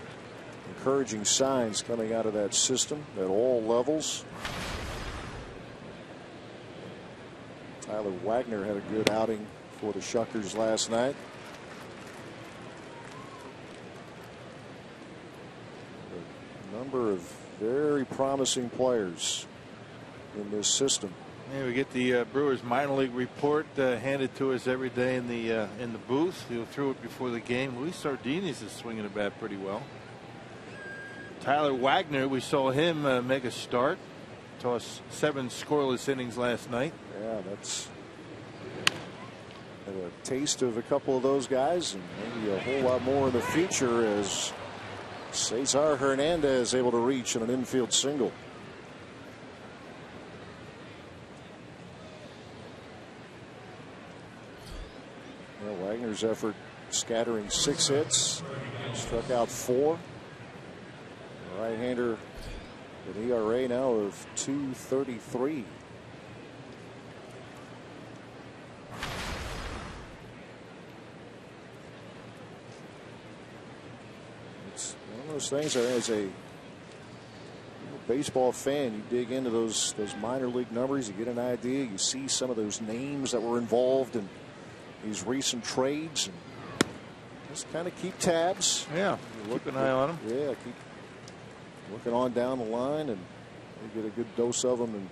signs coming out of that system at all levels. Tyler Wagner had a good outing for the Shuckers last night. A number of very promising players in this system. Yeah, we get the Brewers minor league report handed to us every day in the booth. He'll throw it before the game. Luis Sardinas is swinging the bat pretty well. Tyler Wagner, we saw him make a start. Tossed 7 scoreless innings last night. Yeah, that's a taste of a couple of those guys, and maybe a whole lot more in the future as Cesar Hernandez able to reach in an infield single. Well, Wagner's effort scattering 6 hits, struck out 4. The right-hander with an ERA now of 2.33. It's one of those things that as a baseball fan, you dig into those minor league numbers, you get an idea, you see some of those names that were involved in these recent trades, and Just kind of keep tabs. Yeah, keep an eye on him. Yeah, keep looking on down the line, and you get a good dose of them in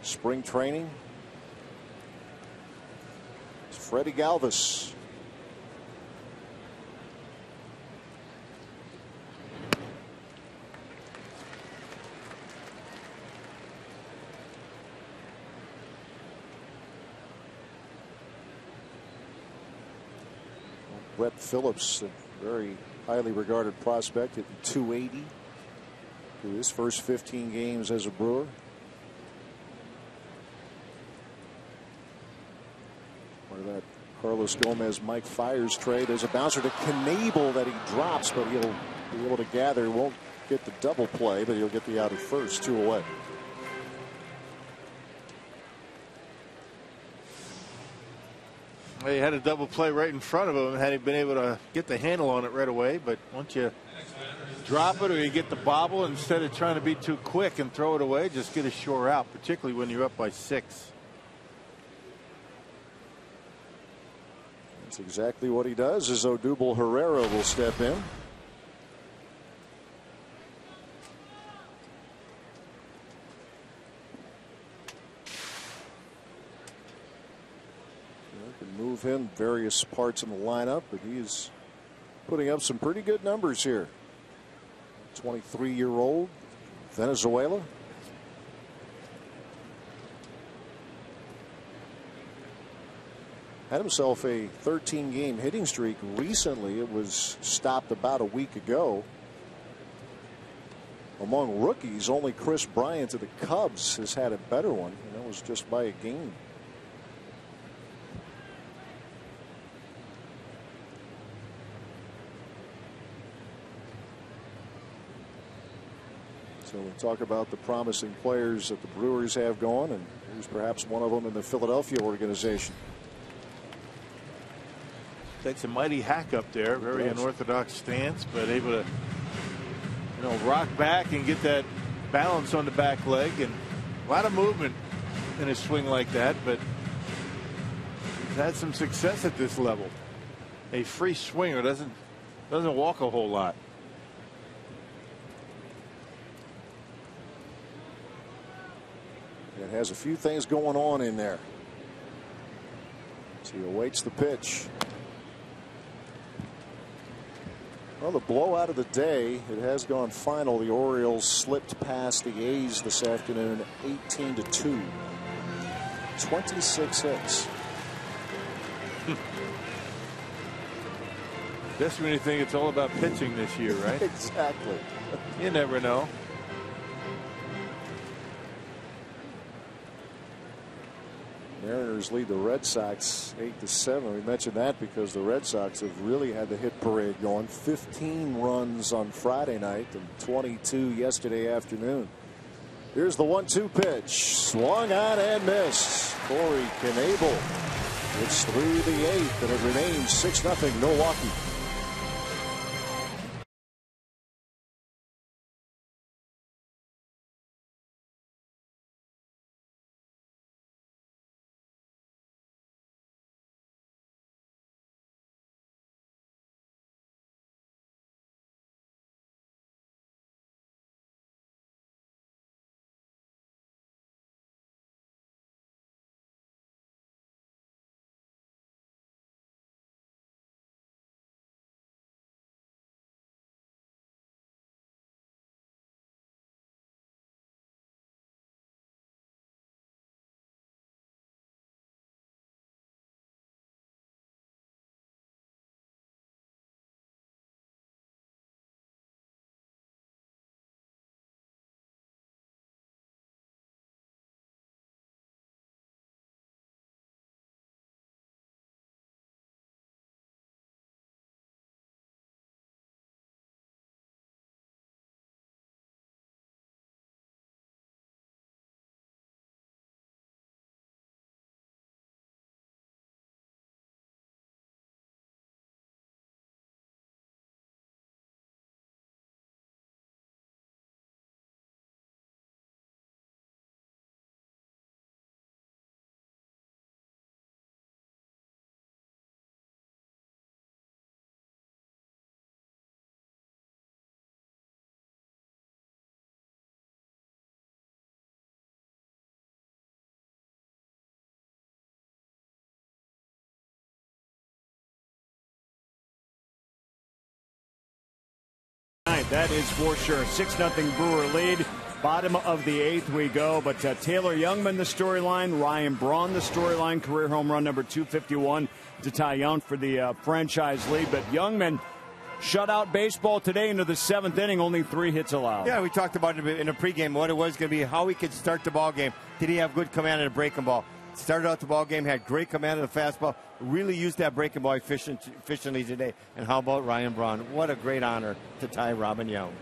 spring training. It's Freddie Galvis. Brett Phillips, a very highly regarded prospect, hitting .280 through his first 15 games as a Brewer. Part of that Carlos Gomez, Mike Fiers trade. There's a bouncer to Knebel that he drops, but he'll be able to gather. He won't get the double play, but he'll get the out at first. 2 away. Well, he had a double play right in front of him had he been able to get the handle on it right away. But once you drop it or you get the bobble, instead of trying to be too quick and throw it away, just get a sure out, particularly when you're up by 6. That's exactly what he does, as Odubel Herrera will step in. Move him various parts in the lineup, but he's putting up some pretty good numbers here. 23-year-old Venezuela. Had himself a 13-game hitting streak recently. It was stopped about a week ago. Among rookies, only Chris Bryant of the Cubs has had a better one, and that was just by a game. So we'll talk about the promising players that the Brewers have going, and here's perhaps one of them in the Philadelphia organization. Takes a mighty hack up there, very unorthodox stance, but able to, rock back and get that balance on the back leg, and a lot of movement in a swing like that, but he's had some success at this level. A free swinger doesn't walk a whole lot. It has a few things going on in there. So he awaits the pitch. Well, the blowout of the day, it has gone final. The Orioles slipped past the A's this afternoon, 18-2. 26 hits. That's when you think it's all about pitching this year, right? Exactly. You never know. Mariners lead the Red Sox 8-7. We mentioned that because the Red Sox have really had the hit parade going. 15 runs on Friday night and 22 yesterday afternoon. Here's the 1-2 pitch. Swung on and missed. Corey Knebel. It's through the 8th, and it remains 6-0 Milwaukee. That is for sure. 6-0 Brewer lead. Bottom of the 8th we go, but Taylor Youngman the storyline, Ryan Braun the storyline, career home run number 251 to tie Young for the franchise lead. But Youngman shut out baseball today into the 7th inning, only 3 hits allowed. Yeah, we talked about it in the pregame, what it was going to be, how he could start the ball game. Did he have good command of the breaking ball? Started out the ball game, had great command of the fastball, really used that breaking ball efficiently today. And how about Ryan Braun? What a great honor to tie Robin Young.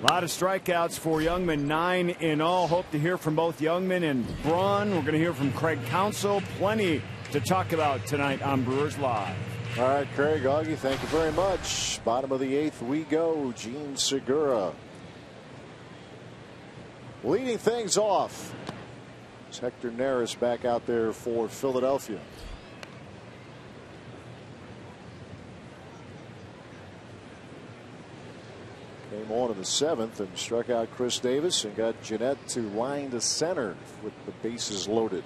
A lot of strikeouts for Youngman, 9 in all. Hope to hear from both Youngman and Braun. We're going to hear from Craig Counsell. Plenty to talk about tonight on Brewers Live. All right, Craig, Augie, thank you very much. Bottom of the 8th we go. Gene Segura leading things off. It's Hector Neris back out there for Philadelphia. Came on in the 7th and struck out Chris Davis and got Jeanette to line to center with the bases loaded.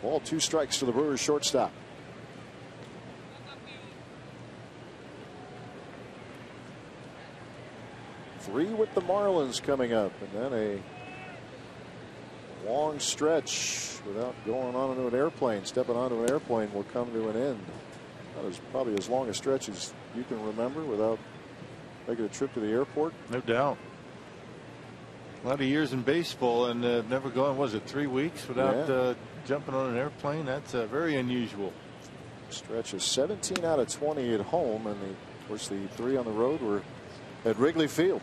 Ball, 2 strikes to the Brewers shortstop. Three with the Marlins coming up, and then a long stretch without going onto an airplane. Stepping onto an airplane will come to an end. That is probably as long a stretch as you can remember without making a trip to the airport. No doubt. A lot of years in baseball and never gone, was it 3 weeks without jumping on an airplane? That's very unusual. Stretch of 17 out of 20 at home, and of course the 3 on the road were at Wrigley Field.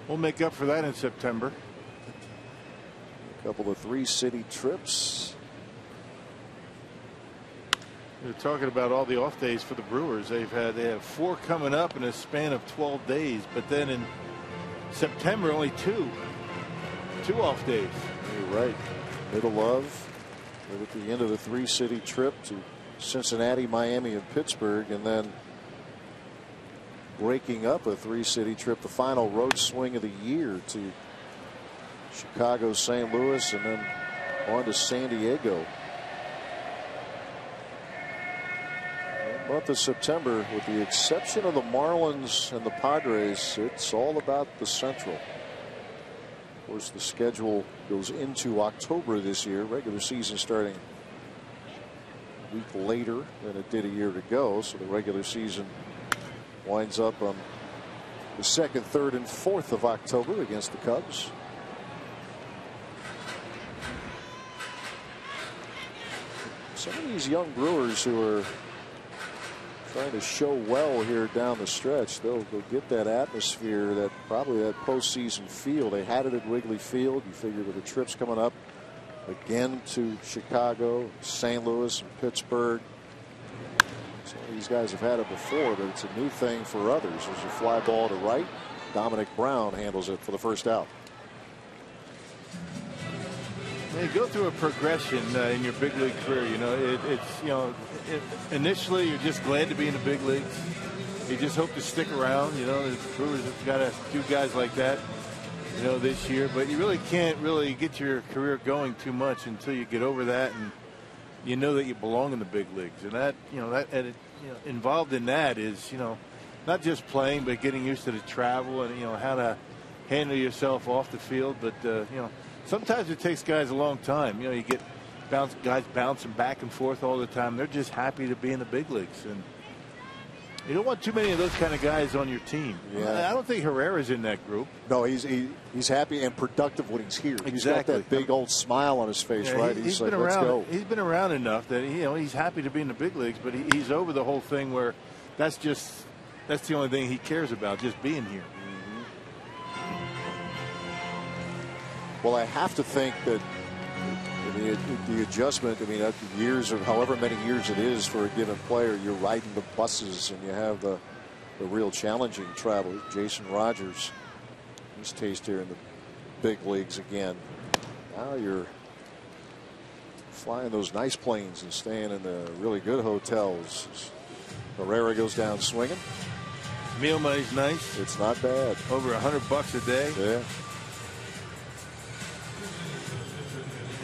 We'll make up for that in September. A couple of 3-city trips. They're talking about all the off days for the Brewers. They have 4 coming up in a span of 12 days, but then in September only 2 off days. You're right. Middle of, right at the end of the 3-city trip to Cincinnati, Miami, and Pittsburgh, and then breaking up a 3-city trip, the final road swing of the year to Chicago, St. Louis, and then on to San Diego. The month of September, with the exception of the Marlins and the Padres, it's all about the Central. Of course, the schedule goes into October this year. Regular season starting a week later than it did a year ago, so the regular season winds up on the 2nd, 3rd, and 4th of October against the Cubs. Some of these young Brewers who are trying to show well here down the stretch, they'll get that atmosphere, that probably that postseason feel. They had it at Wrigley Field. You figure with the trips coming up again to Chicago, St. Louis, and Pittsburgh. Some of these guys have had it before, but it's a new thing for others. There's a fly ball to right. Dominic Brown handles it for the first out. You go through a progression in your big league career. Initially you're just glad to be in the big leagues. You just hope to stick around. The Brewers have got a few guys like that, this year. But you really can't really get your career going too much until you get over that and you know that you belong in the big leagues. And that involved in that is not just playing, but getting used to the travel and how to handle yourself off the field. But sometimes it takes guys a long time. You get guys bouncing back and forth all the time. They're just happy to be in the big leagues, and you don't want too many of those kind of guys on your team. Yeah. I don't think Herrera's in that group. No, he's happy and productive when he's here. Exactly. He's got that big old smile on his face, right? He's like, been let's around. go. He's been around enough that he's happy to be in the big leagues, but he's over the whole thing where that's the only thing he cares about, just being here. Well, I have to think that the adjustment, after years of however many years it is for a given player, you're riding the buses and you have the real challenging travel. Jason Rogers, his taste here in the big leagues again. Now you're flying those nice planes and staying in the really good hotels. Herrera goes down swinging. Meal money's nice. It's not bad. Over $100 a day. Yeah.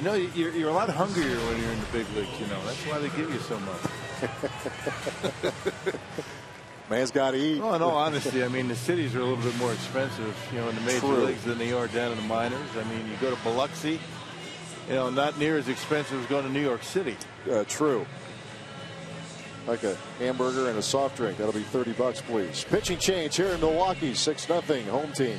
You know, you're a lot hungrier when you're in the big leagues. You know, that's why they give you so much. Man's got to eat. Well, in all honesty, I mean, the cities are a little bit more expensive, you know, in the major leagues than they are down in the minors. I mean, you go to Biloxi, you know, not near as expensive as going to New York City. True. Like a hamburger and a soft drink. That'll be $30, please. Pitching change here in Milwaukee. 6-0 home team.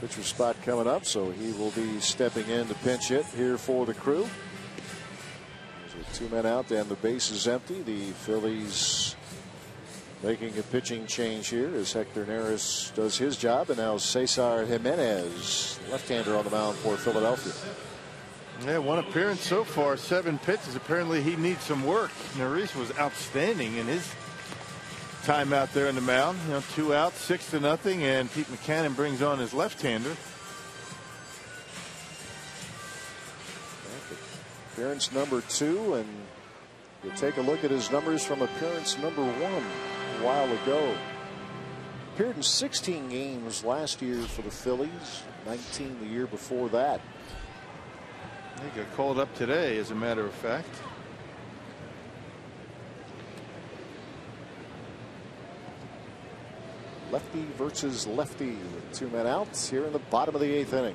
Pitcher spot coming up, so he will be stepping in to pinch hit here for the Crew. There's 2 men out and the base is empty. The Phillies making a pitching change here as Hector Neris does his job, and now Cesar Jimenez, left-hander, on the mound for Philadelphia. Yeah, 1 appearance so far, 7 pitches. Apparently he needs some work. Neris was outstanding in his time out there in the mound. You know, 2 outs, 6-0, and Pete McCannon brings on his left-hander. Appearance number 2, and you'll take a look at his numbers from appearance number 1 a while ago. Appeared in 16 games last year for the Phillies, 19 the year before that. He got called up today, as a matter of fact. Lefty versus lefty with 2 men out here in the bottom of the 8th inning.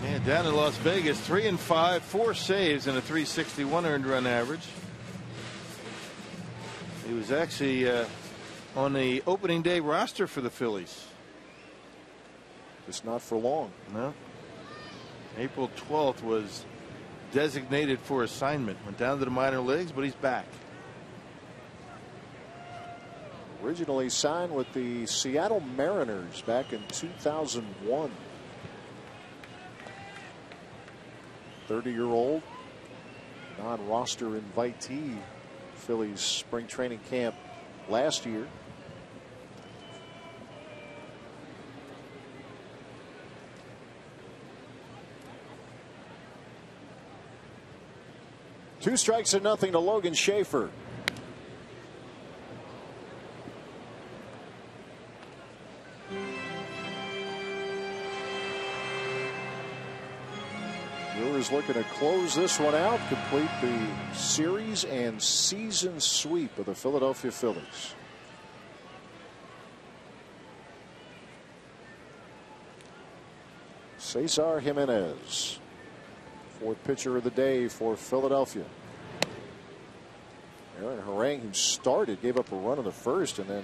And down in Las Vegas, 3-5, 4 saves, and a .361 earned run average. He was actually on the opening day roster for the Phillies. Just not for long. No. April 12th was designated for assignment. Went down to the minor leagues, but he's back. Originally signed with the Seattle Mariners back in 2001. 30-year-old non-roster invitee. Phillies spring training camp last year. Two strikes and nothing to Logan Schaefer. Brewers looking to close this one out, complete the series and season sweep of the Philadelphia Phillies. Cesar Jimenez, 4th pitcher of the day for Philadelphia. Aaron Harang, who started, gave up a run in the first and then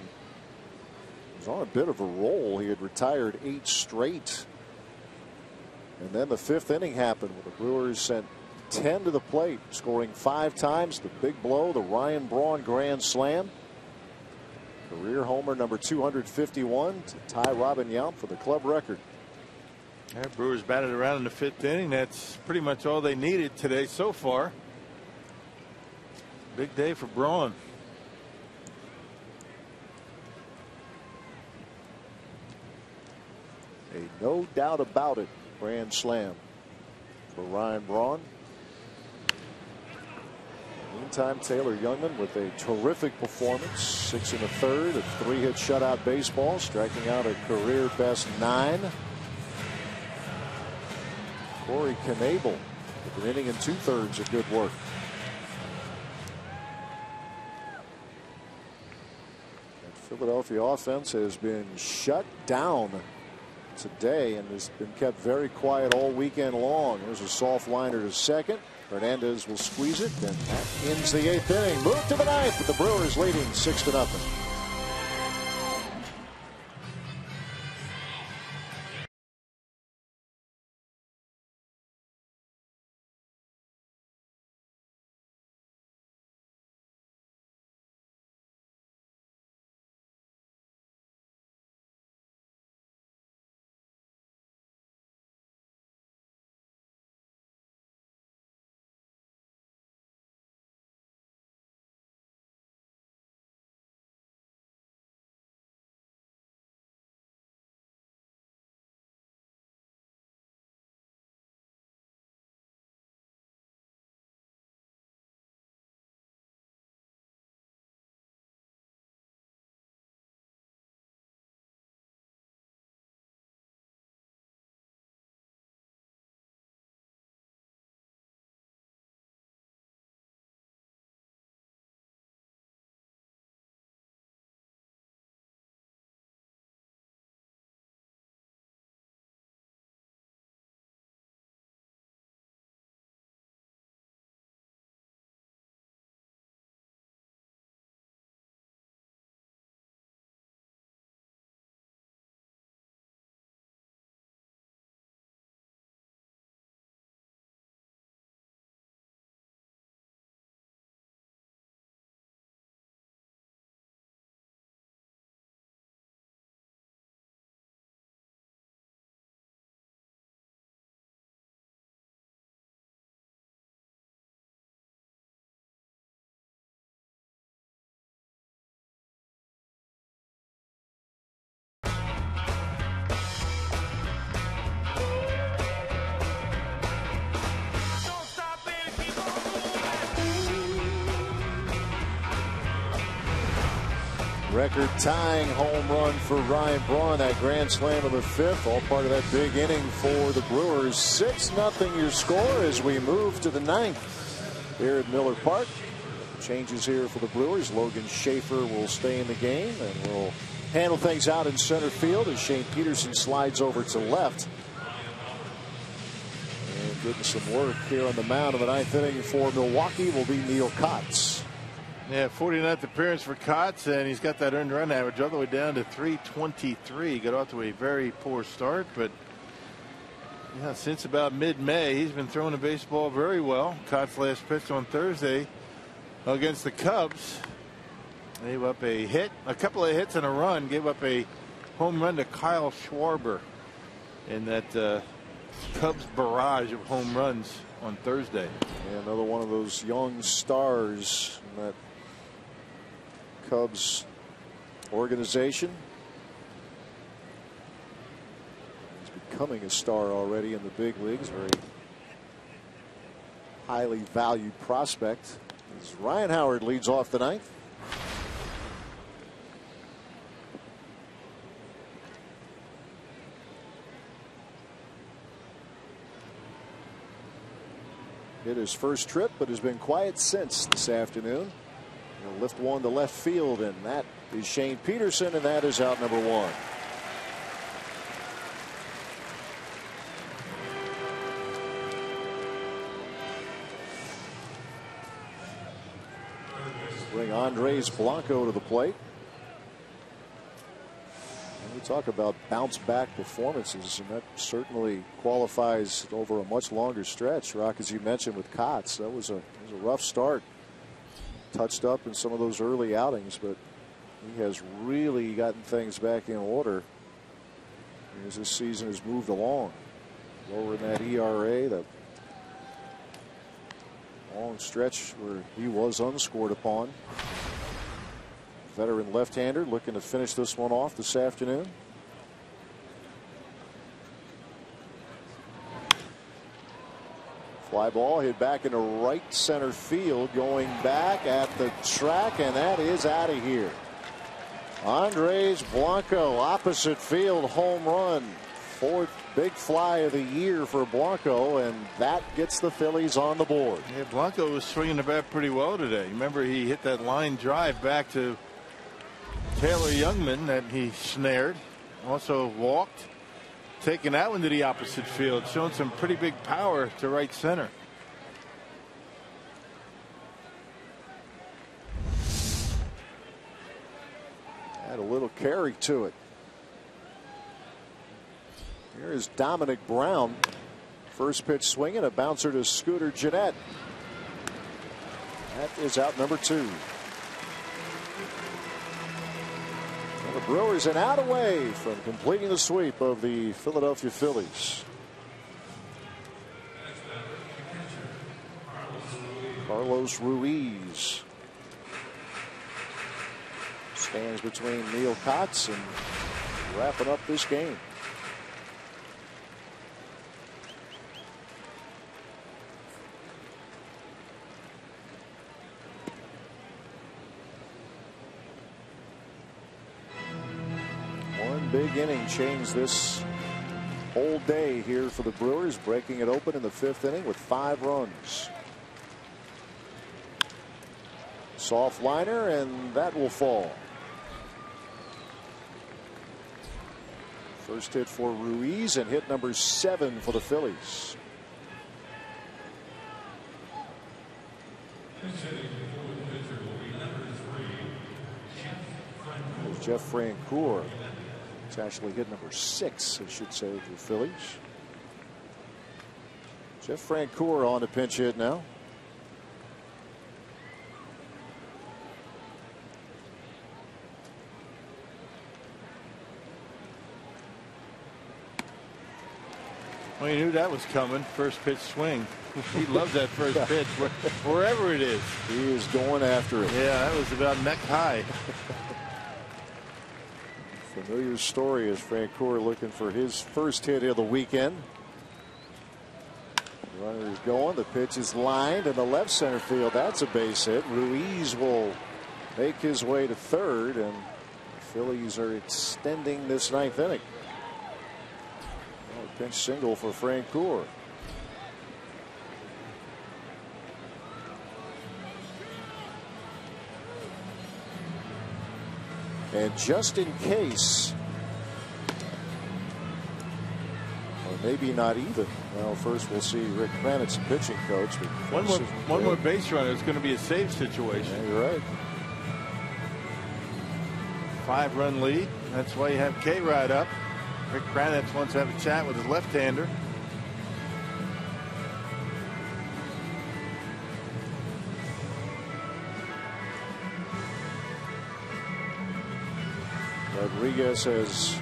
was on a bit of a roll. He had retired 8 straight. And then the 5th inning happened when the Brewers sent 10 to the plate, scoring 5 times. The big blow, the Ryan Braun grand slam. Career homer number 251 to tie Robin Yount for the club record. Yeah, Brewers batted around in the 5th inning. That's pretty much all they needed today so far. Big day for Braun. A no doubt about it grand slam for Ryan Braun. Meantime, Taylor Youngman with a terrific performance. 6 1/3 of 3-hit shutout baseball, striking out a career best 9. Corey Knebel with an inning and 2/3 of good work. And Philadelphia offense has been shut down today and has been kept very quiet all weekend long. There's a soft liner to second. Hernandez will squeeze it, and that ends the 8th inning. Move to the 9th with the Brewers leading 6-0. Record-tying home run for Ryan Braun, that grand slam of the 5th, all part of that big inning for the Brewers. 6-0 your score as we move to the 9th here at Miller Park. Changes here for the Brewers. Logan Schaefer will stay in the game and will handle things out in center field as Shane Peterson slides over to left. And getting some work here on the mound of the 9th inning for Milwaukee will be Neil Kotz. Yeah, 49th appearance for Kotz, and he's got that earned run average all the way down to 323. Got off to a very poor start, but yeah, since about mid-May, he's been throwing the baseball very well. Kotz last pitched on Thursday against the Cubs. Gave up a hit, a couple of hits and a run. Gave up a home run to Kyle Schwarber in that Cubs barrage of home runs on Thursday. Yeah, another one of those young stars in that Cubs organization. He's becoming a star already in the big leagues. Very highly valued prospect. As Ryan Howard leads off the 9th. Hit his first trip, but has been quiet since this afternoon. He'll lift one to left field, and that is Shane Peterson, and that is out number 1. Bring Andres Blanco to the plate. And we talk about bounce back performances, and that certainly qualifies over a much longer stretch. Rock, as you mentioned with Kotz, that was a rough start. Touched up in some of those early outings, but he has really gotten things back in order as this season has moved along. Lower than that ERA, that long stretch where he was unscored upon. Veteran left-hander looking to finish this one off this afternoon. Fly ball hit back into right center field, going back at the track, and that is out of here. Andres Blanco, opposite field home run. 4th big fly of the year for Blanco, and that gets the Phillies on the board. Yeah, Blanco was swinging the bat pretty well today. Remember, he hit that line drive back to Taylor Youngman that he snared. Also walked, taken out into the opposite field, showing some pretty big power to right center. Had a little carry to it. Here is Dominic Brown. First pitch swinging, a bouncer to Scooter Gennett. That is out number 2. And the Brewers an out away from completing the sweep of the Philadelphia Phillies. Carlos Ruiz stands between Neil Kotz and wrapping up this game. One big inning changed this whole day here for the Brewers, breaking it open in the 5th inning with 5 runs. Soft liner, and that will fall. First hit for Ruiz, and hit number 7 for the Phillies. Jeff Francoeur. It's actually hit number 6, I should say, for the Phillies. Jeff Francoeur on the pinch hit now. Well, you knew that was coming. First pitch swing. He loves that first pitch, wherever it is. He is going after it. Yeah, that was about neck high. Familiar story as Francoeur looking for his first hit of the weekend. The runner is going. The pitch is lined in the left center field. That's a base hit. Ruiz will make his way to 3rd, and the Phillies are extending this 9th inning. Pinch single for Francoeur. And just in case, or maybe not even. Well, first we'll see Rick Kranitz, pitching coach. One more base runner. It's going to be a save situation. Yeah, you're right. 5-run lead. That's why you have K-Rod up. Rick Kranitz wants to have a chat with his left-hander. Rodriguez has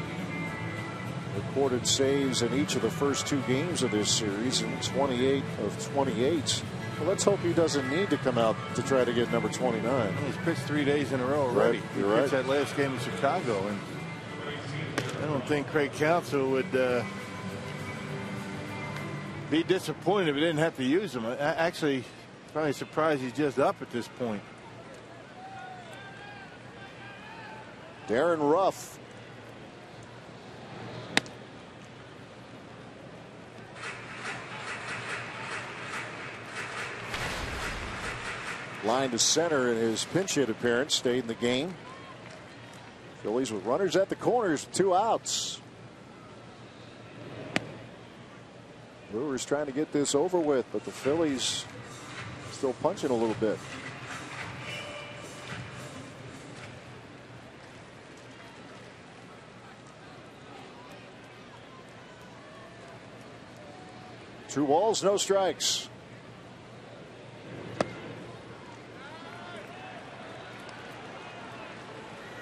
recorded saves in each of the first 2 games of this series, and 28 of 28. Well, let's hope he doesn't need to come out to try to get number 29. Well, he's pitched 3 days in a row already. Right, He you're pitched right. that last game in Chicago, and I don't think Craig Counsell would be disappointed if he didn't have to use him. Actually, probably surprised he's just up at this point. Darren Ruff. Line to center in his pinch hit appearance, stayed in the game. Phillies with runners at the corners, 2 outs. Brewers trying to get this over with, but the Phillies still punching a little bit. Two balls, no strikes.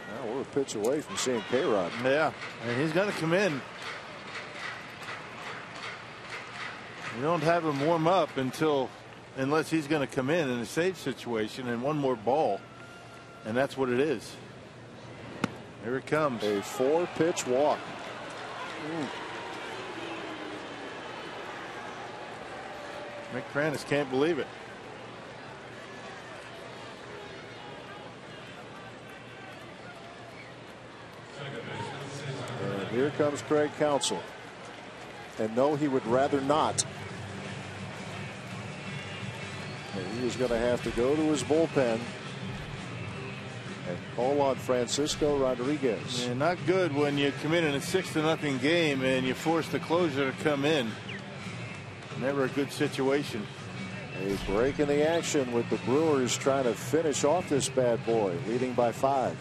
Now we're a pitch away from seeing K-Rod. Yeah, and he's going to come in. You don't have him warm up unless he's going to come in a save situation and one more ball. And that's what it is. Here it comes. A 4-pitch walk. Mick Kranis can't believe it. And here comes Craig Counsell. And no, he would rather not. And he was going to have to go to his bullpen and call on Francisco Rodriguez. Yeah, not good when you come in a 6-0 game and you force the closer to come in. Never a good situation. A break in the action with the Brewers trying to finish off this bad boy, leading by 5.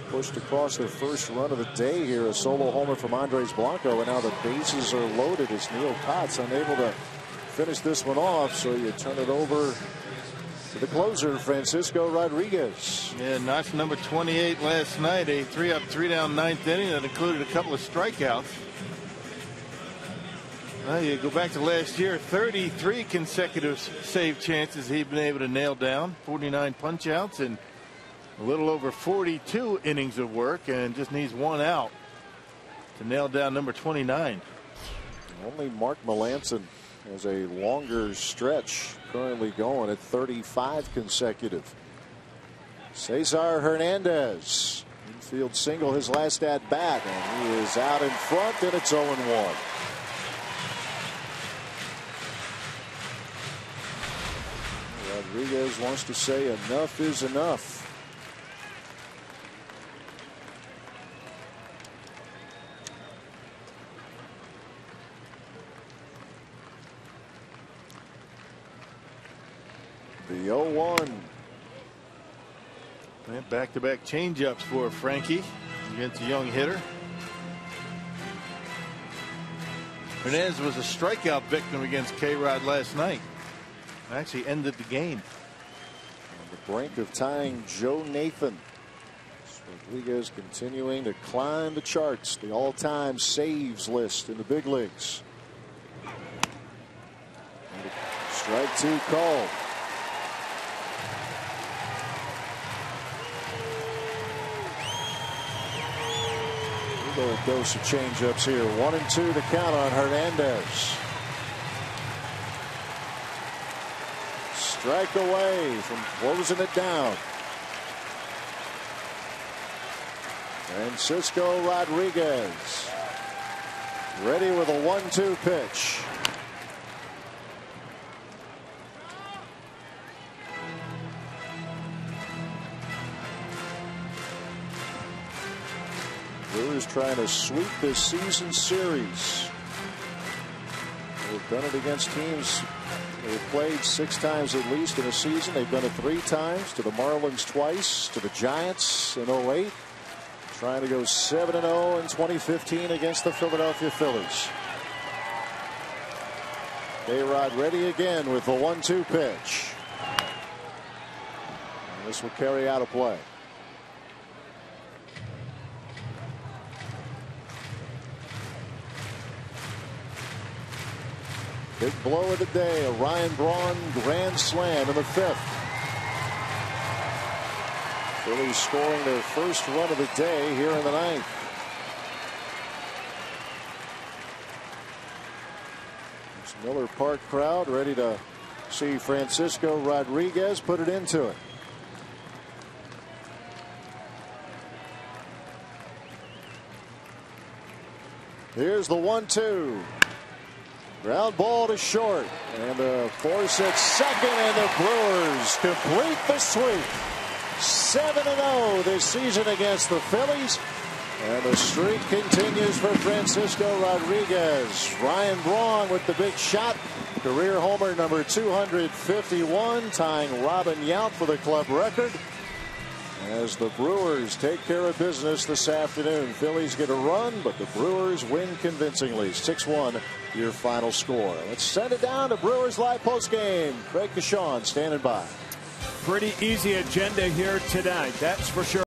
Pushed across their first run of the day here. A solo homer from Andres Blanco, and now the bases are loaded as Neil Cott's unable to finish this one off. So you turn it over to the closer, Francisco Rodriguez. Yeah, notched number 28 last night. A 3-up, 3-down 9th inning that included a couple of strikeouts. Well, you go back to last year, 33 consecutive save chances he'd been able to nail down, 49 punch outs, and a little over 42 innings of work, and just needs one out to nail down number 29. Only Mark Melancon has a longer stretch currently going at 35 consecutive. Cesar Hernandez, infield single, his last at bat, and he is out in front, and it's 0-1. Rodriguez wants to say enough is enough. The 0-1. Back-to-back changeups for Frankie against a young hitter. Hernandez was a strikeout victim against K-Rod last night. Actually ended the game. On the brink of tying Joe Nathan. Rodriguez continuing to climb the charts, the all-time saves list in the big leagues. Strike 2 call. A dose of changeups here. 1-2 to count on Hernandez. Strike away from closing it down. Francisco Rodriguez ready with a 1-2 pitch. Brewers trying to sweep this season series. They've done it against teams they've played 6 times at least in a season. They've done it 3 times, to the Marlins twice, to the Giants in 08. Trying to go 7-0 in 2015 against the Philadelphia Phillies. A-Rod ready again with the 1-2 pitch. And this will carry out a play. Big blow of the day, a Ryan Braun grand slam in the 5th. Phillies scoring their first run of the day here in the 9th. This Miller Park crowd ready to see Francisco Rodriguez put it into it. Here's the 1-2. Ground ball to short, and a force at second, and the Brewers complete the sweep. 7-0 this season against the Phillies, and the streak continues for Francisco Rodriguez. Ryan Braun with the big shot, career homer number 251, tying Robin Yount for the club record. As the Brewers take care of business this afternoon, Phillies get a run, but the Brewers win convincingly. 6-1 your final score. Let's send it down to Brewers Live postgame. Craig Kashawn standing by. Pretty easy agenda here tonight, that's for sure.